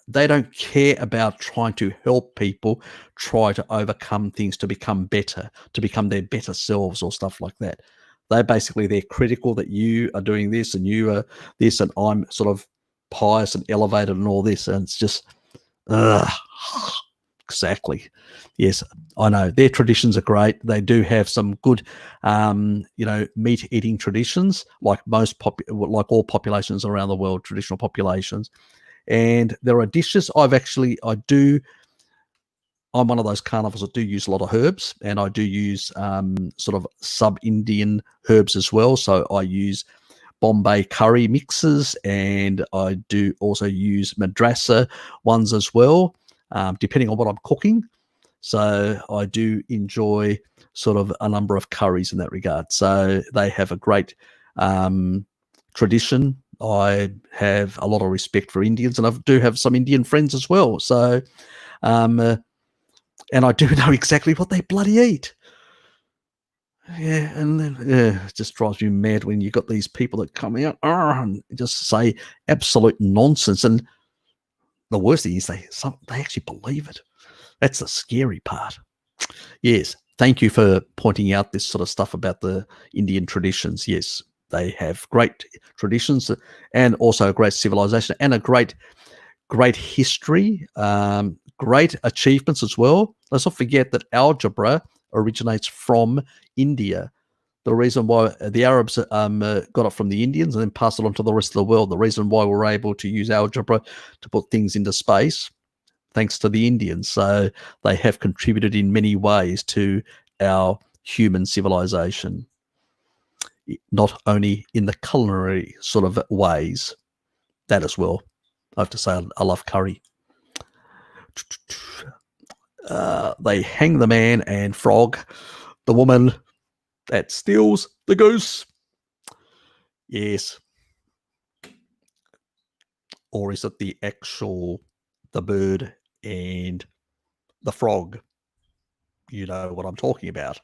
They don't care about trying to help people try to overcome things to become better, to become their better selves or stuff like that. They're critical that you are doing this and you are this, and I'm sort of pious and elevated and all this. And it's just, exactly. Yes, I know their traditions are great. They do have some good, meat eating traditions, like like all populations around the world, traditional populations. And there are dishes I do I'm one of those carnivores that do use a lot of herbs, and I do use sort of sub-Indian herbs as well. So I use Bombay curry mixes, and I do also use madrasa ones as well, depending on what I'm cooking. So I do enjoy sort of a number of curries in that regard. So they have a great tradition. I have a lot of respect for Indians, and I do have some Indian friends as well. So, and I do know exactly what they bloody eat. Yeah, and then it just drives me mad when you got these people that come out and just say absolute nonsense. And the worst thing is they actually believe it. That's the scary part. Yes, thank you for pointing out this sort of stuff about the Indian traditions. Yes, they have great traditions and also a great civilization and a great history, great achievements as well. Let's not forget that algebra originates from India. The reason why the Arabs got it from the Indians and then passed it on to the rest of the world, the reason why we're able to use algebra to put things into space, thanks to the Indians. So they have contributed in many ways to our human civilization, not only in the culinary sort of ways, that as well. I have to say, I love curry. They hang the man and frog the woman that steals the goose. Yes. Or is it the bird and the frog? You know what I'm talking about.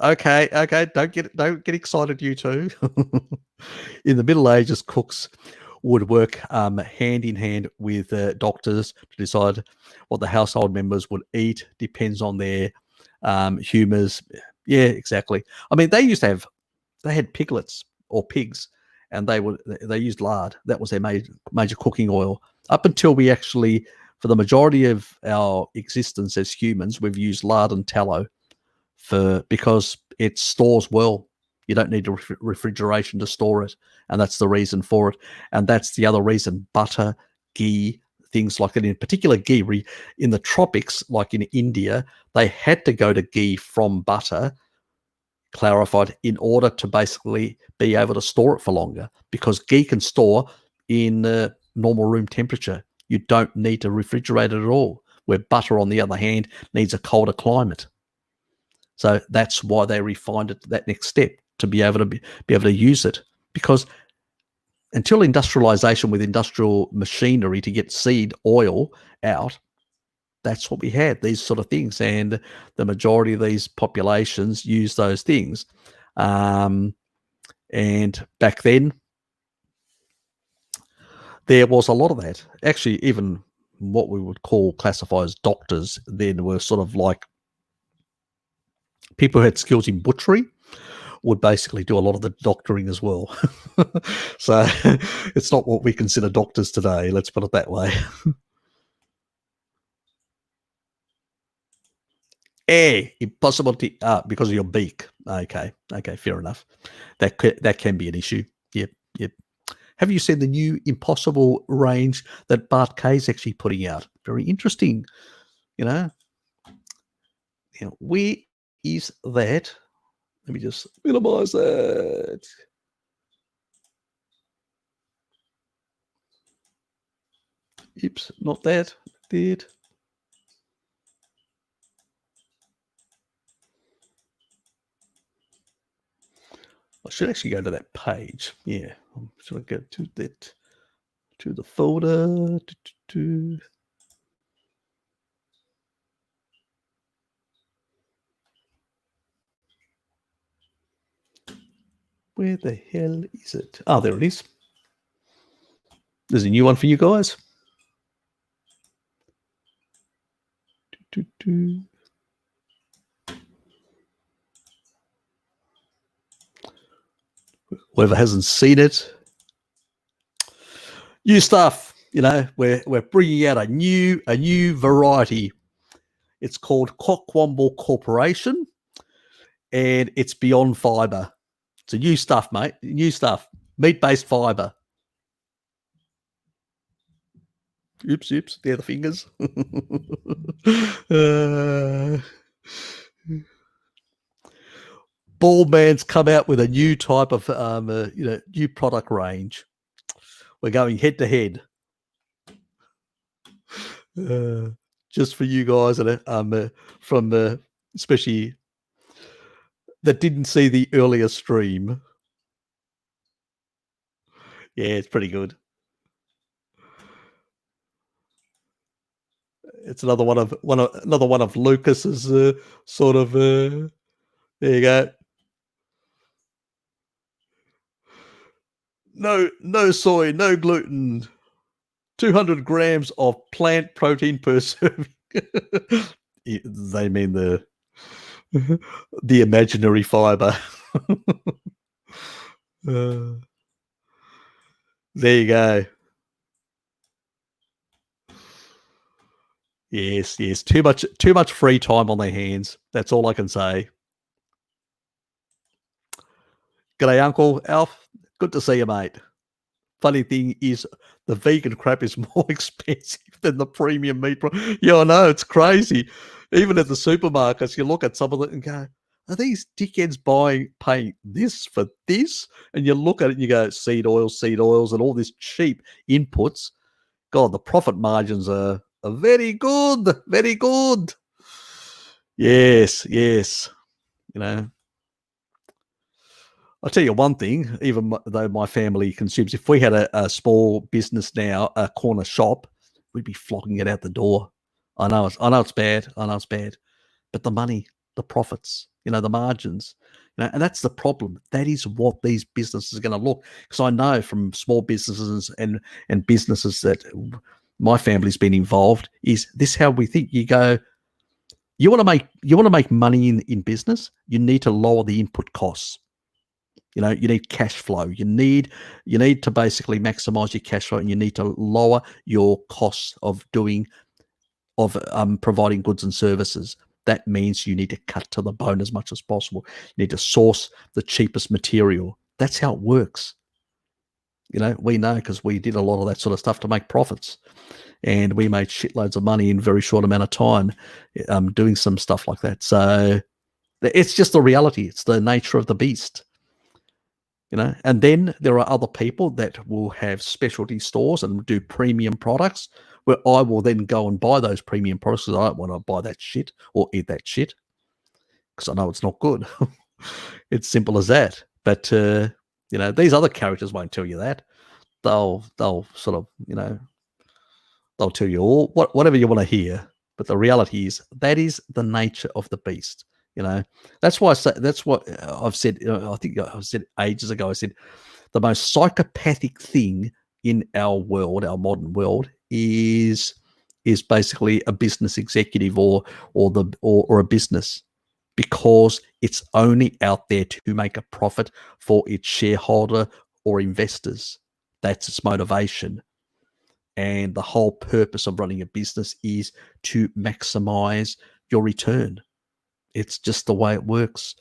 Okay. Don't get excited, you two. In the Middle Ages, cooks would work hand in hand with doctors to decide what the household members would eat. Depends on their humours. Yeah, exactly. I mean, they had piglets or pigs, and they used lard. That was their major cooking oil. Up until we actually, for the majority of our existence as humans, we've used lard and tallow because it stores well. You don't need refrigeration to store it, and that's the reason for it. And that's the other reason: butter, ghee, things like that. In particular, ghee. In the tropics, like in India, they had to go to ghee from butter, clarified, in order to basically be able to store it for longer, because ghee can store in normal room temperature. You don't need to refrigerate it at all, where butter, on the other hand, needs a colder climate. So that's why they refined it to that next step, to be able to use it. Because until industrialization with industrial machinery to get seed oil out, that's what we had, these sort of things. And the majority of these populations use those things. And back then, there was a lot of that. Actually, even what we would classify as doctors then were sort of like people who had skills in butchery would basically do a lot of the doctoring as well. So it's not what we consider doctors today, let's put it that way. Impossible to, because of your beak. Okay, fair enough. That can be an issue. Yep. Have you seen the new Impossible range that Bart Kay's actually putting out? Very interesting. Where is that? Let me just minimize that. Oops, not that. Did. I should actually go to that page. Yeah. Should I go to that? To the folder. Where the hell is it? Oh, there it is. There's a new one for you guys. Whoever hasn't seen it, new stuff. We're bringing out a new variety. It's called Cockwomble Corporation, and it's beyond fiber. It's a new stuff, mate. New stuff. Meat-based fiber. Oops, oops. They're the fingers. uh, Bald Man's come out with a new type of, new product range. We're going head to head. Just for you guys that from especially that didn't see the earlier stream. Yeah, it's pretty good. It's another one of Lucas's sort of. There you go. No soy, no gluten. 200 grams of plant protein per serving. They mean the imaginary fiber. There you go. Yes. Too much free time on their hands. That's all I can say. G'day, Uncle Alf. Good to see you, mate. Funny thing is, the vegan crap is more expensive than the premium meat. Yeah, I know, it's crazy. Even at the supermarkets, you look at some of it and go, are these dickheads paying this for this? And you look at it and you go, seed oils, and all these cheap inputs. God, the profit margins are very good, very good. Yes. You know, I'll tell you one thing, even though my family consumes, if we had a small business now, a corner shop, we'd be flocking it out the door. I know it's bad. But the money, the profits, the margins, and that's the problem. That is what these businesses are going to look. Because I know from small businesses and businesses that my family's been involved, is this how we think? You go, you want to make money in business, you need to lower the input costs. You need cash flow. You need to basically maximize your cash flow, and you need to lower your costs of providing goods and services. That means you need to cut to the bone as much as possible. You need to source the cheapest material. That's how it works. We know because we did a lot of that sort of stuff to make profits, and we made shitloads of money in a very short amount of time doing some stuff like that. So it's just the reality. It's the nature of the beast. And then there are other people that will have specialty stores and do premium products, where I will then go and buy those premium products because I don't want to buy that shit or eat that shit because I know it's not good. It's simple as that. But these other characters won't tell you that. They'll sort of they'll tell you all whatever you want to hear. But the reality is that is the nature of the beast. That's why I say, that's what I've said. I think I said ages ago. I said the most psychopathic thing in our world, our modern world, is basically a business executive or a business, because it's only out there to make a profit for its shareholder or investors. That's its motivation. And the whole purpose of running a business is to maximize your return. It's just the way it works,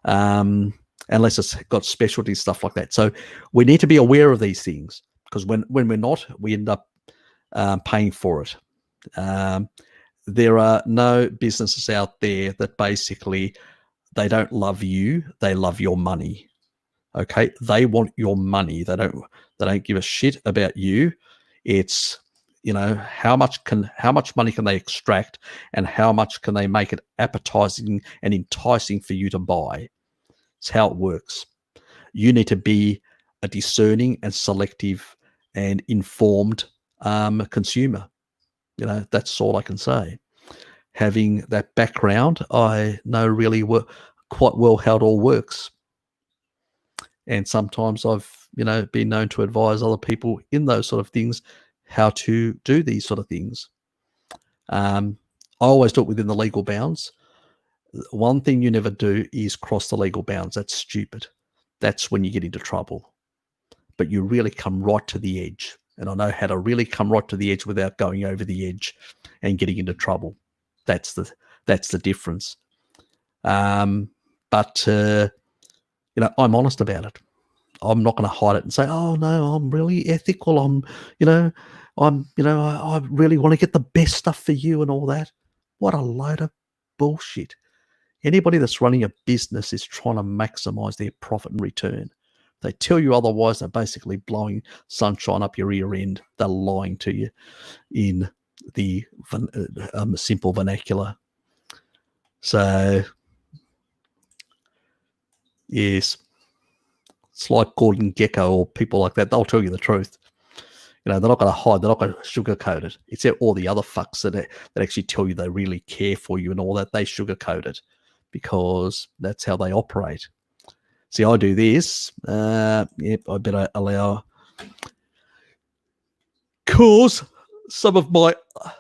unless it's got specialty stuff like that. So we need to be aware of these things, because when we're not, we end up paying for it. There are no businesses out there that basically they don't love you; they love your money. Okay, they want your money. They don't give a shit about you. It's how much money can they extract, and how much can they make it appetizing and enticing for you to buy. It's how it works. You need to be a discerning and selective and informed consumer. That's all I can say. Having that background, I know really quite well how it all works. And sometimes I've been known to advise other people in those sort of things how to do these sort of things. I always do it within the legal bounds. One thing you never do is cross the legal bounds. That's stupid. That's when you get into trouble. But you really come right to the edge. And I know how to really come right to the edge without going over the edge and getting into trouble. That's the difference. But I'm honest about it. I'm not going to hide it and say, oh no, I'm really ethical. I really want to get the best stuff for you and all that. What a load of bullshit. Anybody that's running a business is trying to maximize their profit and return. They tell you otherwise, they're basically blowing sunshine up your ear end. They're lying to you in the simple vernacular. So, yes, it's like Gordon Gecko or people like that. They'll tell you the truth. They're not going to hide. They're not going to sugarcoat it. It's all the other fucks that actually tell you they really care for you and all that. They sugarcoat it because that's how they operate. See, I do this. Yep, I better allow. Cause some of my.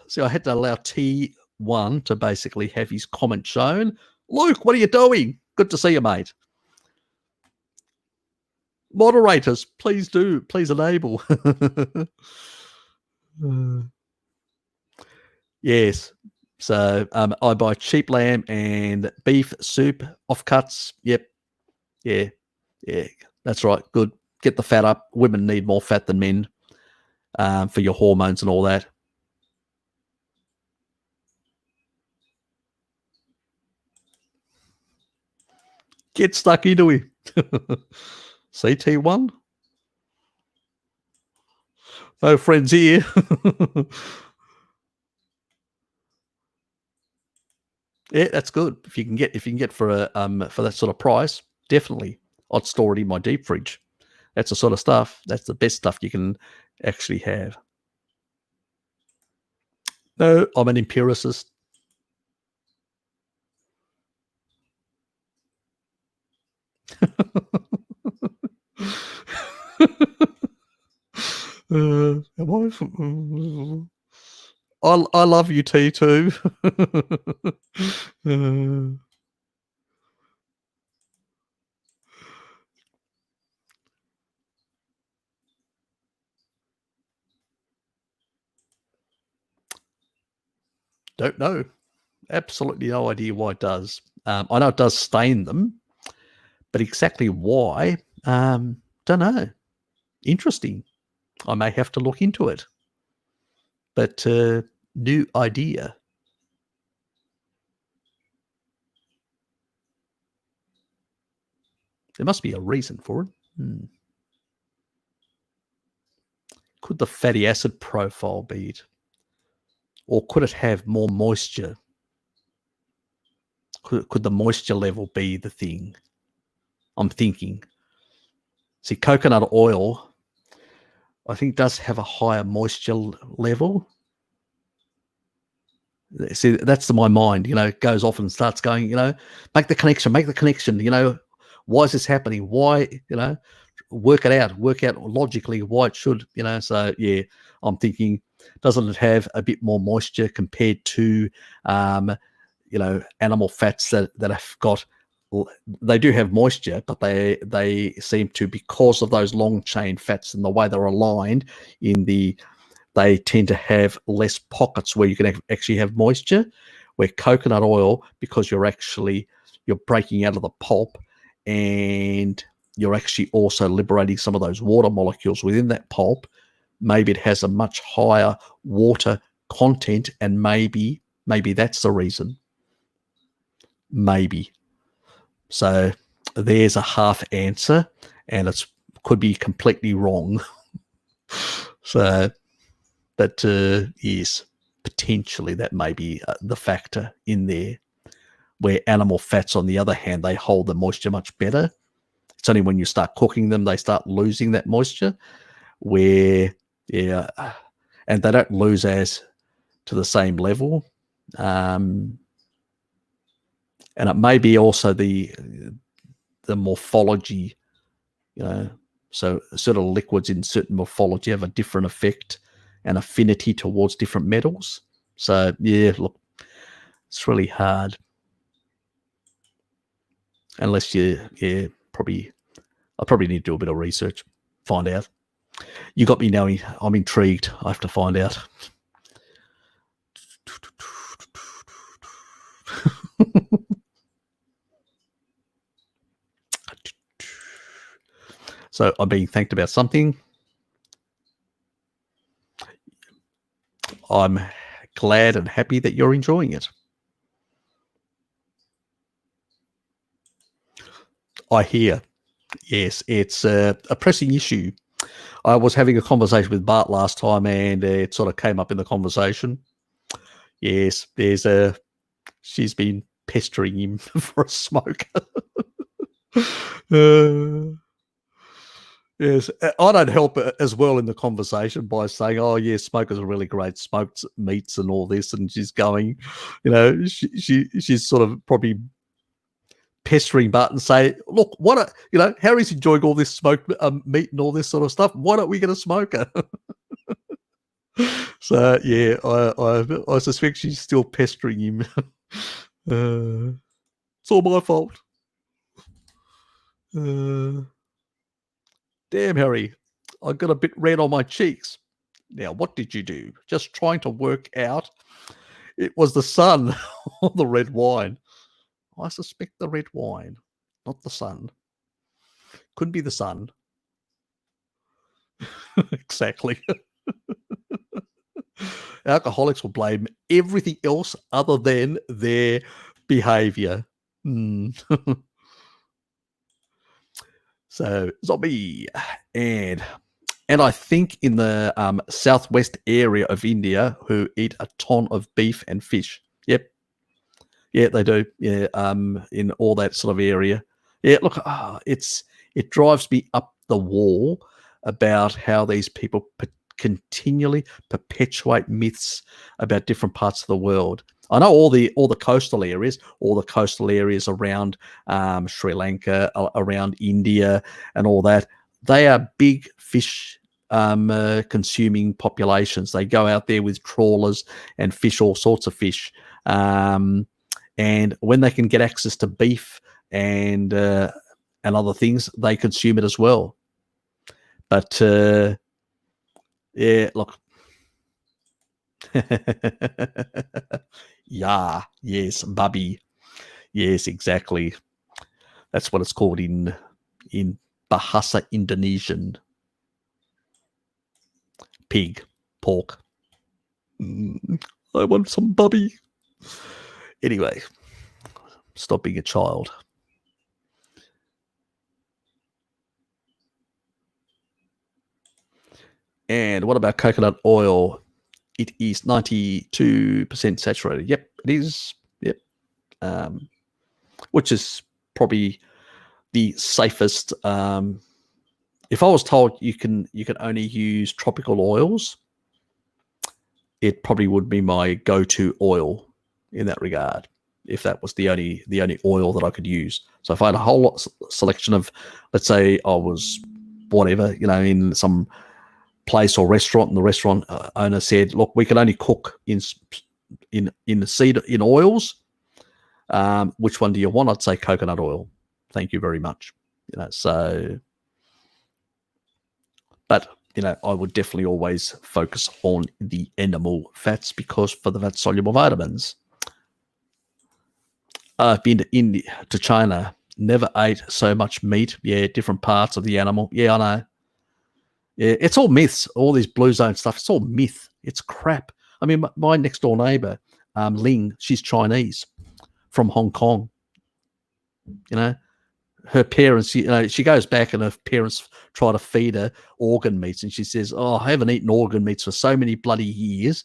See, I had to allow T1 to basically have his comment shown. Luke, what are you doing? Good to see you, mate. Moderators, please do. Please enable. Yes. So I buy cheap lamb and beef soup offcuts. Yep. Yeah. Yeah. That's right. Good. Get the fat up. Women need more fat than men for your hormones and all that. Get stuck into it. CT1? No friends here. Yeah, that's good. If you can get for that sort of price, definitely. I'd store it in my deep fridge. That's the sort of stuff. That's the best stuff you can actually have. No, I'm an empiricist. I love you, T2. Don't know. Absolutely no idea why it does. I know it does stain them, but exactly why, don't know. Interesting. I may have to look into it. But new idea. There must be a reason for it. Could the fatty acid profile be it? Or could it have more moisture? Could the moisture level be the thing? I'm thinking. See, coconut oil, I think, does have a higher moisture level. See, that's my mind, it goes off and starts going, make the connection, why is this happening? Why, work out logically why it should, so yeah, I'm thinking, doesn't it have a bit more moisture compared to, animal fats that have got, they do have moisture, but they seem to, because of those long chain fats and the way they're aligned they tend to have less pockets where you can actually have moisture, where coconut oil, because you're breaking out of the pulp and you're actually also liberating some of those water molecules within that pulp, maybe it has a much higher water content, and maybe that's the reason. Maybe. So there's a half answer, and it could be completely wrong. So, but yes, potentially that may be the factor in there. Where animal fats, on the other hand, they hold the moisture much better. It's only when you start cooking them they start losing that moisture. Where, yeah, and they don't lose as to the same level. And it may be also the morphology, so sort of liquids in certain morphology have a different effect and affinity towards different metals. So yeah, look, it's really hard. Unless I probably need to do a bit of research, find out. You got me now. I'm intrigued. I have to find out. So I'm being thanked about something. I'm glad and happy that you're enjoying it. I hear. Yes, it's a pressing issue. I was having a conversation with Bart last time, and it sort of came up in the conversation. Yes, she's been pestering him for a smoke. Yes, I don't help as well in the conversation by saying, "Oh, yeah, smokers are really great, smoked meats and all this," and she's going, she's sort of probably pestering Bart and say, "Look, Harry's enjoying all this smoked meat and all this sort of stuff. Why don't we get a smoker?" So yeah, I suspect she's still pestering him. It's all my fault. Damn, Harry, I got a bit red on my cheeks. Now, what did you do? Just trying to work out. It was the sun or the red wine. I suspect the red wine, not the sun. Couldn't be the sun. Exactly. Alcoholics will blame everything else other than their behavior. So, zombie. And I think in the southwest area of India, who eat a ton of beef and fish. Yep. Yeah, they do. Yeah, in all that sort of area. Yeah, look, it drives me up the wall about how these people continually perpetuate myths about different parts of the world. I know all the coastal areas around Sri Lanka, around India, and all that. They are big fish consuming populations. They go out there with trawlers and fish all sorts of fish. And when they can get access to beef and other things, they consume it as well. But yeah, look. Yeah, yes, bubby. Yes, exactly. That's what it's called in Bahasa Indonesian. Pig, pork. I want some bubby. Anyway, stop being a child. And what about coconut oil? It is 92% saturated. Yep, it is. Yep. Which is probably the safest. If I was told you can only use tropical oils, it probably would be my go-to oil in that regard. If that was the only oil that I could use. So if I had a whole selection of, let's say I was whatever, in some place or restaurant, and the restaurant owner said, "Look, we can only cook in oils. Which one do you want?" I'd say coconut oil. Thank you very much. So, but I would definitely always focus on the animal fats because for the fat soluble vitamins. I've been to India, to China. Never ate so much meat. Yeah, different parts of the animal. Yeah, I know. Yeah, it's all myths. All this blue zone stuff. It's all myth. It's crap. I mean, my next door neighbor, Ling, she's Chinese from Hong Kong. Her parents, she goes back and her parents try to feed her organ meats, and she says, "Oh, I haven't eaten organ meats for so many bloody years,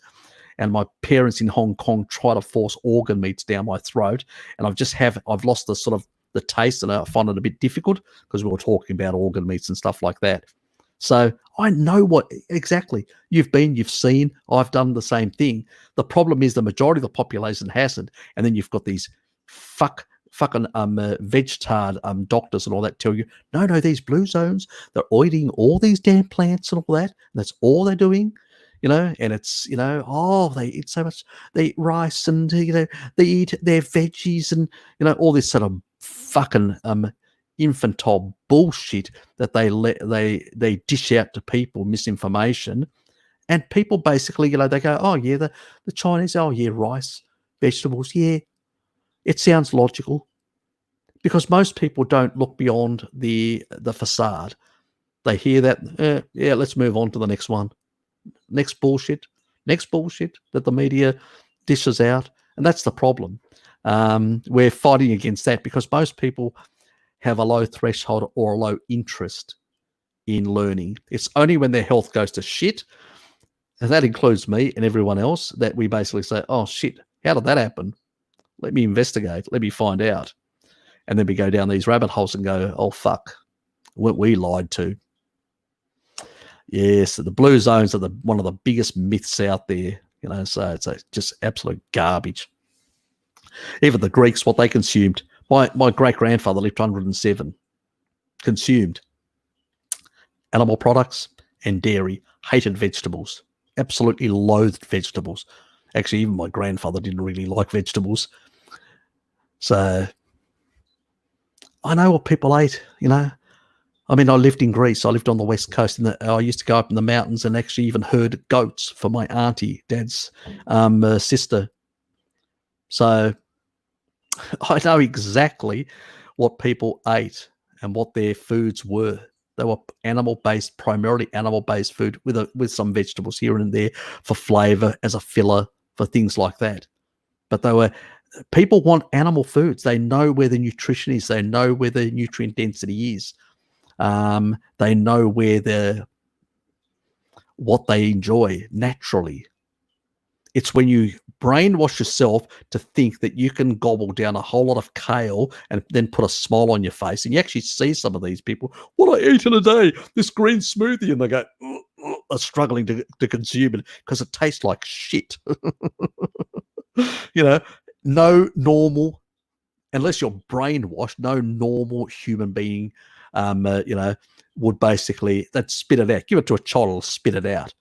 and my parents in Hong Kong try to force organ meats down my throat, and I've lost the sort of the taste, and I find it a bit difficult because we were talking about organ meats and stuff like that." So I know what exactly you've seen. I've done the same thing. The problem is the majority of the population hasn't, and then you've got these fucking vegetard doctors and all that tell you, no, these blue zones, they're eating all these damn plants and all that, and that's all they're doing, and it's, they eat so much, they eat rice and, they eat their veggies and, all this sort of fucking infantile bullshit that they dish out to people, misinformation, and people basically, they go, "Oh yeah, the Chinese, oh yeah, rice, vegetables, yeah." It sounds logical because most people don't look beyond the facade. They hear that, yeah, let's move on to the next one. Next bullshit that the media dishes out. And that's the problem. We're fighting against that because most people have a low threshold or a low interest in learning. It's only when their health goes to shit, and that includes me and everyone else, that we basically say, oh shit, how did that happen? Let me investigate. Let me find out. And then we go down these rabbit holes and go, oh fuck, we lied to. Yes, the blue zones are one of the biggest myths out there, so it's just absolute garbage. Even the Greeks, what they consumed, my great-grandfather lived 107, consumed animal products and dairy, hated vegetables, absolutely loathed vegetables. Actually, even my grandfather didn't really like vegetables. So I know what people ate, I mean, I lived in Greece. I lived on the west coast, and I used to go up in the mountains and actually even herd goats for my auntie, Dad's sister. So I know exactly what people ate and what their foods were. They were animal-based, primarily animal-based food with some vegetables here and there for flavour, as a filler, for things like that. But people want animal foods. They know where the nutrition is. They know where the nutrient density is. They know what they enjoy naturally. It's when you brainwash yourself to think that you can gobble down a whole lot of kale and then put a smile on your face. And you actually see some of these people, what I eat in a day, this green smoothie, and they go, are struggling to consume it because it tastes like shit. No normal, unless you're brainwashed, no normal human being, would basically, they'd spit it out. Give it to a child, it'll spit it out.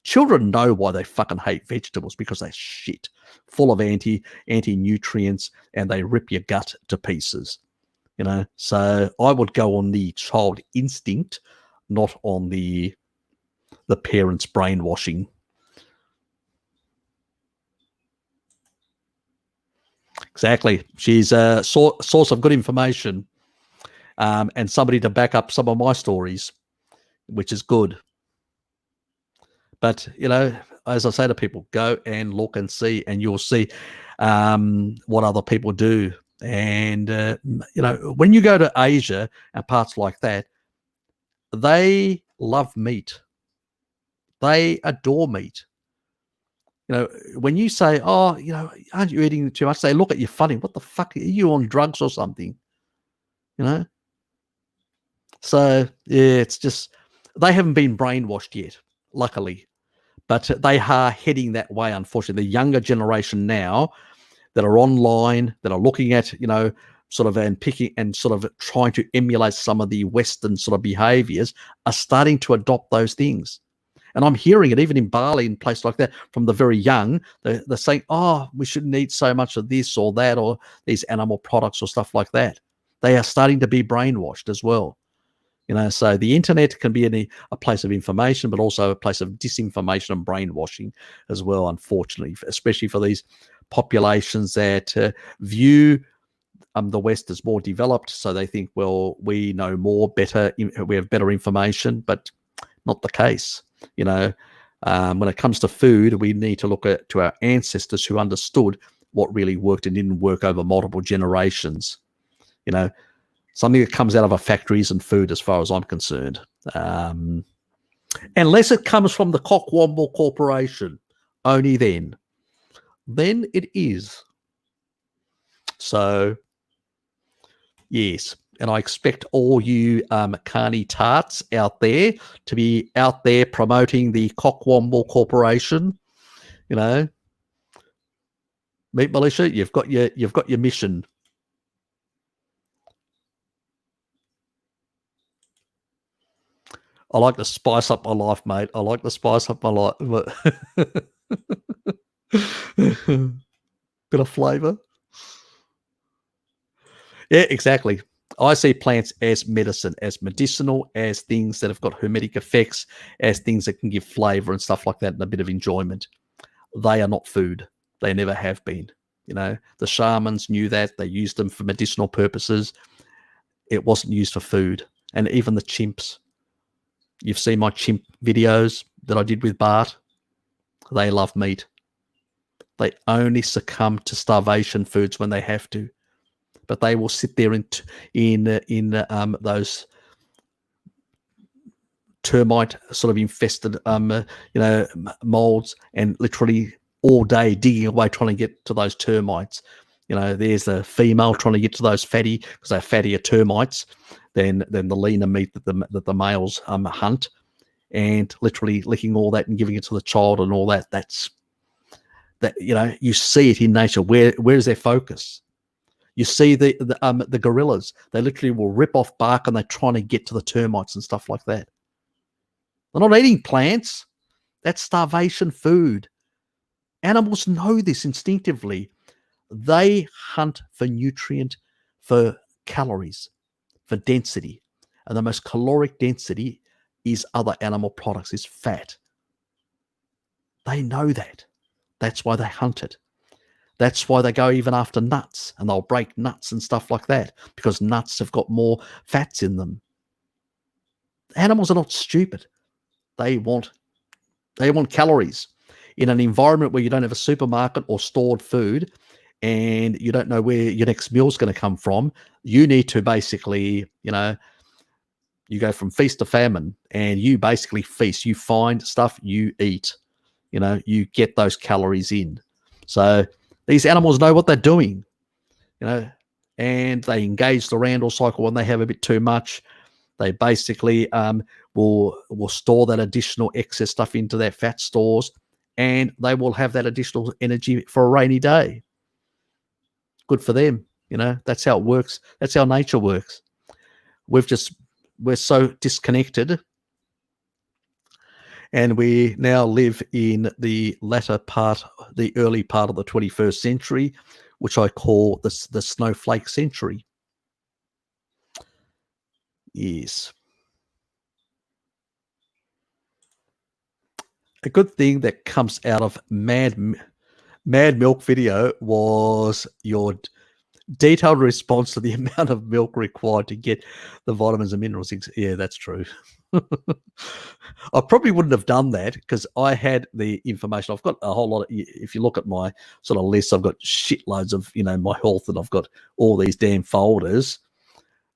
Children know why they fucking hate vegetables, because they're shit, full of anti-nutrients, and they rip your gut to pieces. So I would go on the child instinct, not on the parents' brainwashing. Exactly. She's a source of good information, and somebody to back up some of my stories, which is good. But, as I say to people, go and look and see, and you'll see what other people do. And, when you go to Asia and parts like that, they love meat. They adore meat. When you say, oh, aren't you eating too much? They look at you funny. What the fuck? Are you on drugs or something? So, yeah, it's just, they haven't been brainwashed yet, luckily. But they are heading that way, unfortunately. The younger generation now that are online, that are looking at, sort of, and picking and sort of trying to emulate some of the Western sort of behaviors, are starting to adopt those things. And I'm hearing it even in Bali and places like that from the very young. They're saying, oh, we shouldn't eat so much of this or that or these animal products or stuff like that. They are starting to be brainwashed as well. So the internet can be a place of information, but also a place of disinformation and brainwashing as well, unfortunately, especially for these populations that view the West as more developed. So they think, well, we know more, better, we have better information, but not the case. When it comes to food, we need to look to our ancestors who understood what really worked and didn't work over multiple generations. Something that comes out of a factory isn't food as far as I'm concerned. Unless it comes from the Cockwomble Corporation. Only then. Then it is. So, yes. And I expect all you carny tarts out there to be out there promoting the Cockwomble Corporation. Meat Militia, you've got your mission. I like to spice up my life, mate. I like to spice up my life. Bit of flavour. Yeah, exactly. I see plants as medicine, as medicinal, as things that have got hermetic effects, as things that can give flavour and stuff like that, and a bit of enjoyment. They are not food. They never have been. The shamans knew that. They used them for medicinal purposes. It wasn't used for food. And even the chimps, You've seen my chimp videos that I did with Bart. They love meat. They only succumb to starvation foods when they have to, but they will sit there in those termite sort of infested molds, and literally all day digging away trying to get to those termites. There's the female trying to get to those fatty, because they're fattier termites than the leaner meat that the males hunt, and literally licking all that and giving it to the child and all that. You see it in nature. Where's their focus? You see the gorillas. They literally will rip off bark and they're trying to get to the termites and stuff like that. They're not eating plants. That's starvation food. Animals know this instinctively. They hunt for nutrient, for calories, for density. And the most caloric density is other animal products, is fat. They know that. That's why they hunt it. That's why they go even after nuts, and they'll break nuts and stuff like that, because nuts have got more fats in them. Animals are not stupid. They want calories. In an environment where you don't have a supermarket or stored food, and you don't know where your next meal is going to come from, you need to basically, you go from feast to famine, and you basically feast. You find stuff, you eat. You get those calories in. So these animals know what they're doing, and they engage the Randall cycle when they have a bit too much. They basically will store that additional excess stuff into their fat stores, and they will have that additional energy for a rainy day. Good for them. That's how it works. That's how nature works. We're so disconnected, and we now live in the early part of the 21st century, which I call the snowflake century. Yes. A good thing that comes out of Mad Milk video was your detailed response to the amount of milk required to get the vitamins and minerals. Yeah, that's true. I probably wouldn't have done that, because I had the information. I've got a whole lot of, if you look at my sort of list, I've got shitloads of, my health, and I've got all these damn folders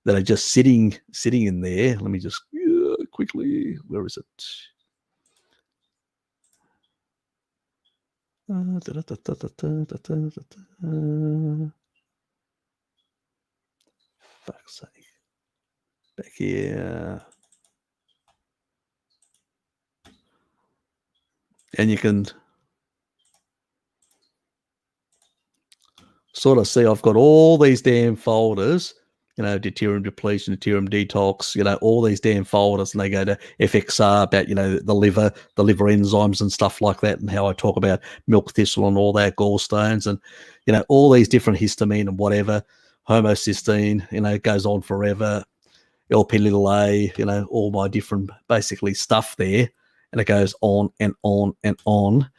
that are just sitting in there. Let me just quickly, where is it? Fuck's sake. Back here. And you can sort of see I've got all these damn folders, deuterium depletion, deuterium detox, all these damn folders, and they go to FXR about, the liver enzymes and stuff like that, and how I talk about milk thistle and all that, gallstones, and, all these different histamine and whatever, homocysteine, it goes on forever, LP little a, all my different basically stuff there, and it goes on and on and on.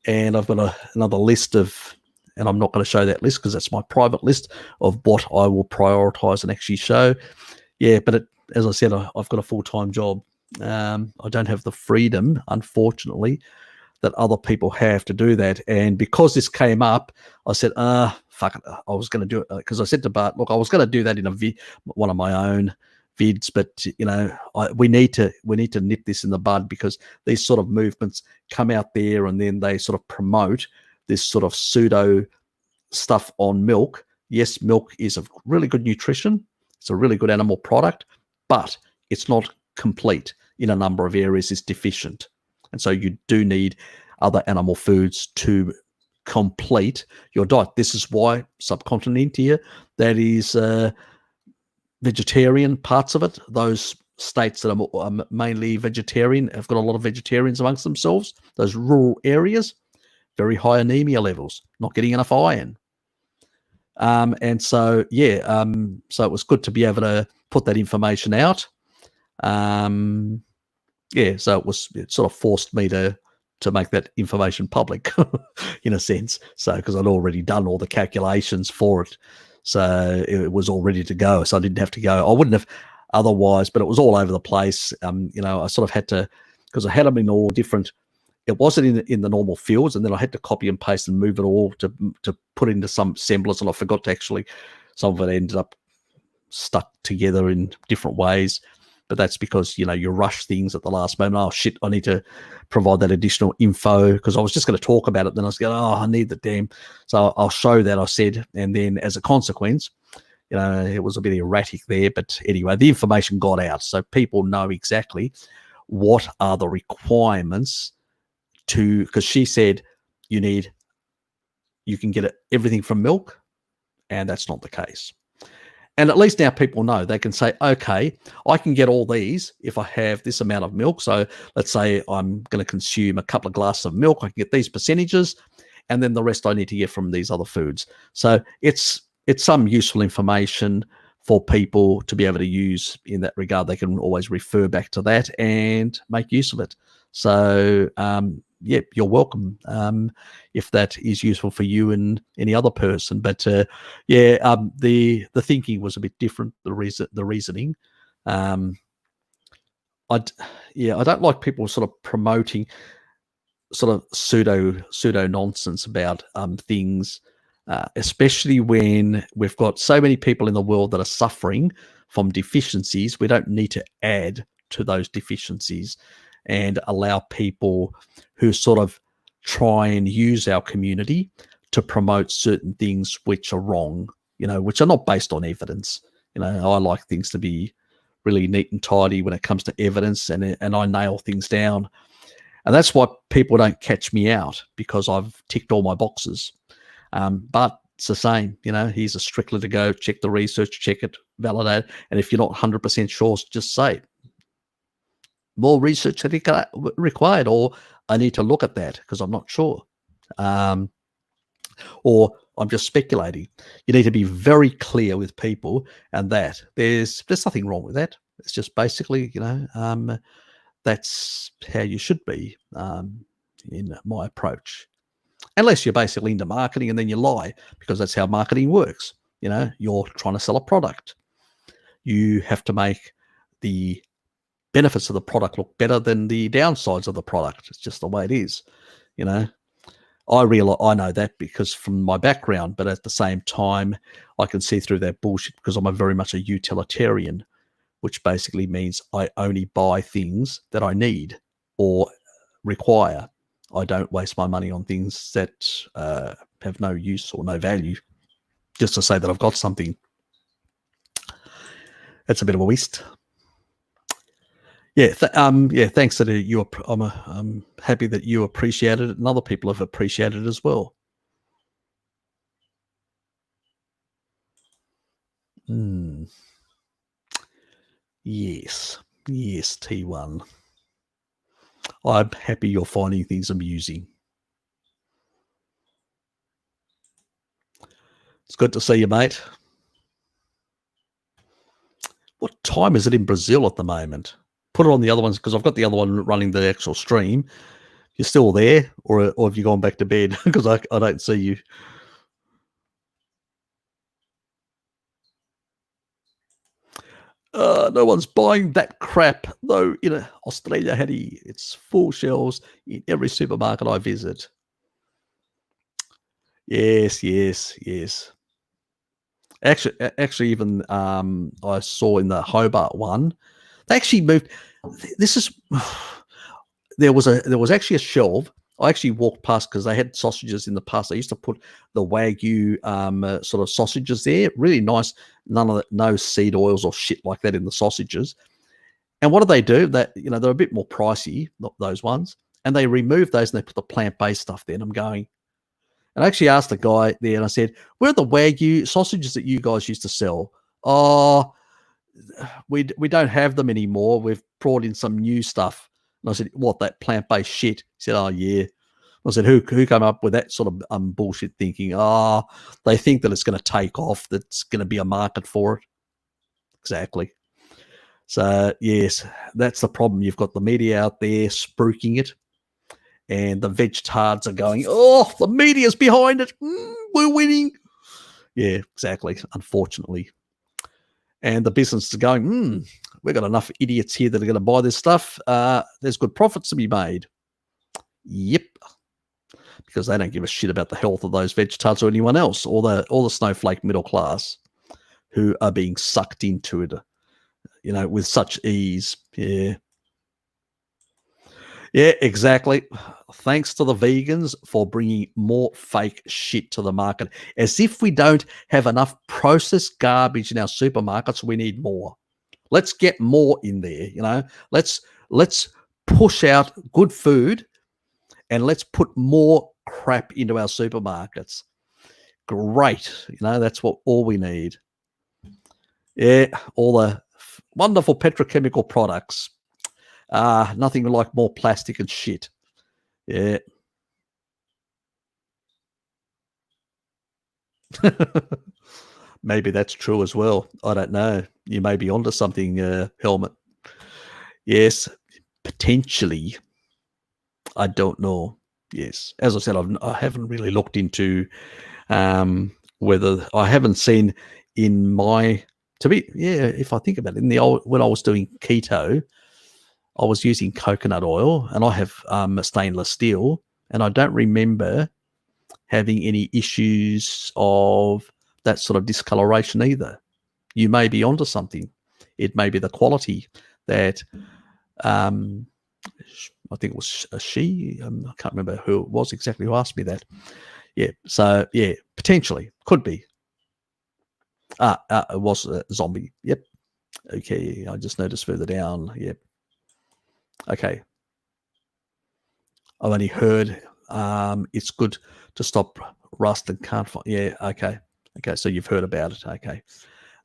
And I've got another list of, and I'm not going to show that list because that's my private list of what I will prioritize and actually show. Yeah, but as I said, I've got a full-time job. I don't have the freedom, unfortunately, that other people have to do that. And because this came up, I said, fuck it. I was going to do it because I said to Bart, look, I was going to do that in one of my own vids, but we need to nip this in the bud, because these sort of movements come out there and then they sort of promote this sort of pseudo stuff on milk. Yes, milk is a really good nutrition. It's a really good animal product, but it's not complete. In a number of areas, it's deficient. And so you do need other animal foods to complete your diet. This is why subcontinent India, that is vegetarian parts of it, those states that are mainly vegetarian have got a lot of vegetarians amongst themselves. Those rural areas, very high anemia levels, not getting enough iron. And so, so it was good to be able to put that information out. So it sort of forced me to make that information public in a sense. So, because I'd already done all the calculations for it. So it was all ready to go. So I didn't have to go. I wouldn't have, otherwise, but it was all over the place. I sort of had to, because I had them in all different, it wasn't in the normal fields, and then I had to copy and paste and move it all to put into some semblance, and I forgot to actually, some of it ended up stuck together in different ways. But that's because, you rush things at the last moment. Oh, shit, I need to provide that additional info because I was just going to talk about it. Then I was going, I need the damn. So I'll show that, I said. And then as a consequence, it was a bit erratic there. But anyway, the information got out. So people know exactly what are the requirements because she said you can get everything from milk, and that's not the case. And at least now people know. They can say, okay, I can get all these if I have this amount of milk. So let's say I'm going to consume a couple of glasses of milk. I can get these percentages, and then the rest I need to get from these other foods. So it's some useful information for people to be able to use in that regard. They can always refer back to that and make use of it. So, you're welcome if that is useful for you and any other person. But the thinking was a bit different. The reasoning. I don't like people sort of promoting sort of pseudo nonsense about things, especially when we've got so many people in the world that are suffering from deficiencies. We don't need to add to those deficiencies and allow people who sort of try and use our community to promote certain things which are wrong, which are not based on evidence. I like things to be really neat and tidy when it comes to evidence, and I nail things down. And that's why people don't catch me out, because I've ticked all my boxes. But it's the same, here's a Strickler to go, check the research, check it, validate it. And if you're not 100% sure, just say more research required, or I need to look at that because I'm not sure. Or I'm just speculating. You need to be very clear with people, and that there's nothing wrong with that. It's just basically, that's how you should be in my approach. Unless you're basically into marketing and then you lie, because that's how marketing works. You're trying to sell a product. You have to make the benefits of the product look better than the downsides of the product. It's just the way it is. I know that because from my background, but at the same time, I can see through that bullshit because I'm very much a utilitarian, which basically means I only buy things that I need or require. I don't waste my money on things that have no use or no value, just to say that I've got something. That's a bit of a waste. Thanks that I'm happy that you appreciated it, and other people have appreciated it as well. Yes, T1. I'm happy you're finding things amusing. It's good to see you, mate. What time is it in Brazil at the moment? Put it on the other ones, because I've got the other one running the actual stream. You're still there, or have you gone back to bed? Because I don't see you. No one's buying that crap, though. Australia, it's full shelves in every supermarket I visit. Yes. Actually, even I saw in the Hobart one, they actually moved. There was actually a shelf. I actually walked past because they had sausages in the past. They used to put the Wagyu sort of sausages there, really nice. No seed oils or shit like that in the sausages. And what do they do? That they're a bit more pricey, not those ones, and they remove those and they put the plant-based stuff there. And I'm going, and I actually asked the guy there, and I said, "Where are the Wagyu sausages that you guys used to sell?" "Oh, we don't have them anymore. We've brought in some new stuff." And I said, "What, that plant-based shit?" He said, "Oh, yeah." I said, who came up with that sort of bullshit thinking? They think that it's going to take off, that's going to be a market for it. Exactly. So, yes, that's the problem. You've got the media out there spruiking it, and the veg-tards are going, "Oh, the media's behind it. We're winning." Yeah, exactly, unfortunately. and the business is going, we've got enough idiots here that are going to buy this stuff. There's good profits to be made. Yep. Because they don't give a shit about the health of those veg tarts or anyone else, or the snowflake middle class who are being sucked into it, with such ease. Yeah. Yeah, exactly. Thanks to the vegans for bringing more fake shit to the market. As if we don't have enough processed garbage in our supermarkets, we need more. Let's get more in there, Let's push out good food and let's put more crap into our supermarkets. Great. That's all we need. Yeah, all the wonderful petrochemical products. Nothing like more plastic and shit. Yeah. Maybe that's true as well. I don't know. You may be onto something, Helmet. Yes, potentially. I don't know. Yes. As I said, I haven't really looked into whether I haven't seen in my if I think about it, when I was doing keto, I was using coconut oil, and I have stainless steel, and I don't remember having any issues of that sort of discoloration either. You may be onto something. It may be the quality that I think it was a she. I can't remember who it was exactly who asked me that. Yeah. So yeah, potentially could be. It was a zombie. Yep. Okay. I just noticed further down. Yep. Okay. I've only heard it's good to stop rust and can't find. Yeah. Okay. Okay. So you've heard about it. Okay.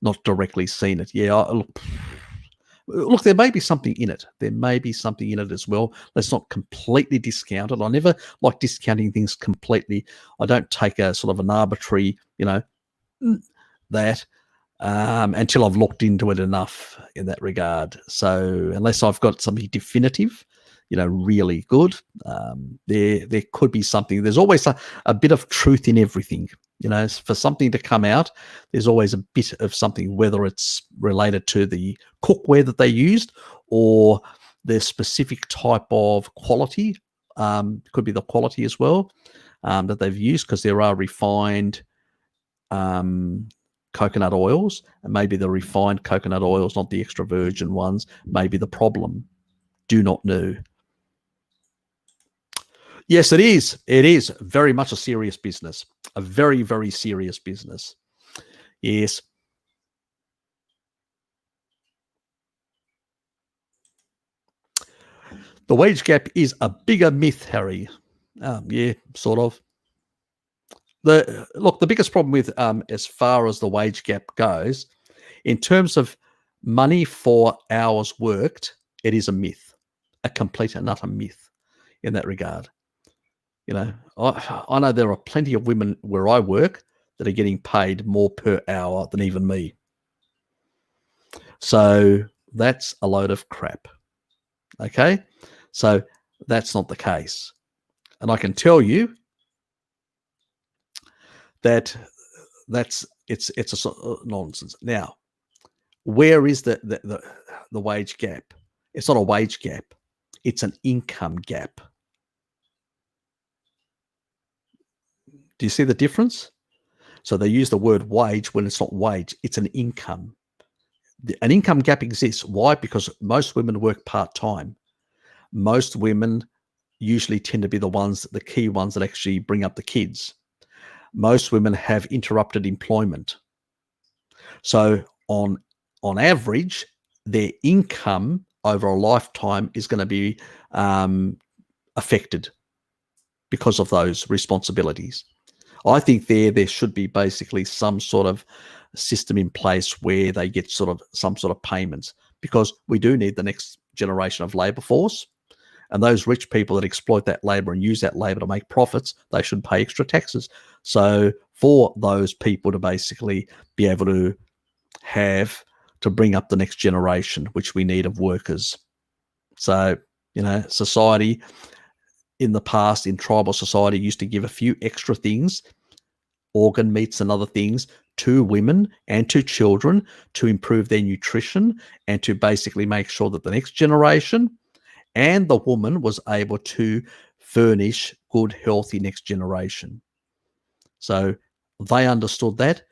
Not directly seen it. Yeah. Look, there may be something in it. There may be something in it as well. Let's not completely discount it. I never like discounting things completely. I don't take a sort of an arbitrary, that until I've looked into it enough in that regard. So unless I've got something definitive, really good, there could be something. There's always a bit of truth in everything. For something to come out, there's always a bit of something, whether it's related to the cookware that they used or the specific type of quality. Could be the quality as well that they've used, because there are refined coconut oils, and maybe the refined coconut oils, not the extra virgin ones, may be the problem. Do not know. Yes, it is. It is very much a serious business. A very, very serious business. Yes. The wage gap is a bigger myth, Harry. Yeah, sort of. The biggest problem with as far as the wage gap goes, in terms of money for hours worked, it is a myth, a complete and utter myth in that regard. I know there are plenty of women where I work that are getting paid more per hour than even me. So that's a load of crap. Okay? So that's not the case. And I can tell you that it's a nonsense. Now, where is the wage gap? It's not a wage gap. It's an income gap. Do you see the difference? So they use the word wage when it's not wage. It's an income. An income gap exists. Why? Because most women work part-time. Most women usually tend to be the key ones that actually bring up the kids. Most women have interrupted employment. So on average, their income over a lifetime is going to be affected because of those responsibilities. I think there should be basically some sort of system in place where they get some sort of payments, because we do need the next generation of labor force. And those rich people that exploit that labor and use that labor to make profits, they should pay extra taxes. So for those people to basically be able to bring up the next generation, which we need of workers. So, society in the past, in tribal society, used to give a few extra things, organ meats and other things, to women and to children to improve their nutrition and to basically make sure that the next generation and the woman was able to furnish good, healthy next generation. So they understood that.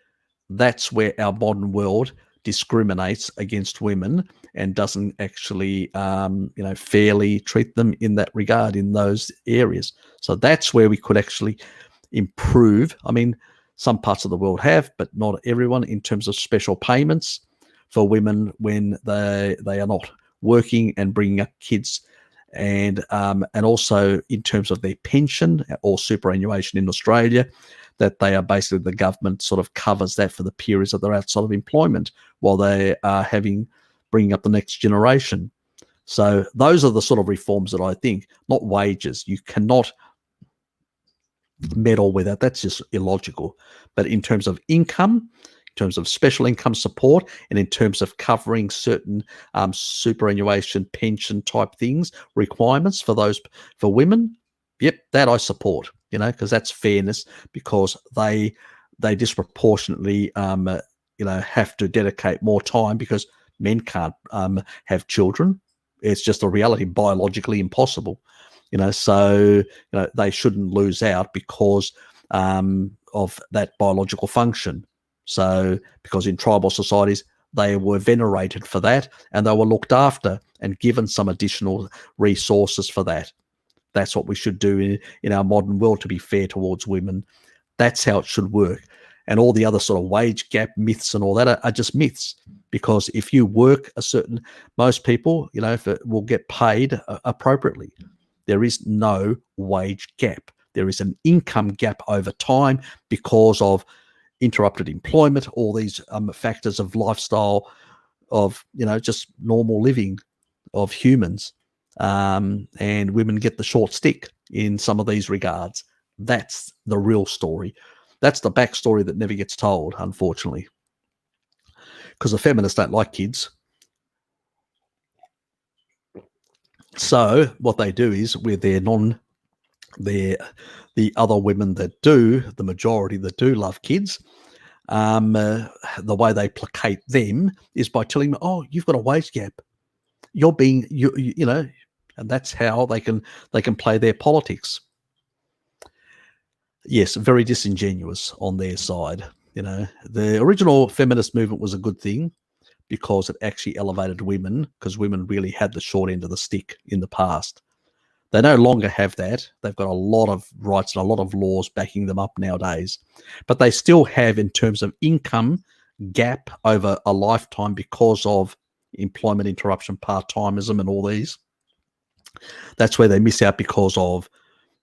That's where our modern world discriminates against women and doesn't actually, fairly treat them in that regard in those areas. So that's where we could actually improve. I mean, some parts of the world have, but not everyone, in terms of special payments for women when they are not working and bringing up kids, and also in terms of their pension or superannuation in Australia, that they are basically, the government sort of covers that for the periods that they're outside of employment while they are bringing up the next generation. So those are the sort of reforms that I think, not wages. You cannot meddle with that. That's just illogical. But in terms of income, in terms of special income support, and in terms of covering certain superannuation pension type things, requirements for women, yep, that I support, because that's fairness, because they disproportionately have to dedicate more time because men can't have children. It's just a reality, biologically impossible. So they shouldn't lose out because of that biological function. So because in tribal societies, they were venerated for that, and they were looked after and given some additional resources for that. That's what we should do in our modern world to be fair towards women. That's how it should work. And all the other sort of wage gap myths and all that are just myths, because if you work most people, will get paid appropriately. There is no wage gap. There is an income gap over time because of interrupted employment, all these factors of lifestyle, of just normal living of humans, and women get the short stick in some of these regards. That's the real story. That's the backstory that never gets told, unfortunately, because the feminists don't like kids. So what they do is, with the other women that do, the majority that do love kids, the way they placate them is by telling them, "Oh, you've got a wage gap. You're being, and that's how they can play their politics." Yes, very disingenuous on their side. The original feminist movement was a good thing because it actually elevated women, because women really had the short end of the stick in the past. They no longer have that. They've got a lot of rights and a lot of laws backing them up nowadays. But they still have, in terms of income gap over a lifetime because of employment interruption, part-timeism and all these. That's where they miss out because of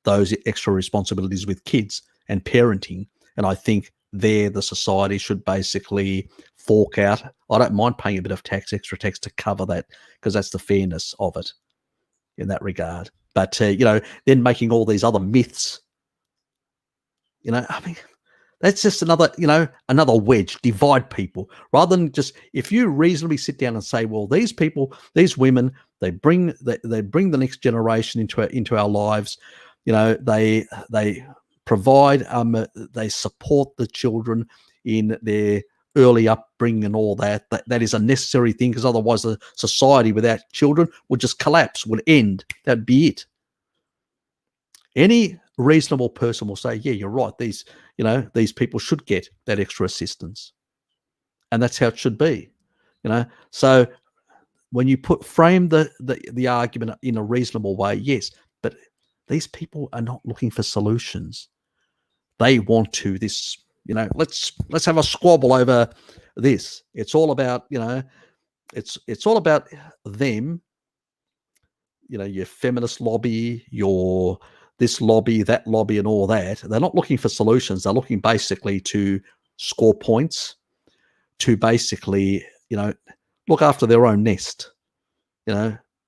those extra responsibilities with kids and parenting. And I think the society should basically fork out. I don't mind paying a bit of extra tax to cover that, because that's the fairness of it in that regard. But, then making all these other myths, I mean, that's just another wedge, divide people, rather than just, if you reasonably sit down and say, well, these people, these women, they bring the next generation into our lives. They provide, they support the children in their early upbringing and all that. That is a necessary thing, because otherwise the society without children would just collapse, would end. That'd be it. Any reasonable person will say, yeah, you're right. These people should get that extra assistance. And that's how it should be. So when you frame the argument in a reasonable way, yes, but these people are not looking for solutions. They want to let's have a squabble over this. It's all about, it's all about them, your feminist lobby, your this lobby, that lobby, and all that. They're not looking for solutions. They're looking basically to score points, to basically, look after their own nest,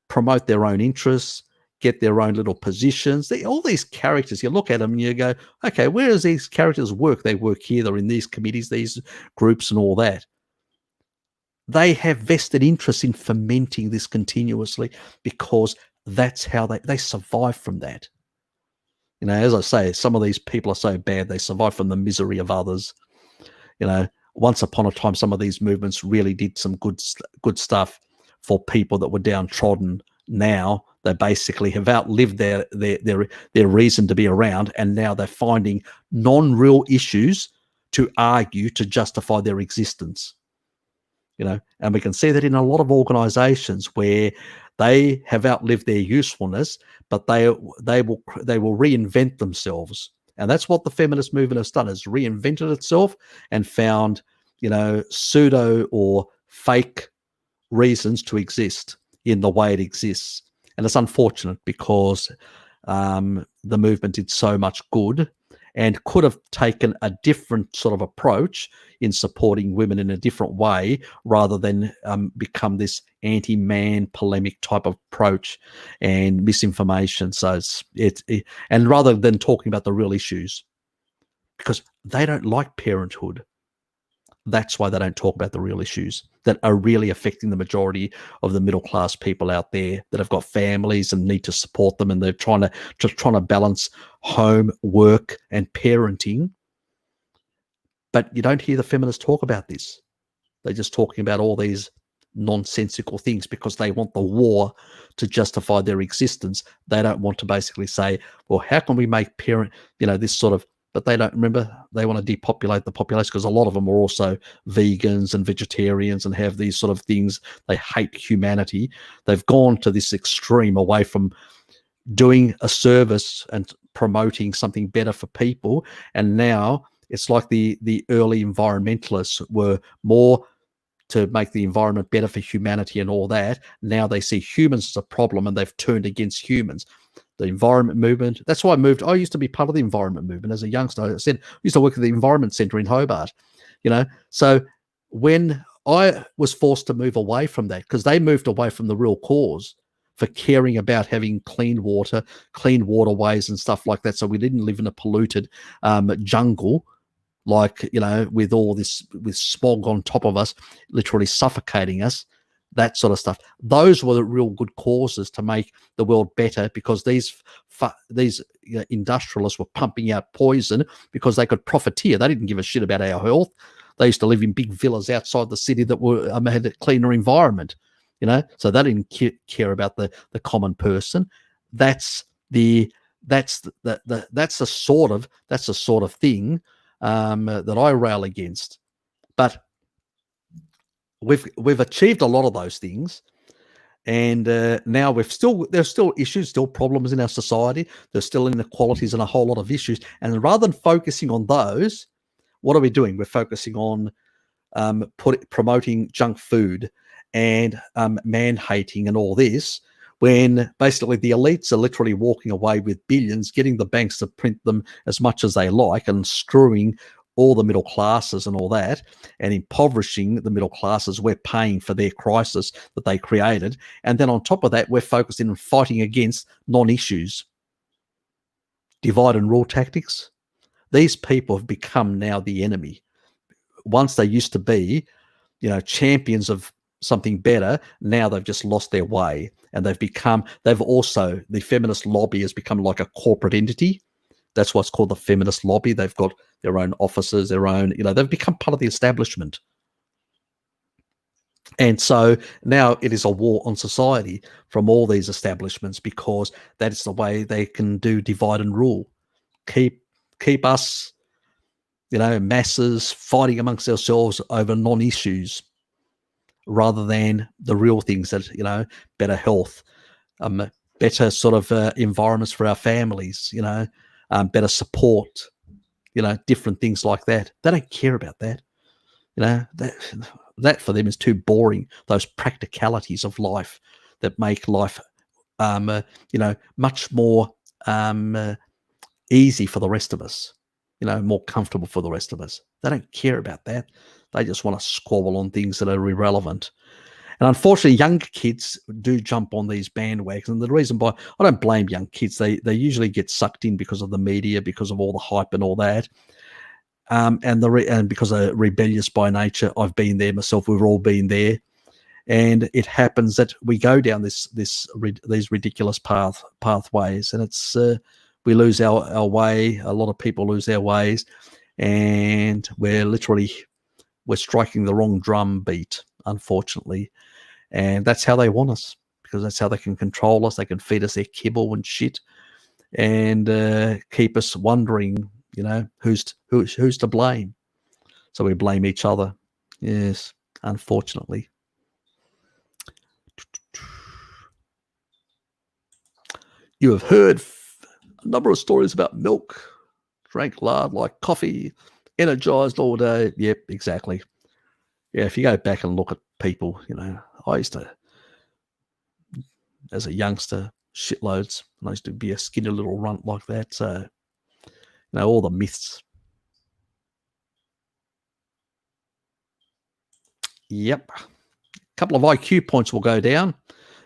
promote their own interests, get their own little positions. All these characters, you look at them and you go, okay, where does these characters work? They work here, they're in these committees, these groups and all that. They have vested interest in fomenting this continuously, because that's how they survive from that. As I say, some of these people are so bad, they survive from the misery of others. once upon a time, some of these movements really did some good stuff for people that were downtrodden. Now they basically have outlived their reason to be around, and now they're finding non-real issues to argue to justify their existence. And we can see that in a lot of organizations where they have outlived their usefulness, but they will reinvent themselves. And that's what the feminist movement has done, is reinvented itself and found, pseudo or fake reasons to exist in the way it exists. And it's unfortunate because the movement did so much good and could have taken a different sort of approach in supporting women in a different way, rather than become this anti-man polemic type of approach and misinformation. So and rather than talking about the real issues, because they don't like parenthood. That's why they don't talk about the real issues that are really affecting the majority of the middle class people out there that have got families and need to support them, and they're trying to balance home, work, and parenting. But you don't hear the feminists talk about this. They're just talking about all these nonsensical things because they want the war to justify their existence. They don't want to basically say, well, how can we make this sort of, but they don't remember, they want to depopulate the population because a lot of them are also vegans and vegetarians and have these sort of things. They hate humanity. They've gone to this extreme away from doing a service and promoting something better for people. And now it's like the early environmentalists were more to make the environment better for humanity and all that. Now they see humans as a problem and they've turned against humans. The environment movement, that's why I used to be part of the environment movement as a youngster. I said, I used to work at the Environment Centre in Hobart, So when I was forced to move away from that, because they moved away from the real cause for caring about having clean waterways and stuff like that, so we didn't live in a polluted jungle, like, with all this, with smog on top of us, literally suffocating us, that sort of stuff. Those were the real good causes to make the world better, because these industrialists were pumping out poison because they could profiteer. They didn't give a shit about our health. They used to live in big villas outside the city that had a cleaner environment, so they didn't care about the common person. That's the sort of thing that I rail against. But we've achieved a lot of those things, and now there's still issues, still problems in our society. There's still inequalities and a whole lot of issues. And rather than focusing on those, what are we doing? We're focusing on promoting junk food and man-hating and all this, when basically the elites are literally walking away with billions, getting the banks to print them as much as they like, and screwing all the middle classes and all that, and impoverishing the middle classes. We're paying for their crisis that they created. And then on top of that, we're focusing on fighting against non-issues. Divide and rule tactics. These people have become now the enemy. Once they used to be, champions of something better, now they've just lost their way. And the feminist lobby has become like a corporate entity. That's what's called the feminist lobby. They've got their own offices, they've become part of the establishment. And so now it is a war on society from all these establishments, because that is the way they can do divide and rule. Keep us, masses fighting amongst ourselves over non-issues, rather than the real things that, better health, better sort of environments for our families, better support, different things like that. They don't care about that. That for them is too boring. Those practicalities of life that make life, much more easy for the rest of us, more comfortable for the rest of us. They don't care about that. They just want to squabble on things that are irrelevant. And unfortunately, younger kids do jump on these bandwagons. And the reason why, I don't blame young kids. They usually get sucked in because of the media, because of all the hype and all that. And because they're rebellious by nature. I've been there myself. We've all been there. And it happens that we go down these ridiculous pathways, and it's we lose our way. A lot of people lose their ways, and we're literally we're striking the wrong drum beat, unfortunately. And that's how they want us, because that's how they can control us. They can feed us their kibble and shit, and keep us wondering, who's to blame. So we blame each other. Yes, unfortunately. You have heard a number of stories about milk, drank lard like coffee, energized all day. Yep, exactly. Yeah, if you go back and look at people, I used to, as a youngster, shitloads, and I used to be a skinny little runt like that. So, all the myths. Yep. A couple of IQ points will go down.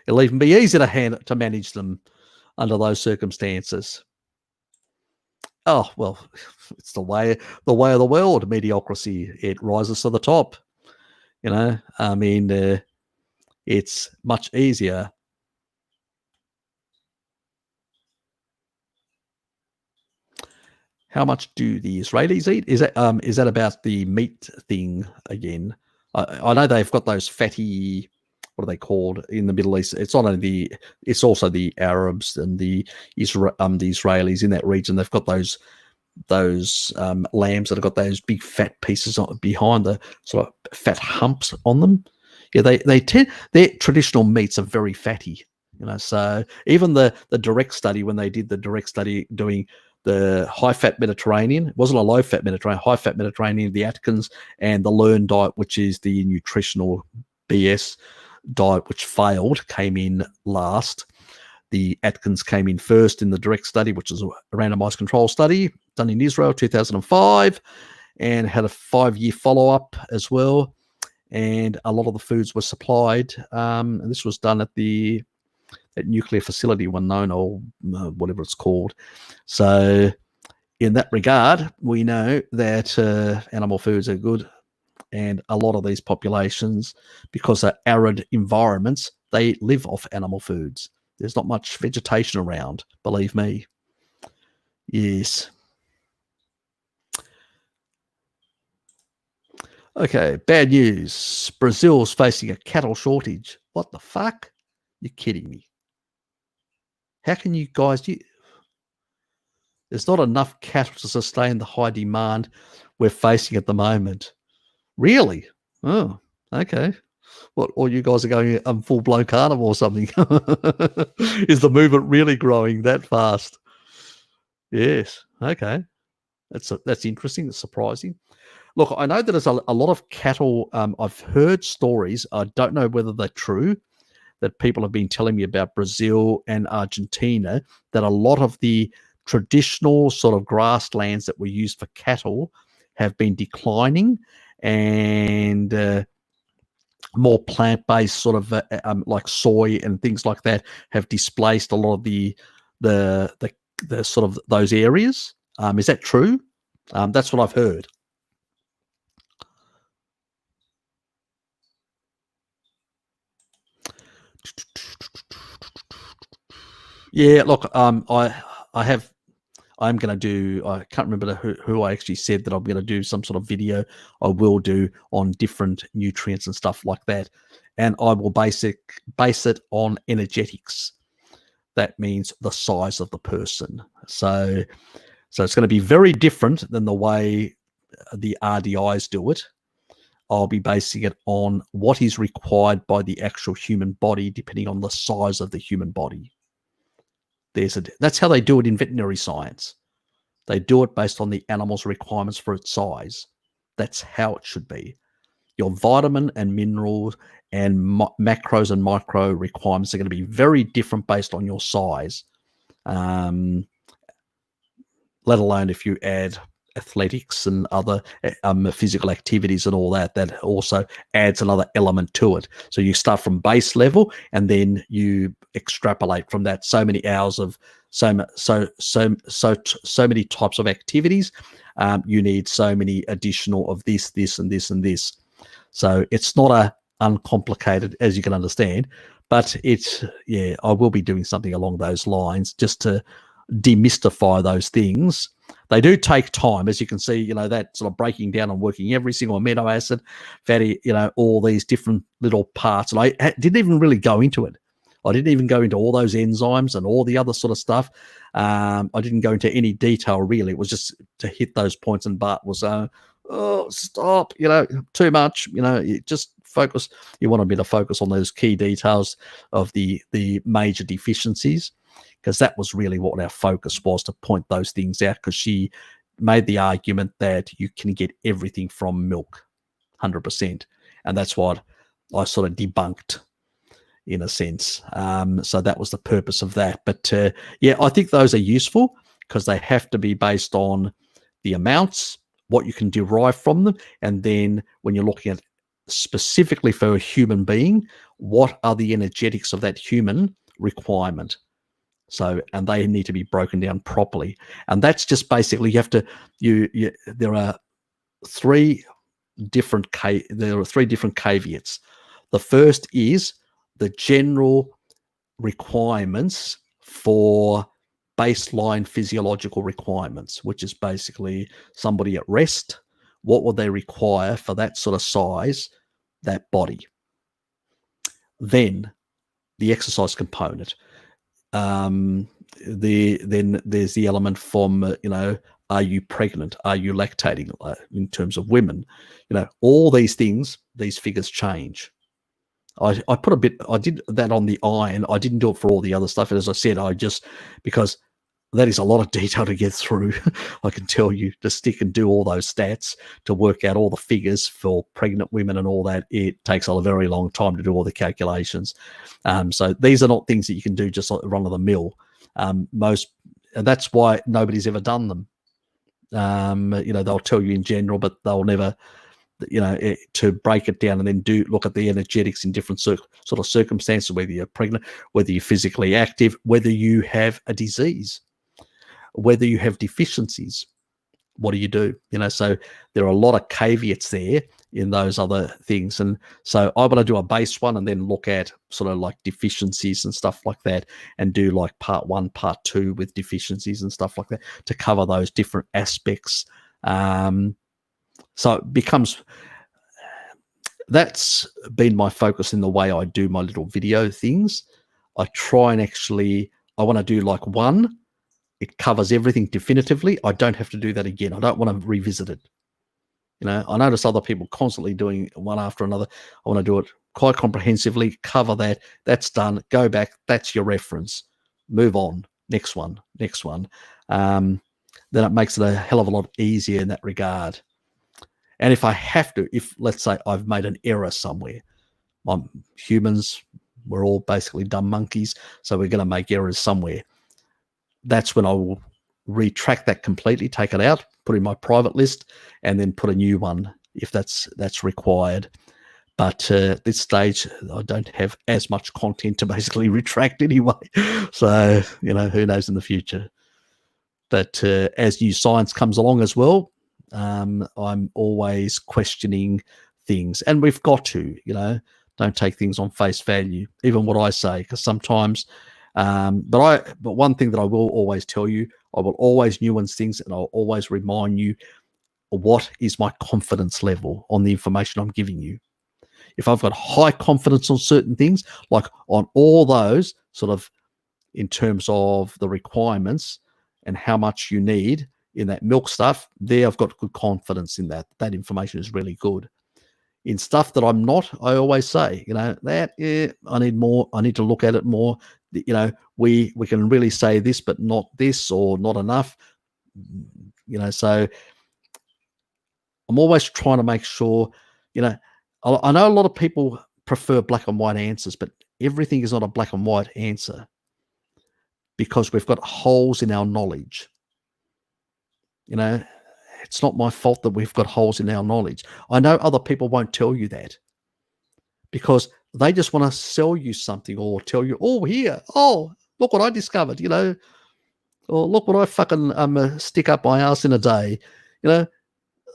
It'll even be easier to manage them under those circumstances. Oh, well, it's the way of the world, mediocrity. It rises to the top. It's much easier. How much do the Israelis eat? Is that about the meat thing again? I know they've got those fatty, what are they called in the Middle East? It's not only it's also the Arabs and the Israelis in that region. They've got those lambs that have got those big fat pieces behind the sort of fat humps on them. Yeah, their traditional meats are very fatty. So even the direct study, when they did the direct study doing the high-fat Mediterranean, it wasn't a low-fat Mediterranean, high-fat Mediterranean, the Atkins, and the Learn diet, which is the nutritional BS diet, which failed, came in last. The Atkins came in first in the direct study, which is a randomized control study done in Israel, 2005, and had a 5-year follow-up as well. And a lot of the foods were supplied. And this was done at that nuclear facility, one known, or whatever it's called. So in that regard, we know that animal foods are good. And a lot of these populations, because they're arid environments, they live off animal foods. There's not much vegetation around, believe me. Yes. Okay, bad news. Brazil's facing a cattle shortage. What the fuck? You're kidding me. How can you guys... There's not enough cattle to sustain the high demand we're facing at the moment. Really? Oh, okay. What, all you guys are going full-blown carnivore or something? Is the movement really growing that fast? Yes. Okay. That's interesting. That's surprising. Look, I know that there's a lot of cattle. I've heard stories. I don't know whether they're true, that people have been telling me about Brazil and Argentina, that a lot of the traditional sort of grasslands that were used for cattle have been declining, and more plant-based sort of like soy and things like that have displaced a lot of the sort of those areas. Is that true? That's what I've heard. Yeah, look, I'm going to do, I can't remember who I actually said that I'm going to do some sort of video I will do on different nutrients and stuff like that. And I will base it on energetics. That means the size of the person. So it's going to be very different than the way the RDIs do it. I'll be basing it on what is required by the actual human body, depending on the size of the human body. That's how they do it in veterinary science. They do it based on the animal's requirements for its size. That's how it should be. Your vitamin and minerals and macros and micro requirements are going to be very different based on your size, let alone if you add athletics and other physical activities and all that. That also adds another element to it. So you start from base level and then you extrapolate from that. So many hours of so many types of activities. You need so many additional of this, and this, and this. So it's not uncomplicated, as you can understand, but I will be doing something along those lines just to demystify those things They do take time, as you can see, that sort of breaking down and working every single amino acid, fatty, all these different little parts. And I didn't even really go into it. I didn't even go into all those enzymes and all the other sort of stuff. I didn't go into any detail, really. It was just to hit those points, and Bart was, oh, stop, too much, you just focus. You want a bit of focus on those key details of the major deficiencies, because that was really what our focus was, to point those things out, because she made the argument that you can get everything from milk, 100%. And that's what I sort of debunked, in a sense. So that was the purpose of that. But yeah, I think those are useful, because they have to be based on the amounts, what you can derive from them, and then when you're looking at specifically for a human being, what are the energetics of that human requirement. So, and they need to be broken down properly. And that's just basically, you have to, there are three different caveats. The first is the general requirements for baseline physiological requirements, which is basically somebody at rest. What would they require for that sort of size, that body? Then the exercise component. Then there's the element from, are you pregnant? Are you lactating? In terms of women, all these things, these figures change. I did that on the iron. I didn't do it for all the other stuff. And as I said, because that is a lot of detail to get through. I can tell you, to stick and do all those stats, to work out all the figures for pregnant women and all that, it takes a very long time to do all the calculations. So these are not things that you can do just like run of the mill. And that's why nobody's ever done them. They'll tell you in general, but they'll never, to break it down and then look at the energetics in different sort of circumstances, whether you're pregnant, whether you're physically active, whether you have a disease, whether you have deficiencies. What do you do? So there are a lot of caveats there in those other things. And so I want to do a base one and then look at sort of like deficiencies and stuff like that, and do like part 1, part 2 with deficiencies and stuff like that, to cover those different aspects. So it becomes, that's been my focus in the way I do my little video things. I try and I want to do like one. It covers everything definitively. I don't have to do that again. I don't want to revisit it. I notice other people constantly doing one after another. I want to do it quite comprehensively, cover that. That's done. Go back. That's your reference. Move on. Next one. Then it makes it a hell of a lot easier in that regard. And if I have to, let's say I've made an error somewhere, humans, we're all basically dumb monkeys, so we're going to make errors somewhere. That's when I will retract that completely, take it out, put in my private list, and then put a new one if that's required. But at this stage, I don't have as much content to basically retract anyway. So, who knows in the future. But as new science comes along as well, I'm always questioning things. And we've got to, don't take things on face value, even what I say, because sometimes but one thing that I will always tell you, I will always nuance things, and I'll always remind you what is my confidence level on the information I'm giving you. If I've got high confidence on certain things, like on all those sort of in terms of the requirements and how much you need in that milk stuff, there I've got good confidence in that. That information is really good. In stuff that I'm not, I always say, I need more. I need to look at it more. We can really say this, but not this, or not enough. So I'm always trying to make sure, I know a lot of people prefer black and white answers, but everything is not a black and white answer, because we've got holes in our knowledge. It's not my fault that we've got holes in our knowledge. I know other people won't tell you that, because they just want to sell you something, or tell you, look what I discovered, or look what I fucking stick up my ass in a day.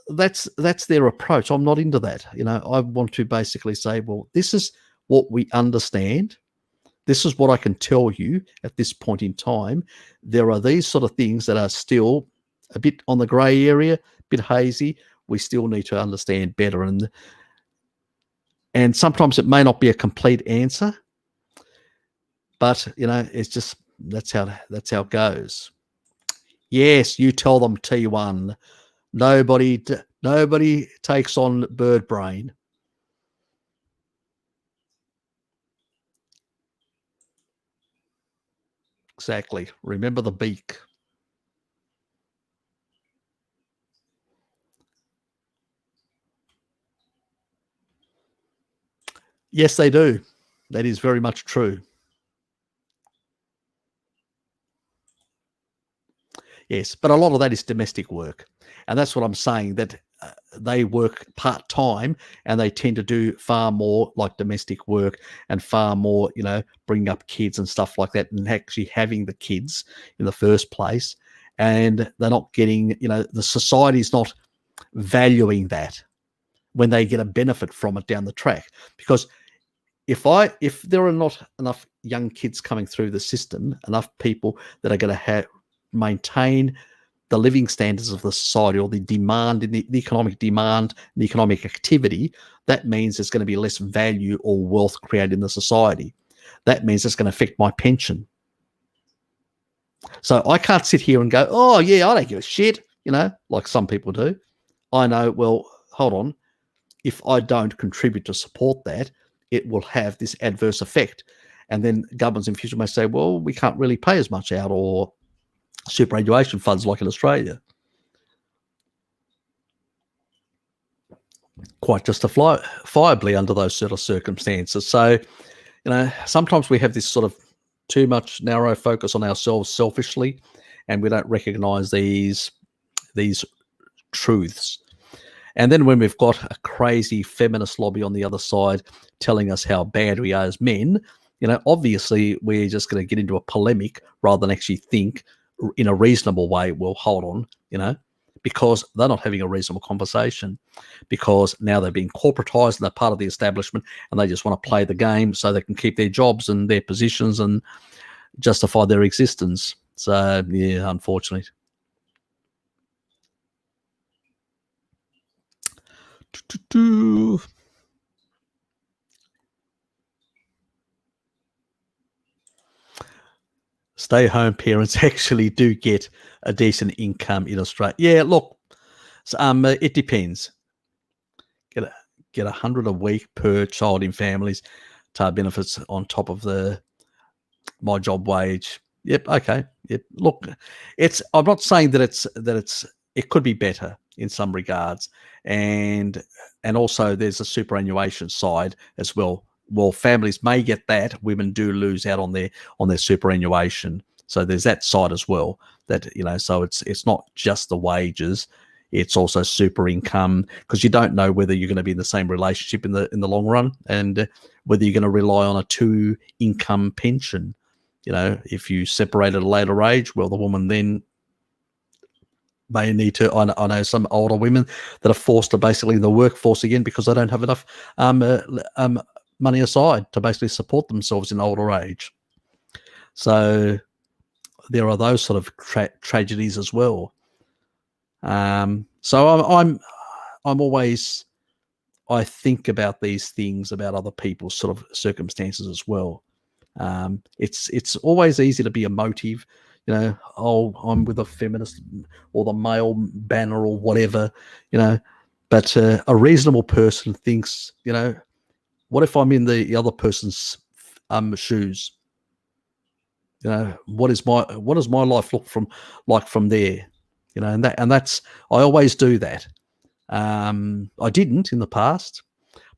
That's their approach. I'm not into that. I want to basically say, well, this is what we understand. This is what I can tell you at this point in time. There are these sort of things that are still a bit on the grey area, a bit hazy. We still need to understand better, and sometimes it may not be a complete answer, but it's just that's how it goes. Yes, you tell them T1. Nobody takes on bird brain. Exactly. Remember the beak. Yes, they do. That is very much true. Yes, but a lot of that is domestic work. And that's what I'm saying, that they work part-time and they tend to do far more like domestic work and far more, bringing up kids and stuff like that, and actually having the kids in the first place. And they're not getting, the society's not valuing that when they get a benefit from it down the track. Because if there are not enough young kids coming through the system, enough people that are going to maintain the living standards of the society, or the demand in the economic demand, the economic activity, that means there's going to be less value or wealth created in the society. That means it's going to affect my pension. So I can't sit here and go, oh yeah, I don't give a shit, like some people do. I know, well, hold on. If I don't contribute to support that, it will have this adverse effect. And then governments in future may say, well, we can't really pay as much out, or superannuation funds like in Australia. Quite justifiably under those sort of circumstances. So, sometimes we have this sort of too much narrow focus on ourselves selfishly, and we don't recognize these truths. And then when we've got a crazy feminist lobby on the other side telling us how bad we are as men, obviously we're just going to get into a polemic rather than actually think in a reasonable way. Well, hold on, because they're not having a reasonable conversation, because now they're being corporatized and they're part of the establishment, and they just want to play the game so they can keep their jobs and their positions and justify their existence. So, yeah, unfortunately. Stay-home parents actually do get a decent income in Australia. Yeah, look, it depends. Get 100 a week per child in families, tar benefits on top of my job wage. Yep, okay. Yep. Look, I'm not saying that it could be better in some regards, and also there's a superannuation side as well. Well, families may get that, women do lose out on their superannuation. So there's that side as well. That so it's not just the wages, it's also super income, because you don't know whether you're going to be in the same relationship in the long run, and whether you're going to rely on a 2-income pension. If you separate at a later age, well, the woman then may need to. I know some older women that are forced to basically in the workforce again because they don't have enough money aside to basically support themselves in older age. So there are those sort of tragedies as well. So I'm always, I think about these things, about other people's sort of circumstances as well. It's always easy to be emotive, oh, I'm with a feminist or the male banner or whatever, but a reasonable person thinks, what if I'm in the other person's shoes? What does my life look like from there? And that's, I always do that. I didn't in the past.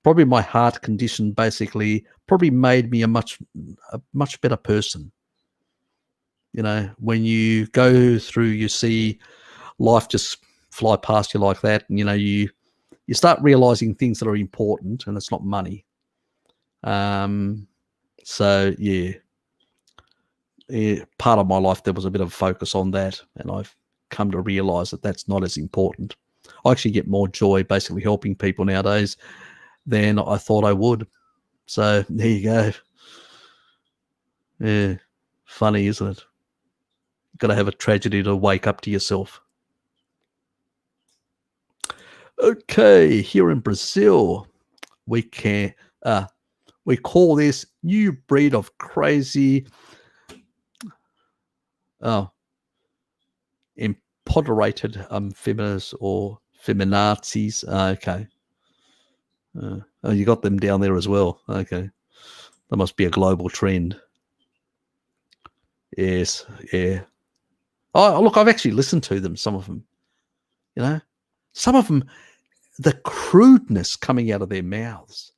Probably my heart condition basically probably made me a much better person. When you go through, you see life just fly past you like that, and you start realizing things that are important, and it's not money. So yeah, part of my life there was a bit of focus on that, and I've come to realize that that's not as important. I actually get more joy basically helping people nowadays than I thought I would. So there you go. Yeah, funny, isn't it? Got to have a tragedy to wake up to yourself. Okay, here in Brazil, we can we call this new breed of crazy oh empoderated feminists or feminazis. Okay. Oh, you got them down there as well. Okay. That must be a global trend. Yes, yeah. Oh, look, I've actually listened to them, some of them, you know. Some of them, the crudeness coming out of their mouths.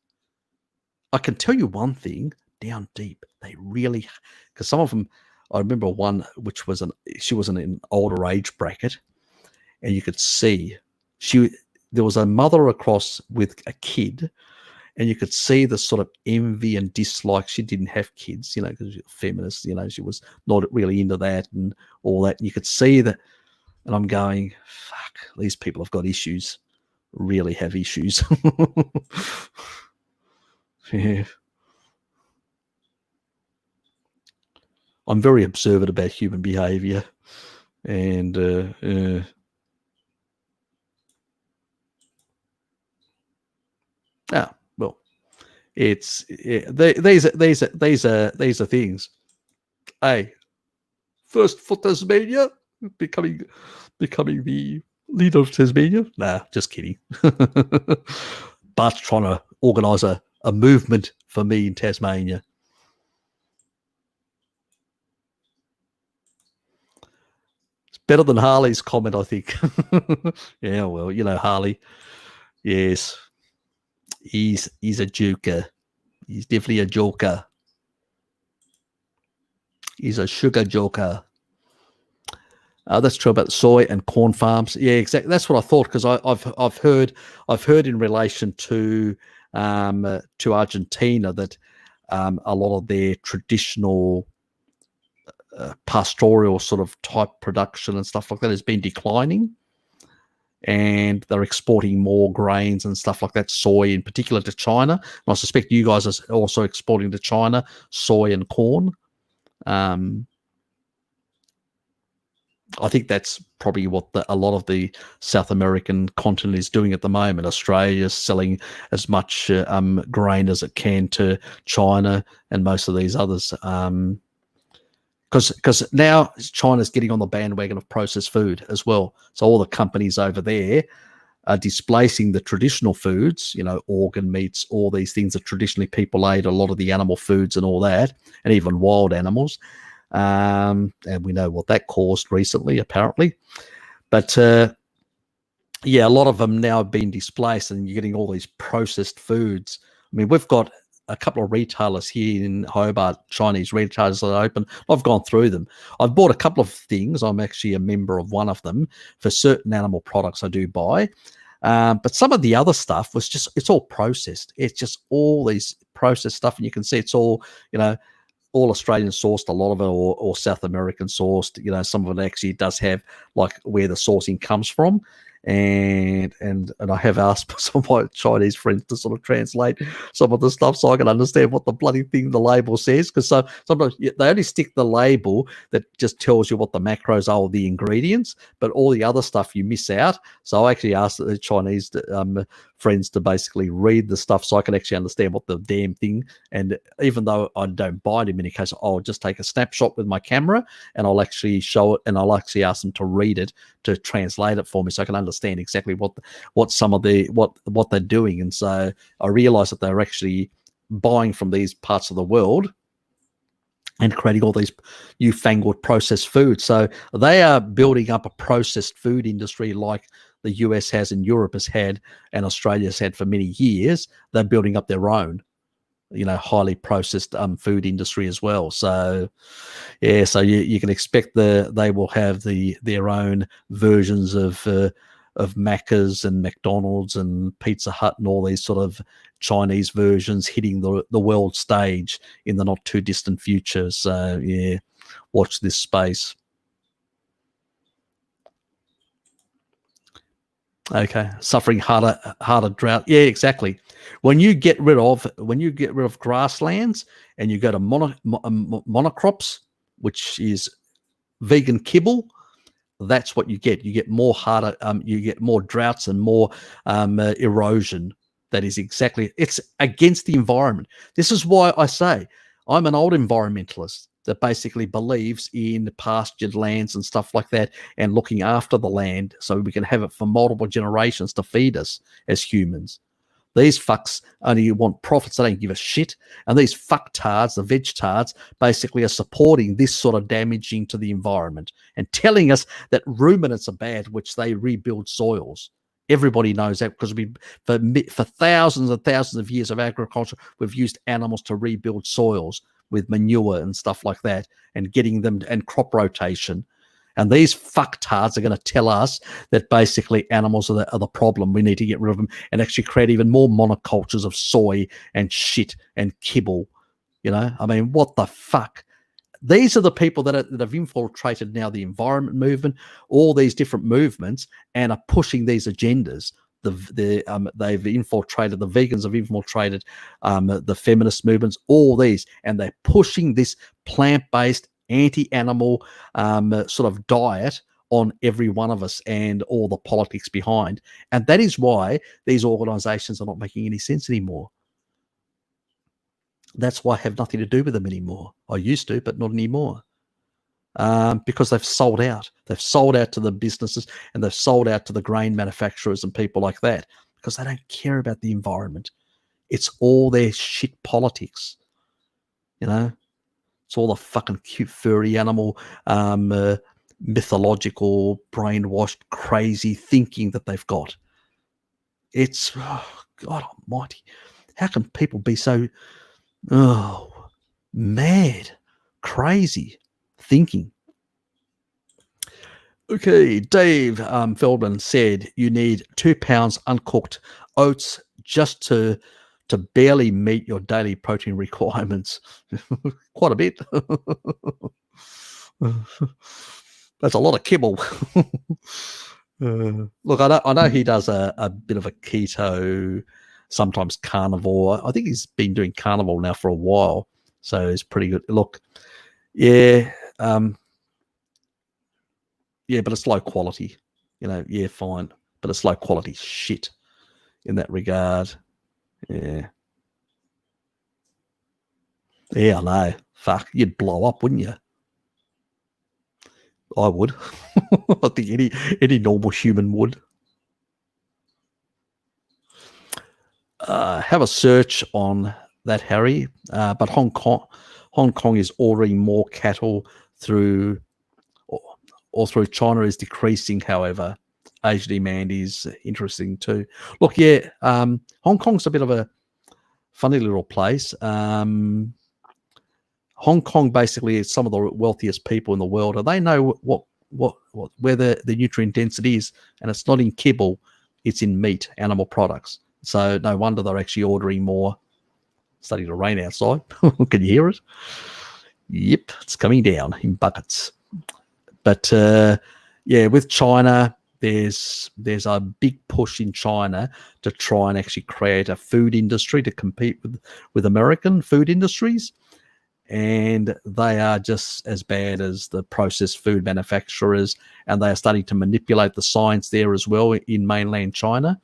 I can tell you one thing, down deep, they really, because some of them, I remember one which was she was in an older age bracket, and you could see there was a mother across with a kid, and you could see the sort of envy and dislike. She didn't have kids, because she was a feminist, she was not really into that and all that. And you could see that, and I'm going, fuck, these people have got issues, really have issues. Yeah. I'm very observant about human behavior, and well, it's these are things. Hey, first for Tasmania, becoming the leader of Tasmania. Nah, just kidding. Bart's trying to organise a movement for me in Tasmania. It's better than Harley's comment, I think. Yeah, well, Harley. Yes, he's a joker. He's definitely a joker. He's a sugar joker. That's true about soy and corn farms. Yeah, exactly. That's what I thought, because I've heard in relation to Argentina that a lot of their traditional pastoral sort of type production and stuff like that has been declining, and they're exporting more grains and stuff like that, soy in particular, to China. And I suspect you guys are also exporting to China soy and corn. I think that's probably what a lot of the South American continent is doing at the moment. Australia is selling as much grain as it can to China and most of these others, because now China's getting on the bandwagon of processed food as well. So all the companies over there are displacing the traditional foods, organ meats, all these things that traditionally people ate, a lot of the animal foods and all that, and even wild animals. And we know what that caused recently, apparently. But yeah, a lot of them now have been displaced, and you're getting all these processed foods. I mean, we've got a couple of retailers here in Hobart, Chinese retailers that are open. I've gone through them. I've bought a couple of things. I'm actually a member of one of them for certain animal products I do buy. But some of the other stuff was it's all processed. It's just all these processed stuff, and you can see it's all, all Australian sourced, a lot of it, or South American sourced. Some of it actually does have like where the sourcing comes from. And I have asked some of my Chinese friends to sort of translate some of the stuff so I can understand what the bloody thing the label says, because sometimes they only stick the label that just tells you what the macros are, the ingredients, but all the other stuff you miss out. So I actually asked the Chinese friends to basically read the stuff so I can actually understand what the damn thing. And even though I don't buy it in many cases, I'll just take a snapshot with my camera and I'll actually show it, and I'll actually ask them to read it, to translate it for me, so I can understand exactly what some of the what they're doing. And so I realized that they're actually buying from these parts of the world and creating all these newfangled processed foods. So they are building up a processed food industry like the US has and Europe has had and Australia's had for many years. They're building up their own, highly processed food industry as well. So yeah, so you can expect they will have their own versions of Macca's and McDonald's and Pizza Hut and all these sort of Chinese versions hitting the world stage in the not too distant future. So yeah, watch this space. Okay, suffering harder drought. Yeah, exactly. When you get rid of grasslands and you go to monocrops, which is vegan kibble, That's what you get. You get more harder, you get more droughts and more erosion. That is exactly, it's against the environment. This is why I say I'm an old environmentalist that basically believes in pastured lands and stuff like that, and looking after the land so we can have it for multiple generations to feed us as humans. These fucks only want profits. They don't give a shit. And these fucktards, the veg-tards, basically are supporting this sort of damaging to the environment and telling us that ruminants are bad, which they rebuild soils. Everybody knows that because for thousands and thousands of years of agriculture, we've used animals to rebuild soils with manure and stuff like that, and getting them, and crop rotation. And these fucktards are going to tell us that basically animals are the problem. We need to get rid of them and actually create even more monocultures of soy and shit and kibble. You know, I mean, what the fuck? These are the people that have infiltrated now the environment movement, all these different movements, and are pushing these agendas. They've infiltrated, the vegans have infiltrated the feminist movements, all these, and they're pushing this plant-based anti-animal sort of diet on every one of us and all the politics behind. And that is why these organizations are not making any sense anymore. That's why I have nothing to do with them anymore. I used to, but not anymore. Because they've sold out. They've sold out to the businesses, and they've sold out to the grain manufacturers and people like that, because they don't care about the environment. It's all their shit politics. You know? It's all the fucking cute furry animal, mythological, brainwashed, crazy thinking that they've got. It's, oh, God almighty. How can people be so, mad, crazy thinking? Okay, Dave Feldman said you need 2 pounds uncooked oats just to barely meet your daily protein requirements. Quite a bit. That's a lot of kibble. Look, I know he does a bit of a keto, sometimes carnivore. I think he's been doing carnivore now for a while, so it's pretty good. Look, yeah, yeah, but it's low quality. You know, yeah, fine, but it's low quality shit in that regard. Yeah. Yeah, I know. Fuck, you'd blow up, wouldn't you? I would. I think any normal human would. Have a search on that, Harry. But Hong Kong is ordering more cattle through, or through China is decreasing. However, Asia demand is interesting too. Look, yeah, Hong Kong's a bit of a funny little place. Hong Kong basically is some of the wealthiest people in the world, and they know where the nutrient density is, and it's not in kibble, it's in meat, animal products. So no wonder they're actually ordering more. It's starting to rain outside. Can you hear it? Yep, it's coming down in buckets. But yeah, with China, there's a big push in China to try and actually create a food industry to compete with American food industries. And they are just as bad as the processed food manufacturers, and they are starting to manipulate the science there as well in mainland China,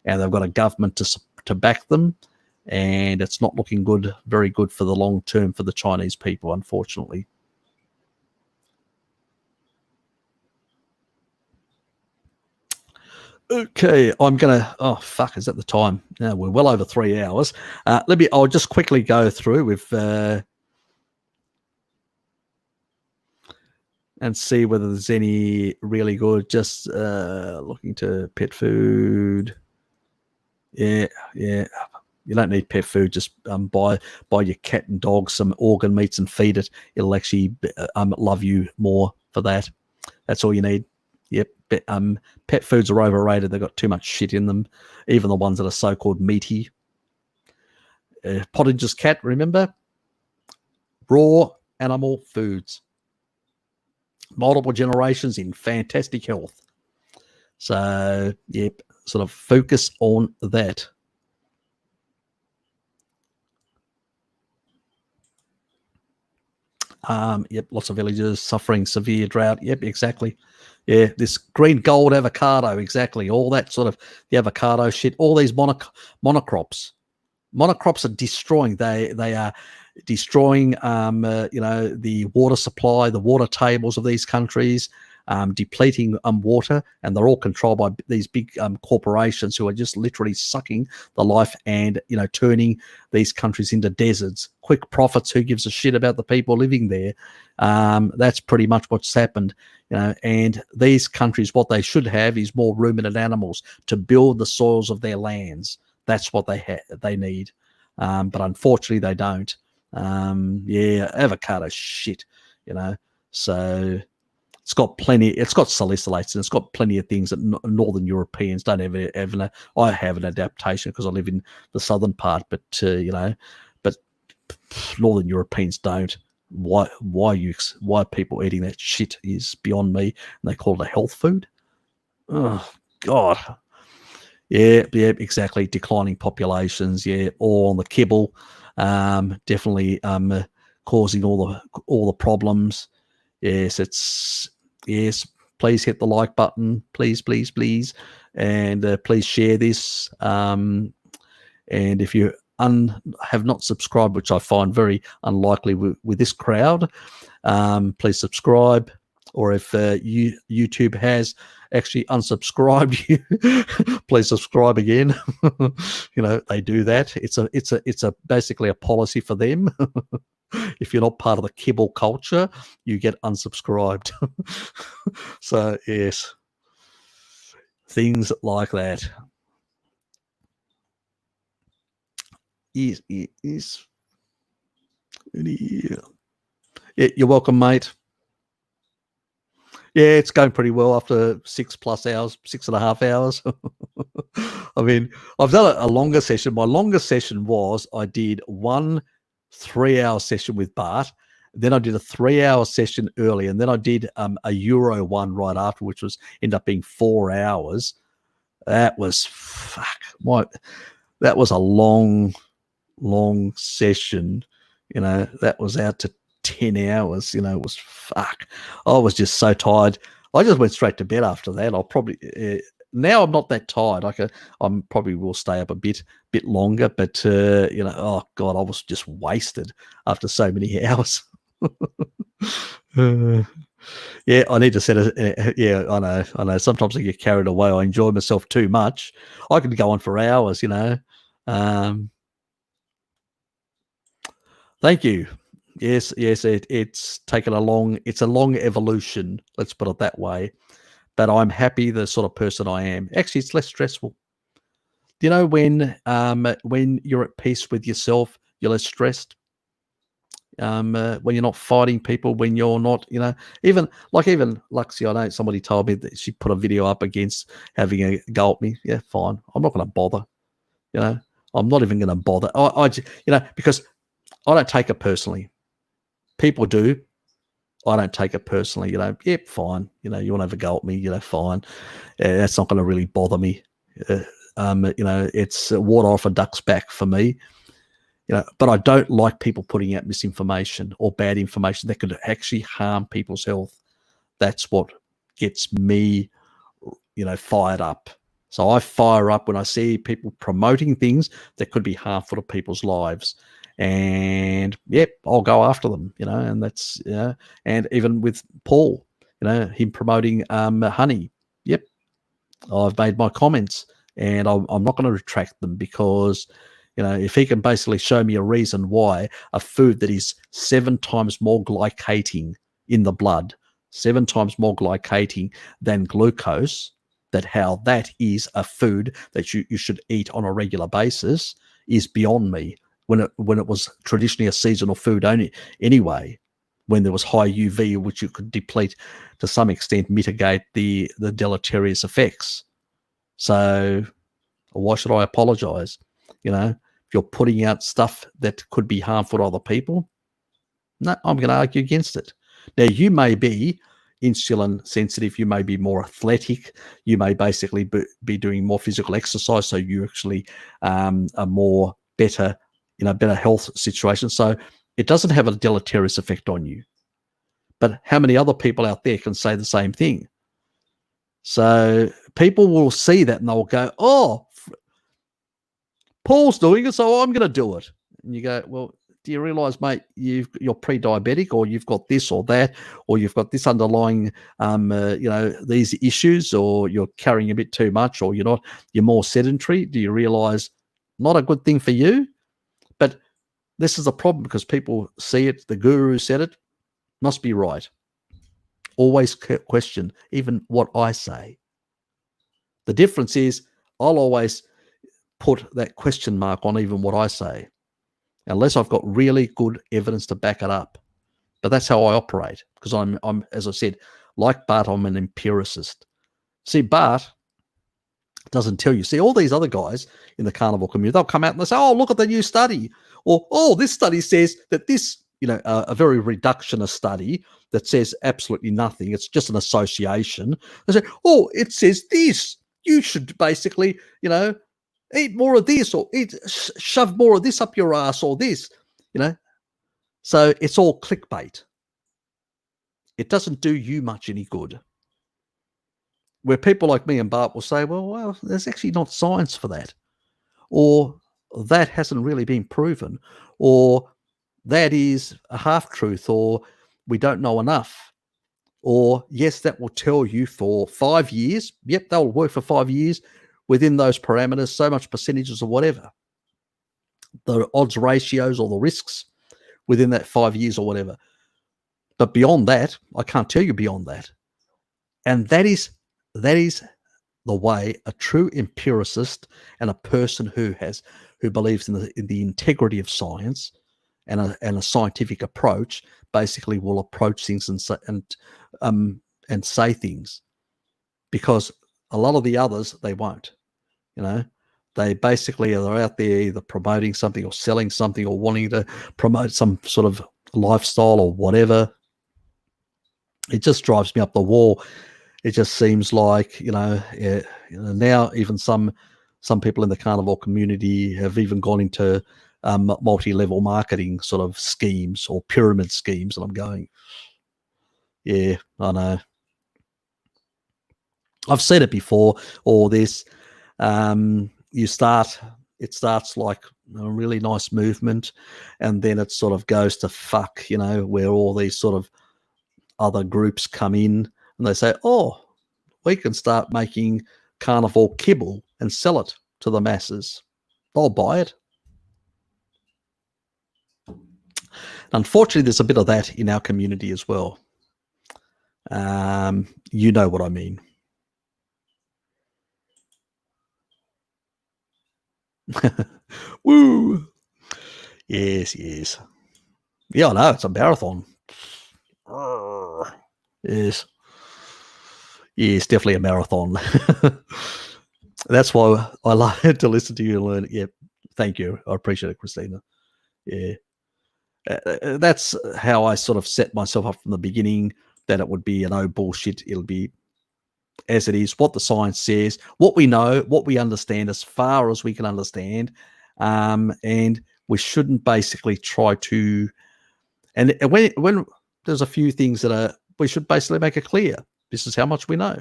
and they've got a government to back them, and it's not looking good, very good for the long term for the Chinese people, unfortunately. Okay, I'm gonna. Oh fuck, is that the time? Now we're well over 3 hours. I'll just quickly go through with. And see whether there's any really good. Just looking to pet food. Yeah. You don't need pet food. Just buy your cat and dog some organ meats and feed it. It'll actually love you more for that. That's all you need. Yep. Pet foods are overrated. They've got too much shit in them. Even the ones that are so-called meaty. Pottage's cat, remember? Raw animal foods. Multiple generations in fantastic health. So, yep, sort of focus on that. Yep, lots of villages suffering severe drought. Yep, exactly. Yeah, this green gold avocado, exactly. All that sort of the avocado shit. All these monocrops. Monocrops are destroying. They are destroying. The water supply, the water tables of these countries, depleting water, and they're all controlled by these big corporations who are just literally sucking the life and turning these countries into deserts. Quick profits. Who gives a shit about the people living there? That's pretty much what's happened. And these countries, what they should have is more ruminant animals to build the soils of their lands. That's what they need. But unfortunately, they don't. Avocado shit, So it's got salicylates, and it's got plenty of things that Northern Europeans don't have. I have an adaptation because I live in the southern part, but but Northern Europeans don't. Why people eating that shit is beyond me, and they call it a health food. Oh God. Yeah, exactly. Declining populations, all on the kibble, definitely causing all the problems. Yes. Please hit the like button, please, and please share this. And if you have not subscribed, which I find very unlikely with this crowd, please subscribe. Or if YouTube has actually unsubscribed you, please subscribe again. They do that. It's a basically a policy for them. If you're not part of the kibble culture, you get unsubscribed. So yes, things like that. Yes. Yeah, you're welcome, mate. Yeah, it's going pretty well after 6+ hours, 6.5 hours. I mean, I've done a longer session. My longest session was I did 1 3-hour session with Bart. Then I did a 3-hour session early, and then I did a Euro one right after, which ended up being 4 hours. That was that was a long session. That was out to 10 hours. It was fuck. I was just so tired. I just went straight to bed after that. I'll probably now I'm not that tired. I'm probably will stay up a bit longer, but oh God, I was just wasted after so many hours. Yeah, I need to set a. Yeah, I know. Sometimes I get carried away. I enjoy myself too much. I could go on for hours. Thank you. Yes, it's taken it's a long evolution, let's put it that way. But I'm happy the sort of person I am. Actually, it's less stressful. Do you know when you're at peace with yourself, you're less stressed? When you're not fighting people, when you're not, even Luxie, I know somebody told me that she put a video up against having a go at me. Yeah, fine. I'm not going to bother. I'm not even going to bother. Because I don't take it personally. People do. I don't take it personally. Yep, fine. You want to have a go at me, fine. That's not going to really bother me. It's water off a duck's back for me. But I don't like people putting out misinformation or bad information that could actually harm people's health. That's what gets me, fired up. So I fire up when I see people promoting things that could be harmful to people's lives. And yep, I'll go after them, and that's, and even with Paul, him promoting honey. Yep, I've made my comments, and I'm not going to retract them, because if he can basically show me a reason why a food that is 7 times more glycating in the blood, 7 times more glycating than glucose, that how that is a food that you should eat on a regular basis, is beyond me. When it was traditionally a seasonal food only anyway, when there was high UV, which you could deplete to some extent, mitigate the deleterious effects. So why should I apologize? If you're putting out stuff that could be harmful to other people, no, I'm going to argue against it. Now, you may be insulin sensitive, you may be more athletic, you may basically be doing more physical exercise, so you actually are more better health situation. So it doesn't have a deleterious effect on you. But how many other people out there can say the same thing? So people will see that and they'll go, oh, Paul's doing it, so I'm going to do it. And you go, well, do you realize, mate, you're pre-diabetic, or you've got this or that, or you've got this underlying, these issues, or you're carrying a bit too much, or you're more sedentary. Do you realize not a good thing for you? But this is a problem because people see it. The guru said it, must be right. Always question even what I say. The difference is I'll always put that question mark on even what I say, unless I've got really good evidence to back it up. But that's how I operate, because I'm, as I said, like Bart, I'm an empiricist. See, Bart doesn't tell you. See, all these other guys in the carnivore community, they'll come out and they'll say, oh, look at the new study. Or, oh, this study says that this, a very reductionist study that says absolutely nothing. It's just an association. They say, oh, it says this. You should basically, eat more of this, or shove more of this up your ass, or this, So it's all clickbait. It doesn't do you much any good. Where people like me and Bart will say, well, there's actually not science for that. Or that hasn't really been proven. Or that is a half-truth, or we don't know enough. Or, yes, that will tell you for 5 years. Yep, that will work for 5 years within those parameters, so much percentages or whatever. The odds ratios or the risks within that 5 years or whatever. But beyond that, I can't tell you beyond that. And that is the way a true empiricist and a person who believes in the integrity of science and a scientific approach basically will approach things and say things, because a lot of the others, they won't. They basically are out there either promoting something or selling something or wanting to promote some sort of lifestyle or whatever. It just drives me up the wall. It just seems like, now even some people in the carnivore community have even gone into multi-level marketing sort of schemes or pyramid schemes. And I'm going, yeah, I know. I've said it before, all this. It starts like a really nice movement, and then it sort of goes to fuck, where all these sort of other groups come in and they say, oh, we can start making carnivore kibble and sell it to the masses. They'll buy it. Unfortunately, there's a bit of that in our community as well. You know what I mean. Woo! Yes. Yeah, I know, it's a marathon. Yes, definitely a marathon. That's why I like to listen to you and learn. Yeah, thank you. I appreciate it, Christina. Yeah. That's how I sort of set myself up from the beginning, that it would be no bullshit. It'll be as it is, what the science says, what we know, what we understand as far as we can understand. And we shouldn't basically try to, and when there's a few things that we should basically make it clear. This is how much we know.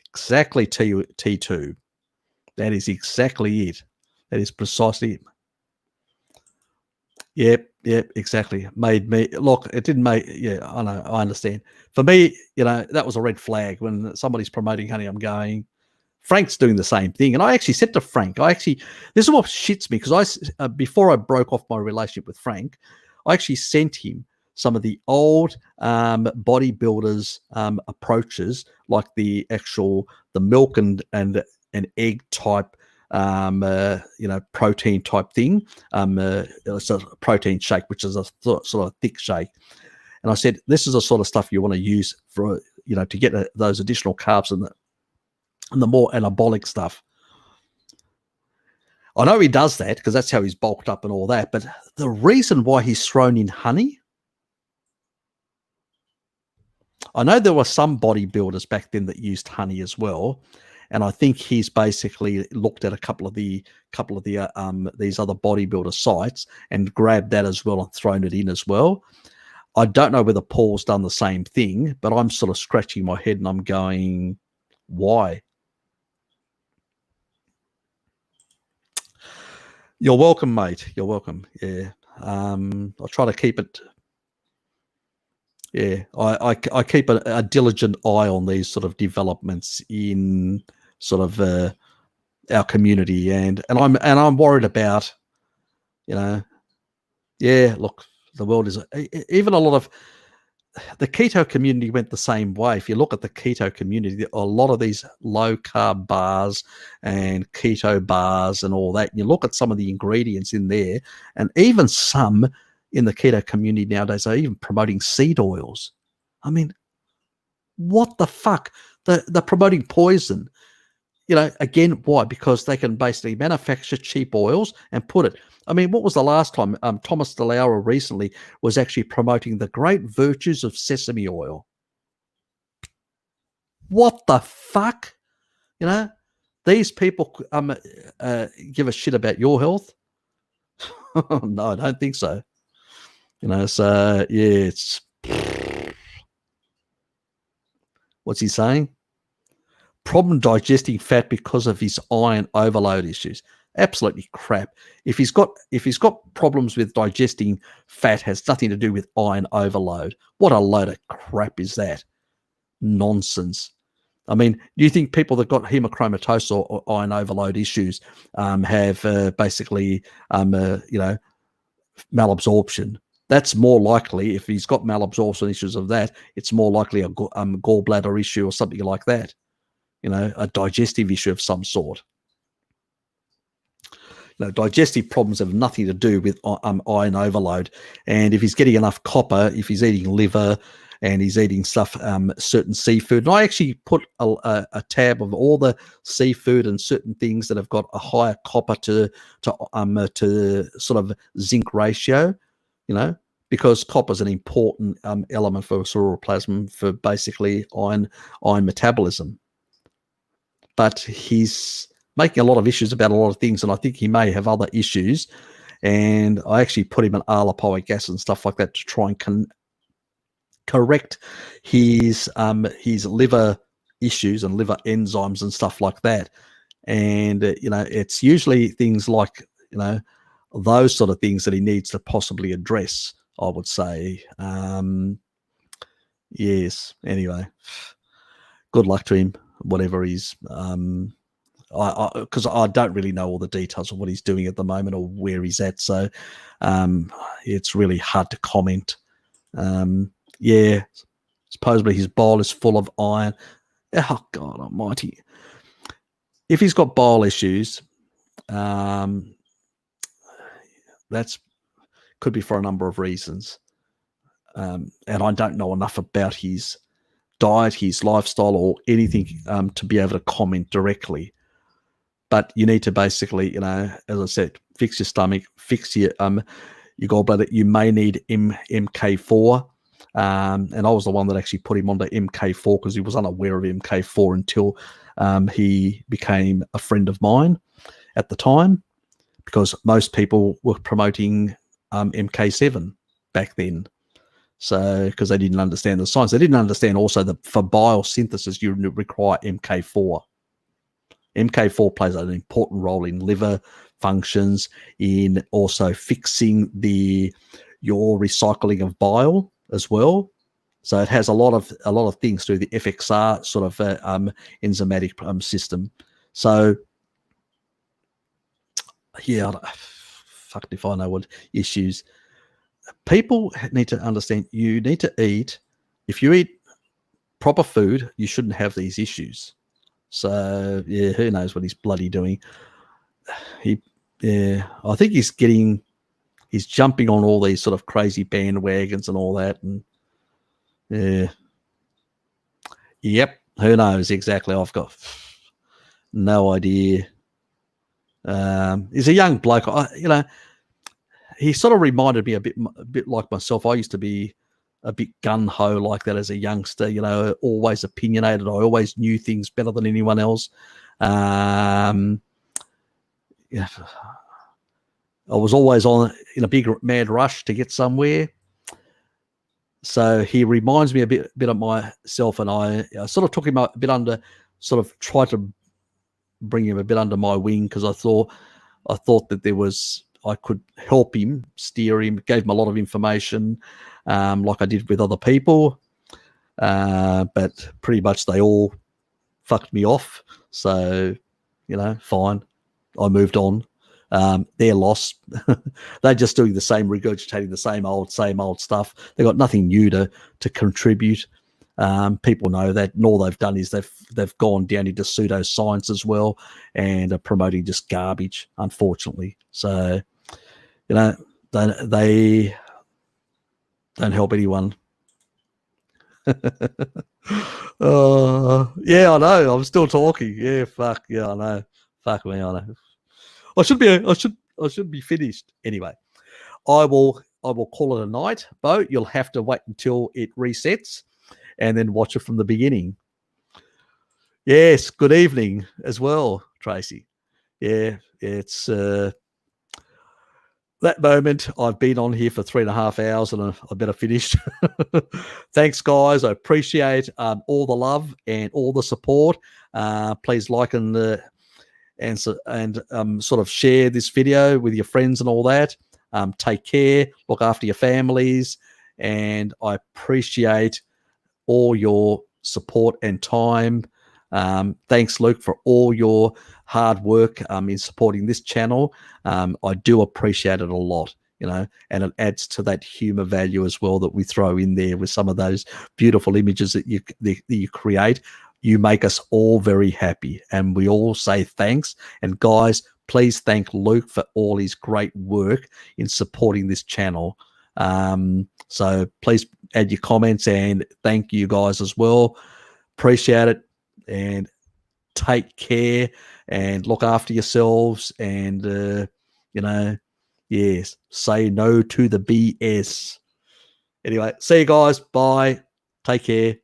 Exactly T2. That is exactly it. That is precisely it. Yep, exactly. Made me look. It didn't make. Yeah, I know. I understand. For me, that was a red flag when somebody's promoting honey. I'm going. Frank's doing the same thing, and I actually said to Frank, this is what shits me, because before I broke off my relationship with Frank, I actually sent him some of the old bodybuilders' approaches, like the milk and egg type. Protein type thing. It's a protein shake, which is a sort of thick shake. And I said, this is the sort of stuff you want to use for, to get those additional carbs and the more anabolic stuff. I know he does that because that's how he's bulked up and all that. But the reason why he's thrown in honey, I know there were some bodybuilders back then that used honey as well. And I think he's basically looked at a couple of the these other bodybuilder sites and grabbed that as well and thrown it in as well. I don't know whether Paul's done the same thing, but I'm sort of scratching my head and I'm going, why? You're welcome, mate. You're welcome. Yeah. I'll try to keep it. Yeah, I keep a diligent eye on these sort of developments in sort of our community, and I'm worried about, you know, yeah. Look, the world is even a lot of the keto community went the same way. If you look at the keto community, a lot of these low carb bars and keto bars and all that, you look at some of the ingredients in there, and even some in the keto community nowadays are even promoting seed oils. I mean, what the fuck? They're promoting poison. Again, why? Because they can basically manufacture cheap oils and put it. I mean, what was the last time Thomas DeLauro recently was actually promoting the great virtues of sesame oil? What the fuck? These people give a shit about your health? No, I don't think so. So yeah, it's what's he saying? Problem digesting fat because of his iron overload issues. Absolutely crap. If he's got problems with digesting fat, has nothing to do with iron overload. What a load of crap is that? Nonsense. I mean, do you think people that got hemochromatosis or iron overload issues have basically malabsorption? That's more likely. If he's got malabsorption issues of that, it's more likely a gallbladder issue or something like that. A digestive issue of some sort. Digestive problems have nothing to do with iron overload. And if he's getting enough copper, if he's eating liver and he's eating stuff, certain seafood, and I actually put a tab of all the seafood and certain things that have got a higher copper to sort of zinc ratio, because copper is an important element for cerebroplasm for basically iron metabolism. But he's making a lot of issues about a lot of things, and I think he may have other issues. And I actually put him on allopoic acid and stuff like that to try and correct his liver issues and liver enzymes and stuff like that. And it's usually things like those sort of things that he needs to possibly address, I would say. Yes. Anyway, good luck to him. Whatever he's, because I don't really know all the details of what he's doing at the moment or where he's at, so it's really hard to comment. Yeah, supposedly his bile is full of iron. Oh God Almighty! If he's got bile issues, that's could be for a number of reasons, and I don't know enough about his diet, his lifestyle, or anything to be able to comment directly. But you need to basically, as I said, fix your stomach, fix your gallbladder. You may need MK4, and I was the one that actually put him onto MK4 because he was unaware of MK4 until he became a friend of mine at the time, because most people were promoting MK7 back then. So, because they didn't understand the science. They didn't understand also that for biosynthesis, you require MK4. MK4 plays an important role in liver functions, in also fixing your recycling of bile as well. So it has a lot of things through the FXR sort of enzymatic system. So yeah, fuck if I know what issues. People need to understand. You need to eat. If you eat proper food, you shouldn't have these issues. So yeah, who knows what he's bloody doing? I think he's jumping on all these sort of crazy bandwagons and all that, and yep, who knows exactly? I've got no idea. He's a young bloke. He sort of reminded me a bit like myself. I used to be a bit gung-ho like that as a youngster, always opinionated. I always knew things better than anyone else. I was always in a big mad rush to get somewhere. So he reminds me a bit of myself, and I sort of took him a bit under, sort of tried to bring him a bit under my wing, because I thought that I could help him, steer him, gave him a lot of information, like I did with other people, but pretty much they all fucked me off. So, fine. I moved on. Their loss. They're just doing the same, regurgitating the same old stuff. They got nothing new to contribute. People know that, and all they've done is they've gone down into pseudoscience as well, and are promoting just garbage, unfortunately. So, they don't help anyone. Yeah, I know. I'm still talking. Yeah, fuck. Yeah, I know. Fuck me, I know. I should be finished anyway. I will call it a night, Bo. You'll have to wait until it resets, and then watch it from the beginning. Yes. Good evening as well, Tracy. Yeah, it's that moment. I've been on here for 3.5 hours, and I better finish. Thanks, guys. I appreciate all the love and all the support. Please like and sort of share this video with your friends and all that. Take care. Look after your families, and I appreciate all your support and time. Thanks, Luke, for all your hard work in supporting this channel. I do appreciate it a lot, and it adds to that humor value as well that we throw in there with some of those beautiful images that you create. You make us all very happy, and we all say thanks. And guys, please thank Luke for all his great work in supporting this channel. So please add your comments, and thank you guys as well. Appreciate it, and take care, and look after yourselves, and yes, say no to the BS. Anyway, see you guys. Bye. Take care.